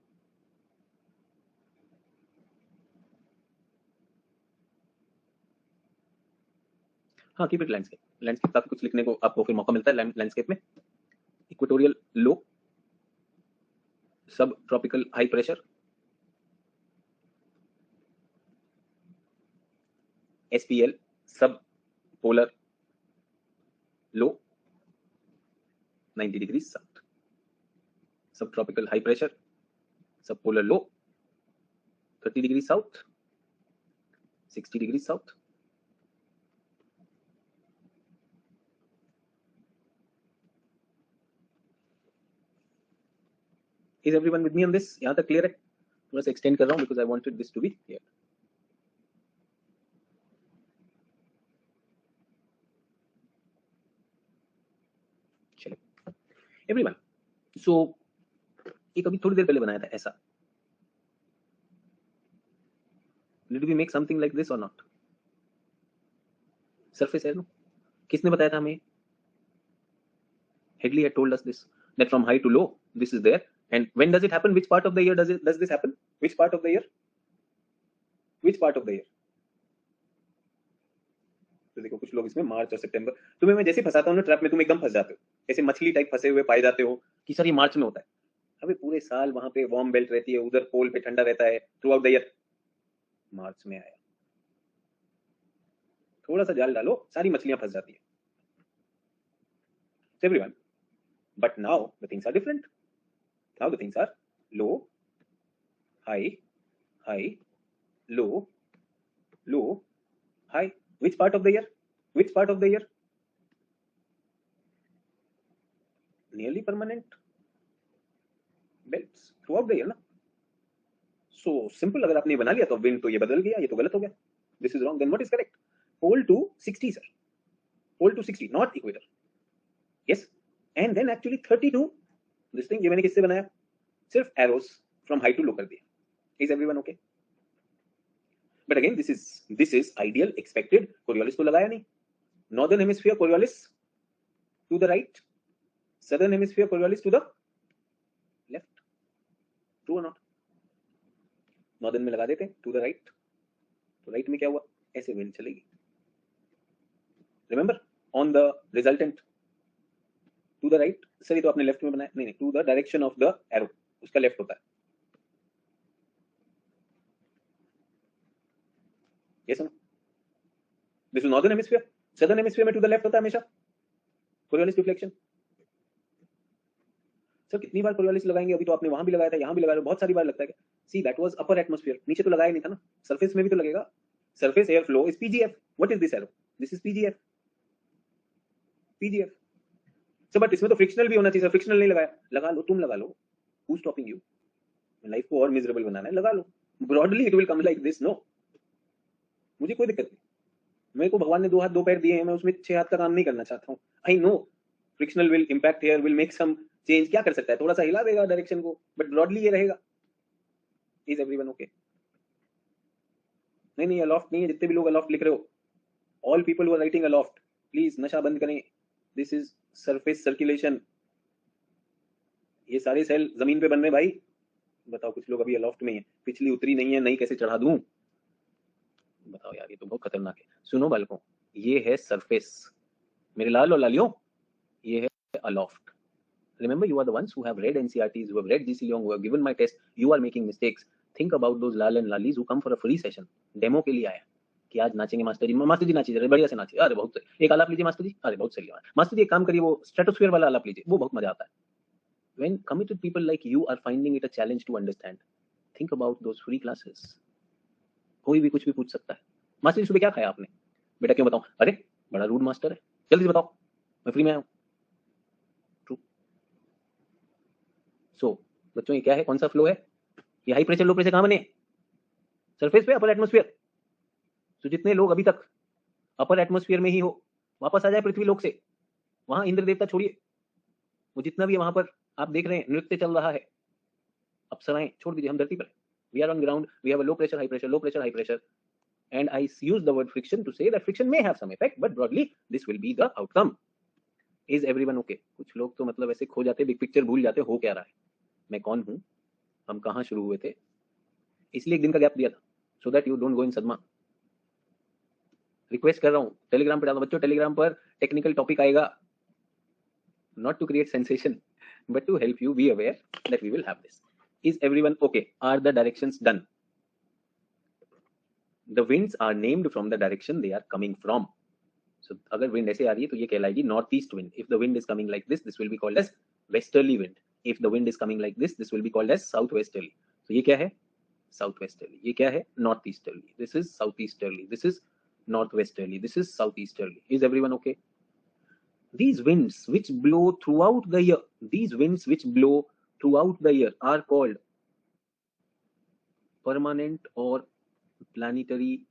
हाँ, कीप इट लैंडस्केप. लैंडस्केप काफी कुछ लिखने को आपको फिर मौका मिलता है लैंडस्केप में. इक्वेटोरियल लो, सब ट्रॉपिकल हाई प्रेशर, एसपीएल सब पोलर लो 90 डिग्री साउथ, सब ट्रॉपिकल हाई प्रेशर, सब polar low 30 degree south, 60 degree south, Is everyone with me on this? यहाँ तक clear है? थोड़ा सा extend कर रहा हूँ because I wanted this to be clear. चलो everyone. So एक अभी थोड़ी देर पहले बनाया था ऐसा. Did we make something like this or not? Surface है ना? किसने बताया था हमें? Headley had told us this, that from high to low this is there. And when does it happen? Which part of the year does this happen? Which part of the year? Which part of the year? तो देखो कुछ लोग इसमें मार्च और सितंबर, तुम्हें मैं जैसे फंसाता हूँ ना ट्रैप में, तुम एकदम फंस जाते हो, ऐसे मछली टाइप फंसे हुए पाए जाते हो कि सर ये मार्च में होता है. अबे पूरे साल वहां पे वार्म बेल्ट रहती है, उधर पोल पे ठंडा रहता है थ्रू आउट द ईयर. मार्च में आया, थोड़ा सा जाल डालो, सारी मछलियां फंस जाती है. Everyone, but now the things are different. Now the things are low, high, high, low, low, high. Which part of the year? Which part of the year? Nearly permanent belts throughout the year ना. So simple. अगर आपने बना लिया तो wind तो ये बदल गया, ये तो गलत हो गया. This is wrong. Then what is correct? Pole to 60 sir. Pole to 60, not equator. Yes. And then actually 32. This thing ये मैंने किससे बनाया? सिर्फ arrows from high to low कर दिया. Is everyone okay? But again, this is ideal, expected. Coriolis तो लगाया नहीं. Northern hemisphere Coriolis to the right. Southern hemisphere Coriolis to the left. True or not? Northern में लगा देते to the right. तो right में क्या हुआ? ऐसे wind चलेगी. Remember on the resultant to the right. Sir ये तो आपने left में बनाया. नहीं, to the direction of the arrow. उसका left होता है. Yes or no? This is northern hemisphere. Southern hemisphere में to the left होता है हमेशा. Coriolis deflection. सर कितनी बार Coriolis लगाएंगे? अभी तो आपने वहां भी लगाया था, यहाँ भी लगाया, बहुत सारी बार लगता है. See, that was upper atmosphere. नीचे तो लगाया नहीं था ना. Surface में भी तो लगेगा. Surface air flow is PGF. What is this arrow? This is PGF. PGF. So but इसमें तो frictional भी होना चाहिए. Frictional नहीं लगाया. लगा लो, तुम लगा लो. Who's stopping you? Life को और miserable बनाना है, लगा लो. Broadly it will come like this. No. मुझे कोई दिक्कत नहीं. मेरे को भगवान ने 2 हाथ 2 पैर दिए हैं, मैं उसमें 6 हाथ का काम नहीं करना चाहता हूँ. I know frictional will impact here, will make some change. क्या कर सकता है? थोड़ा सा हिला देगा डायरेक्शन को, but broadly ये रहेगा. Is everyone okay? नहीं aloft नहीं है. जितने भी लोग aloft लिख रहे हो, all people who are writing aloft, please नशा बंद करें. This is surface circulation. ये सारे सेल जमीन पे बन रहे हैं भाई. बताओ कुछ लोग अभी aloft में हैं, पिछली उतरी नहीं है, नई कैसे चढ़ा दूं? बताओ यार, ये तो बहुत खतरनाक है. सुनो बालकों, ये है सरफेस. मेरे लाल और लालियों, ये है aloft. Remember, you are the ones who have read NCRTs, who have read GC Leong, who have given my test. You are making mistakes. Think about those lal and lalis who come for a free session. Demo के लिए आया कि आज नाचेंगे master जी. Master जी नाचिए, बढ़िया से नाचिए. अरे बहुत सही. एक आलाप लीजिए मास्टर जी. अरे बहुत सही. मास्टर जी एक काम करिए, वो स्ट्रेटोस्फीयर वाला आलाप लीजिए, वो बहुत मजा आता है. When committed people like you are finding it a challenge to understand, think about those free classes. कोई भी कुछ भी पूछ सकता है. मास्टर जी सुबह क्या खाया आपने? बेटा क्यों बताऊं? अरे बड़ा रूड मास्टर है, जल्दी से बताओ, मैं फ्री में आया हूं. ट्रू. सो बच्चों, ये क्या है? कौन सा फ्लो है? ये हाई प्रेशर लो प्रेशर कहां बने? सरफेस पे, अपर एटमॉस्फेयर. तो जितने लोग अभी तक अपर एटमॉस्फेयर में ही हो, वापस आ जाए पृथ्वी लोक से. वहां इंद्र देवता छोड़िए, वो जितना भी वहां पर आप देख रहे हैं नृत्य चल रहा है, अप्सराएं छोड़ दीजिए. हम धरती पर, we are on ground, we have a low pressure, high pressure, low pressure, high pressure, and I use the word friction to say that friction may have some effect, but broadly this will be the outcome. Is everyone okay? कुछ लोग तो मतलब ऐसे खो जाते, big picture भूल जाते, हो क्या रहा है, मैं कौन हूं, हम कहां शुरू हुए थे. इसलिए एक दिन का गैप दिया था, so that you don't go in सदमा. रिक्वेस्ट कर रहा हूं, टेलीग्राम पर डालो बच्चों. टेलीग्राम पर टेक्निकल टॉपिक आएगा, not to create sensation but to help you be aware that we will have this. Is everyone okay? Are the directions done? The winds are named from the direction they are coming from. So अगर wind ऐसे आ रही है तो ये कहलाएगी north east wind. If the wind is coming like this will be called as westerly wind. If the wind is coming like this will be called as southwesterly. So ये क्या है? Southwesterly. ये क्या है? Northeasterly. This is southeasterly. This is northwesterly. This is southeasterly. Is everyone okay? These winds which blow throughout the year, these winds which blow throughout the year are called permanent or planetary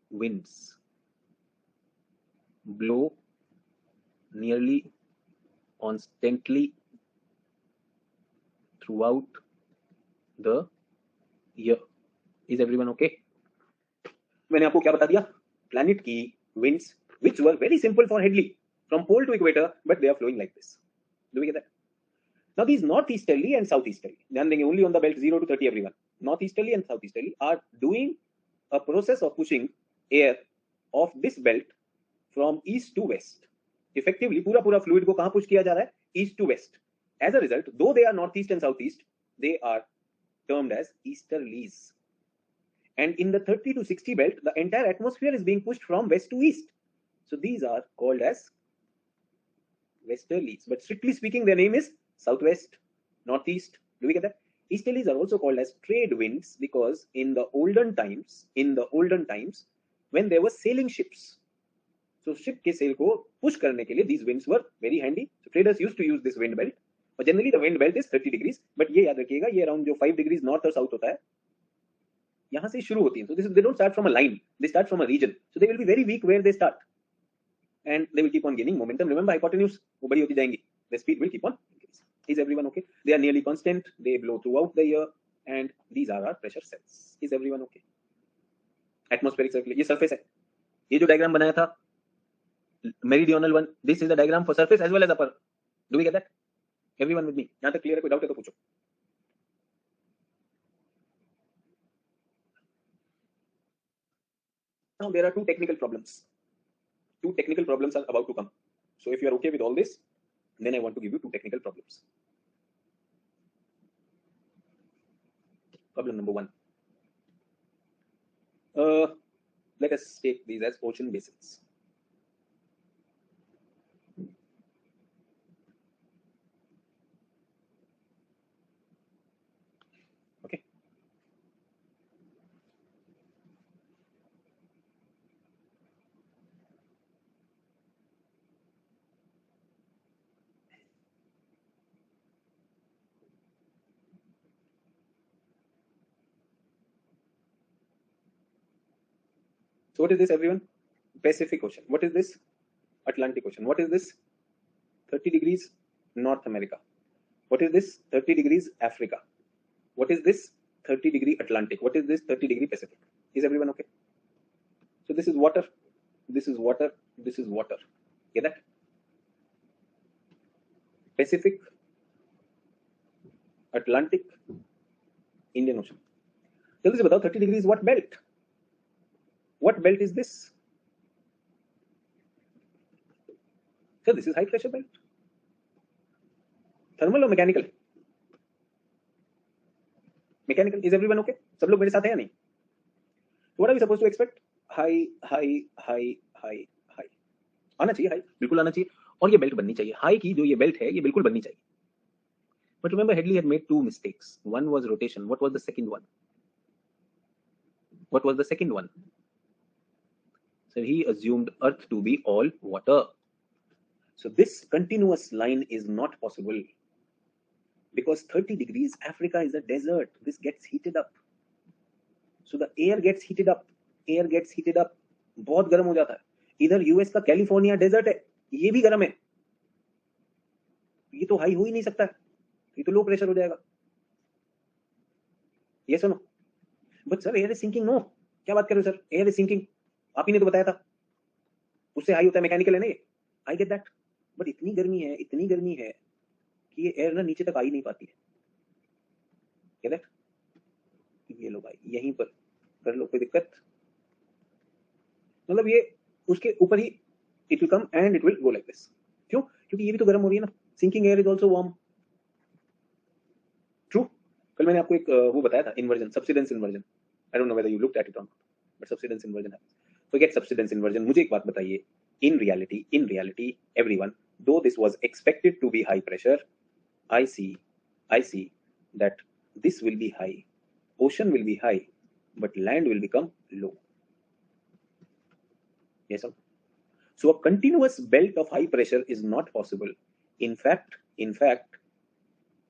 winds, blow nearly constantly throughout the year. Is everyone okay? मैंने आपको क्या बता दिया? Planet की winds, which were very simple for Headley, from pole to equator, but they are flowing like this. Do we get that? Now these northeasterly and southeasterly, ध्यान देंगे only on the belt 0 to 30 everyone. Northeasterly and southeasterly are doing a process of pushing air of this belt from east to west. Effectively पूरा fluid को कहाँ push किया जा रहा है? East to west. As a result, though they are northeast and southeast, they are termed as easterlies. And in the 30 to 60 belt, the entire atmosphere is being pushed from west to east. So these are called as westerlies. But strictly speaking, their name is southwest, northeast. Do we get that? Easterlies are also called as trade winds because in the olden times, when there were sailing ships, so ship के sail को push करने के लिए these winds were very handy. So traders used to use this wind belt. But generally the wind belt is 30 degrees. But ये याद रखिएगा, ये around जो 5 degrees north और south होता है, यहाँ से शुरू होती है. So they don't start from a line. They start from a region. So they will be very weak where they start, and they will keep on gaining momentum. Remember hypotenuse, वो बड़ी होती जाएंगी. The speed will keep on increasing. Is everyone okay? They are nearly constant. They blow throughout the year, and these are our pressure cells. Is everyone okay? Atmospheric circulation. ये surface है. ये जो diagram बनाया था, meridional one. This is the diagram for surface as well as upper. Do we get that? Everyone with me? यहाँ तक clear है? कोई doubt है तो पूछो. Now there are two technical problems. Two technical problems are about to come. So if you are okay with all this, then I want to give you two technical problems. Problem number one. Let us take these as ocean basins. Okay. So what is this, everyone? Pacific Ocean. What is this? Atlantic Ocean. What is this? 30 degrees North America. What is this? 30 degrees Africa. What is this? 30 degree Atlantic. What is this? 30 degree Pacific. Is everyone okay? So this is water. This is water. This is water. Get that? Pacific, Atlantic, Indian Ocean. जल्दी से बताओ 30 degrees what belt? What belt is this? So this is high pressure belt. Thermal or mechanical? Mechanical. Is everyone okay? सब लोग मेरे साथ हैं या नहीं? What are we supposed to expect? High, high, high, high, high. आना चाहिए high, बिल्कुल आना चाहिए. और ये बेल्ट बननी चाहिए. High की जो ये बेल्ट है, ये बिल्कुल बननी चाहिए. But remember, Headley had made two mistakes. One was rotation. What was the second one? What was the second one? So he assumed Earth to be all water. So this continuous line is not possible because 30 degrees Africa is a desert. This gets heated up. So the air gets heated up. Air gets heated up. बहुत गर्म हो जाता है. इधर US का California desert है, ये भी गर्म है. ये तो हाई हो ही नहीं सकता है, ये तो लो प्रेशर हो जाएगा. Yes or no? But sir, air is sinking. No. क्या बात कर रहे हो सर? Air is sinking. आप ही ने तो बताया था. उससे हाई होता है, मैकेनिकल है ना ये. I get that. But इतनी गर्मी है कि ये एयर ना नीचे तक आ ही नहीं पाती है. Get that? ये लो भाई, यहीं पर कर लो, कोई दिक्कत? मतलब ये उसके ऊपर ही it will come and it will go like this. क्यों? क्योंकि ये भी तो गर्म हो रही है ना. Sinking air is also warm. True? कल मैंने आपको एक वो बताया था, inversion, subsidence inversion. I don't know whether you looked at it or not, but subsidence inversion happens. Forget subsidence inversion. मुझे एक बात बताइए. In reality, everyone, though this was expected to be high pressure, I see that this will be high, ocean will be high, but land will become low. Yes, sir. So a continuous belt of high pressure is not possible. In fact,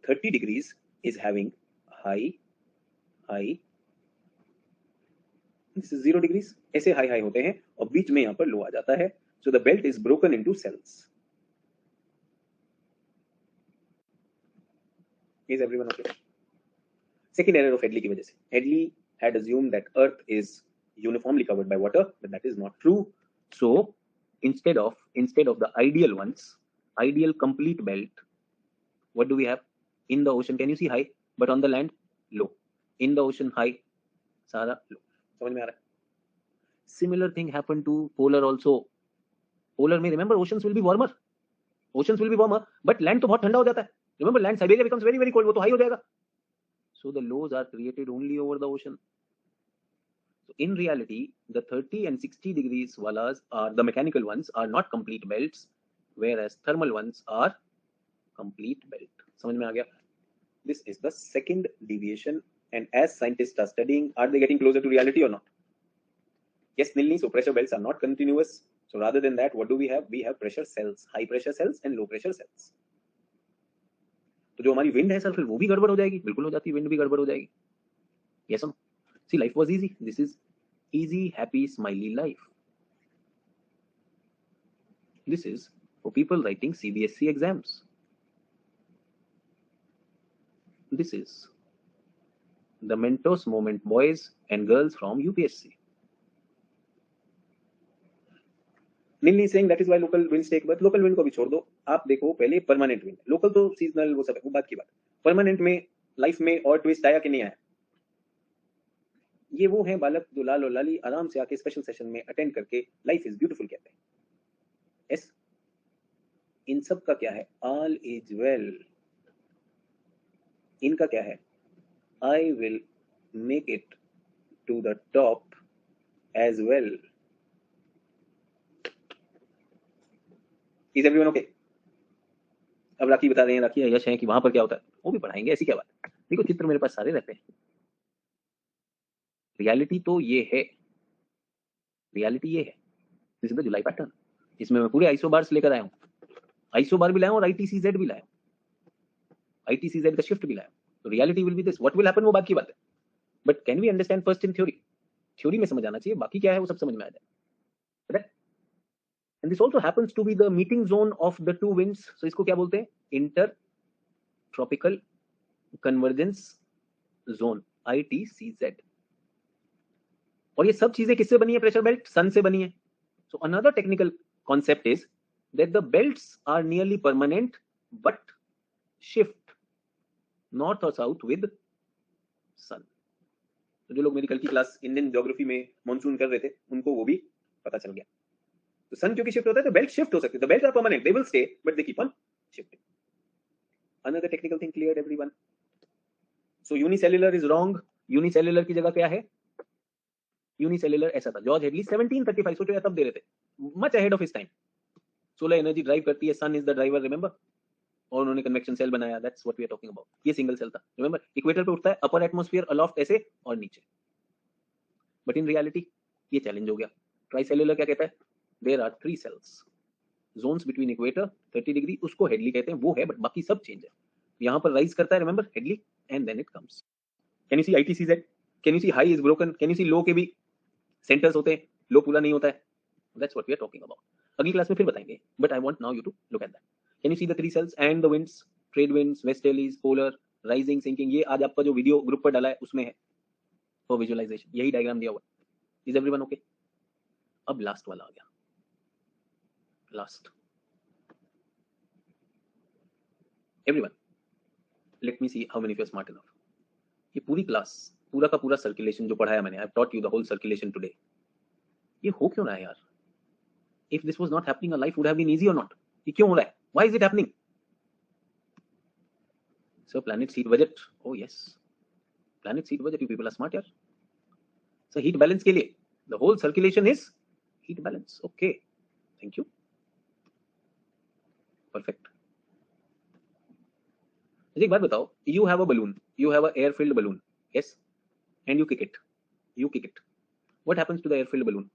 30 degrees is having high, high, this is 0 degrees. ऐसे high high होते हैं और बीच में यहाँ पर लो आ जाता है. So the belt is broken into cells. Is everyone okay? Second error of Hadley की वजह से. Hadley had assumed that Earth is uniformly covered by water, but that is not true. So instead of the ideal ones, ideal complete belt, what do we have? In the ocean, can you see high? But on the land, low. In the ocean, high, सारा low. समझ में आ रहा है? Similar thing happened to polar also. Polar में remember oceans will be warmer. Oceans will be warmer, but land तो बहुत ठंडा हो जाता है. Remember land Siberia becomes very very cold. वो तो high हो जाएगा. So the lows are created only over the ocean. So in reality, the 30 and 60 degrees walas are the mechanical ones are not complete belts, whereas thermal ones are complete belt. समझ में आ गया? This is the second deviation, and as scientists are studying, are they getting closer to reality or not? Yes, Nilni. So pressure belts are not continuous. So rather than that, what do we have? We have pressure cells, high pressure cells and low pressure cells. तो जो हमारी wind है sir फिर वो भी गड़बड़ हो जाएगी. बिल्कुल हो जाती है, विंड भी गड़बड़ हो जाएगी. Yes or no? See, life was easy. This is easy, happy, smiley life. This is for people writing CBSE exams. This is the Mentos moment boys and girls from UPSC. Nilni saying that is why local winds take birth. Local wind को भी छोड़ दो. आप देखो पहले permanent wind. Local तो seasonal वो सब है, वो बात की बात. परमानेंट में लाइफ में और ट्विस्ट आया कि नहीं आया? ये वो हैं बालक जो लाल और लाली आराम से आके स्पेशल सेशन में अटेंड करके लाइफ इज ब्यूटीफुल कहते हैं. यस, इन सब का क्या है? All is well. इनका क्या है? I will make it to the top as well. Is everyone okay? अब राखी बता रहे हैं, राखी यश है कि वहां पर क्या होता है वो भी पढ़ाएंगे. ऐसी क्या बात? देखो चित्र मेरे पास सारे रहते हैं. रियलिटी तो ये है, रियलिटी ये है. This is the July pattern. इसमें मैं पूरे आइसोबार्स लेकर आया हूँ. आइसोबार भी लाया हूँ और ITCZ भी लाया हूँ. ITCZ का शिफ्ट भी लाया हूँ. तो reality will be this. What will happen वो बात की बात है. But can we understand first in theory? Theory में समझ आना चाहिए, बाकी क्या है वो सब समझ में आ जाए. Correct? And this also happens to be the meeting zone of the two winds. So इसको क्या बोलते हैं? Intertropical Convergence Zone, ITCZ. और ये सब चीजें किससे बनी है? प्रेशर बेल्ट सन से बनी है. So another technical concept is that the belts are nearly permanent but shift north or south with sun. तो जो लोग मेरी कल की क्लास इंडियन ज्योग्राफी में मॉनसून कर रहे थे उनको वो भी पता चल गया. तो सन क्योंकि शिफ्ट होता है तो बेल्ट शिफ्ट हो सकते हैं. The belt are permanent, they will stay but they keep on shifting. Another technical thing clear everyone? So unicellular is wrong. Unicellular की जगह क्या है? यूनिसेल्युलर ऐसा था. जॉर्ज हेडली 1735 सोचो तब दे रहे थे, much ahead of his time. Solar energy drive करती है, sun is the driver, remember. और उन्होंने कन्वेक्शन सेल बनाया. That's what we are talking about. ये सिंगल सेल था, रिमेंबर. इक्वेटर पे उठता है, अपर एटमॉस्फेयर अलोफ्ट ऐसे और नीचे. बट इन रियलिटी ये चैलेंज हो गया. ट्राइसेल्युलर क्या कहता है? There are 3 cells, zones between equator 30 degree, उसको हेडली कहते हैं, वो है. बट बाकी सब चेंज है. यहाँ पर राइज करता है, remember, Hadley, and then it comes. Can you see ITCZ? Can you see high is broken? Can you see low के भी सेंटर्स होते हैं, लो पूरा नहीं होता है. That's what we are talking about. अगली क्लास में फिर बताएंगे, but I want now you to look at that. Can you see the 3 cells and the winds? Trade winds, westerlies, polar, rising, sinking. ये आज आपका जो वीडियो ग्रुप पर डाला है उसमें है फॉर विजुअलाइजेशन. यही डायग्राम दिया हुआ है. Is everyone okay? अब लास्ट वाला आ गया. Last. Everyone, let me see how many of you are smart enough. ये पूरी क्लास, पूरा का पूरा सर्कुलेशन जो पढ़ाया मैंने, I've taught you the whole circulation today. ये हो क्यों रहा है यार? If this was not happening, our life would have been easy or not? ये क्यों हो रहा है? Why is it happening? So planet seed budget. Oh yes, planet seed budget. You people are smart यार. So heat balance के लिए, the whole circulation is heat balance. Okay, thank you. Perfect. एक बात बताओ, you have a balloon, you have a air filled balloon, yes, and you kick it. What happens to the air filled balloon?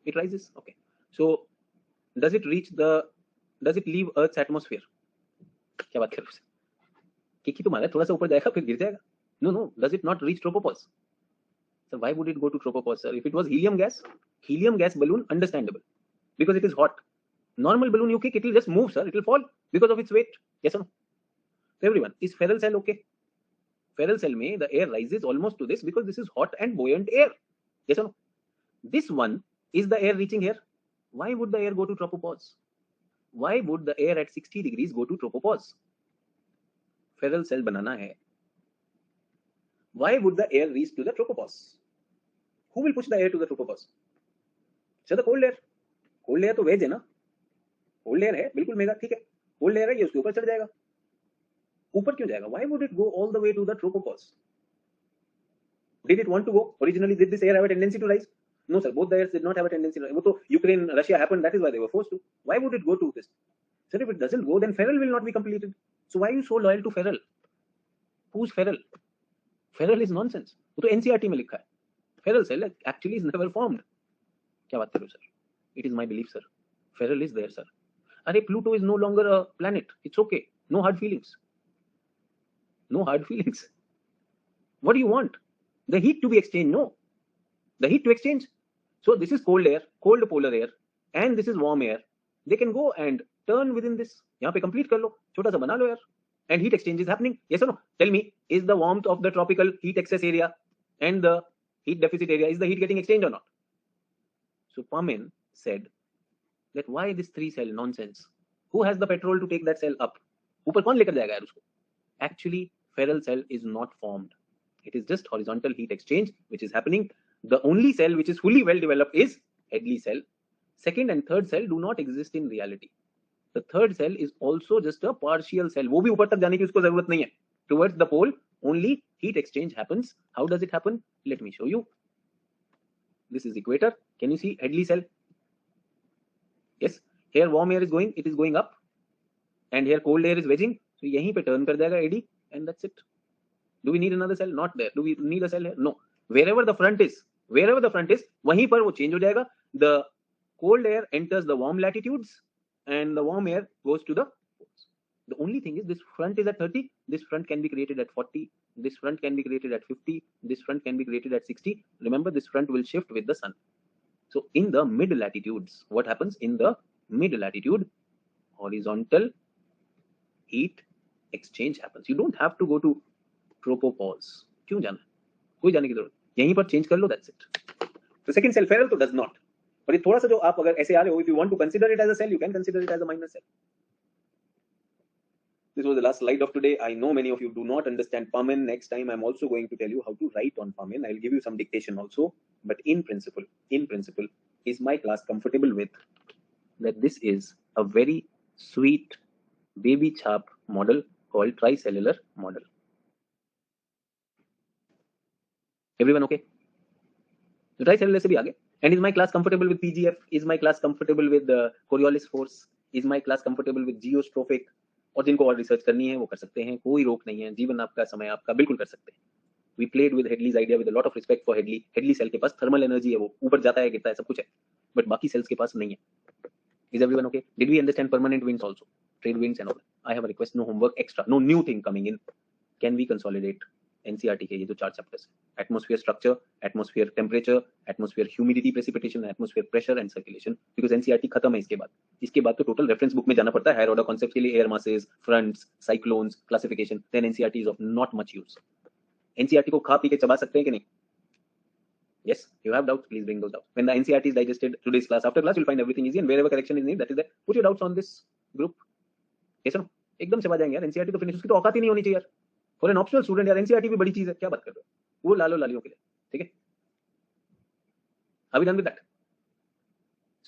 It rises. Okay, so does it leave Earth's atmosphere? क्या बात कर रहे हो sir? कि तो मारा थोड़ा सा ऊपर जाएगा फिर गिर जाएगा. No, does it not reach tropopause? So why would it go to tropopause, sir? If it was helium gas balloon, understandable, because it is hot. Normal balloon you kick, it will just move, sir. It will fall because of its weight. Yes or no? So everyone, is Ferrel cell okay? Ferrel cell में the air rises almost to this because this is hot and buoyant air. Yes or no? This one is the air reaching here. Why would the air go to tropopause? Why would the air at 60 degrees go to tropopause? Ferrel cell बनाना है. Why would the air reach to the tropopause? Who will push the air to the tropopause? So the cold air. Cold air तो veg है ना. Cold air है बिल्कुल mega, ठीक है. Cold air है, ये उसके ऊपर चढ़ जाएगा. ऊपर क्यों जाएगा? Why would it go all the way to the tropopause? Did it want to go? Originally, did this air have a tendency to rise? No, sir. Both the airs did not have a tendency to rise. वो तो Ukraine, Russia happened. That is why they were forced to. Why would it go to this? Sir, if it doesn't go, then Ferrel will not be completed. So why are you so loyal to Ferrel? Who's Ferrel? Ferrel is nonsense. वो तो NCERT में लिखा है. Ferrel cell actually is never formed. क्या बात कर रहे हो sir? It is my belief, sir. Ferrel is there, sir. अरे Pluto is no longer a planet. It's okay. No hard feelings. No hard feelings. What do you want? The heat to be exchanged? No. The heat to exchange. So this is cold air, cold polar air, and this is warm air. They can go and turn within this. यहाँ पे complete कर लो, छोटा सा बना लो यार. And heat exchange is happening. Yes or no? Tell me, is the warmth of the tropical heat excess area and the heat deficit area, is the heat getting exchanged or not? So Parmen said that why this 3 cell nonsense? Who has the petrol to take that cell up? ऊपर कौन लेकर जाएगा यार उसको? Actually, Ferrel cell is not formed. It is just horizontal heat exchange which is happening. The only cell which is fully well developed is Hadley cell. Second and third cell do not exist in reality. The third cell is also just a partial cell. वो भी ऊपर तक जाने की उसको जरूरत नहीं है. Towards the pole, only heat exchange happens. How does it happen? Let me show you. This is equator. Can you see Hadley cell? Yes. Here warm air is going. It is going up, and here cold air is wedging. So यहीं पे turn कर जाएगा AD, and that's it. Do we need another cell? Not there. Do we need a cell here? No. Wherever the front is, वहीं पर वो change हो जाएगा. The cold air enters the warm latitudes, and the warm air goes to the poles. The only thing is this front is at 30. This front can be created at 40. This front can be created at 50. This front can be created at 60. Remember, this front will shift with the sun. So in the mid latitudes, what happens in the mid latitude? Horizontal heat exchange happens. You don't have to go to tropopause. क्यों जाना? कोई जाने की जरूरत. यहीं पर change कर लो. That's it. So second cell Ferrel तो does not. पर ये थोड़ा सा जो आप अगर ऐसे आ रहे हो, if you want to consider it as a cell, you can consider it as a minor cell. This was the last slide of today. I know many of you do not understand Parmen. Next time I'm also going to tell you how to write on Parmen. I'll give you some dictation also. But in principle, is my class comfortable with that this is a very sweet baby chap model called tricellular model? Everyone okay? So tricellular से भी आगे. And is my class comfortable with PGF? Is my class comfortable with the Coriolis force? Is my class comfortable with geostrophic? और जिनको और research करनी है वो कर सकते हैं, कोई रोक नहीं है. जीवन आपका, समय आपका, बिल्कुल कर सकते हैं. We played with Hadley's idea with a lot of respect for Hadley. Hadley cell के पास थर्मल एनर्जी है, वो ऊपर जाता है, गिरता है, सब कुछ है, बट बाकी सेल्स के पास नहीं है. Is everyone okay? Did we understand permanent winds also? Trade winds and all? I have a request, no homework extra, no new thing coming in. Can we consolidate NCERT के ये जो 4 chapters, atmosphere structure, atmosphere temperature, atmosphere humidity precipitation, atmosphere pressure and circulation, because NCERT खत्म है इसके बाद तो total reference book में जाना पड़ता है हायर ऑर्डर कॉन्सेप्ट के लिए. Air masses, fronts, cyclones, classification, then NCERT is of not much use. NCERT को खा पी के चबा सकते हैं कि नहीं? Yes, you have doubts, please bring those doubts. When the NCERT is digested, today's class, after class, you'll find everything easy, and wherever correction is needed, that is there. Put your doubts on this group. Yes or no? एकदम चबा जाएंगे यार. NCERT तो finish, उसकी तो औकात ही नहीं होनी चाहिए यार. For an optional student यार, NCERT भी बड़ी चीज है. क्या बात कर रहे हो? वो लालो लालियों के लिए, ठीक है? Are we done with that?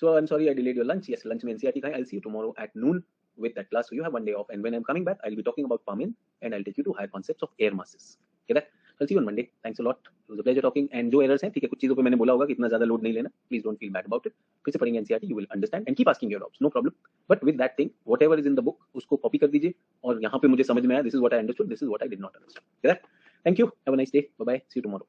So I'm sorry I delayed your lunch. Yes, lunch में NCERT था. I'll see you tomorrow at noon with that class. So you have one day off, and when I'm coming back, I'll be talking about Parmen, and I'll take you to higher concepts of air masses. Okay, that? I'll see you on Monday. Thanks a lot. It was a pleasure talking. And जो errors हैं, ठीक है, कुछ चीजों पे मैंने बोला होगा कि इतना ज्यादा लोड नहीं लेना. Please don't feel bad about it. फिर से पढ़ेंगे NCERT, you will understand and keep asking your doubts. No problem. But with that thing, whatever is in the book, उसको copy कर दीजिए. और यहाँ पे मुझे समझ में आया, this is what I understood, this is what I did not understand. Okay, that? Thank you. Have a nice day. Bye bye. See you tomorrow.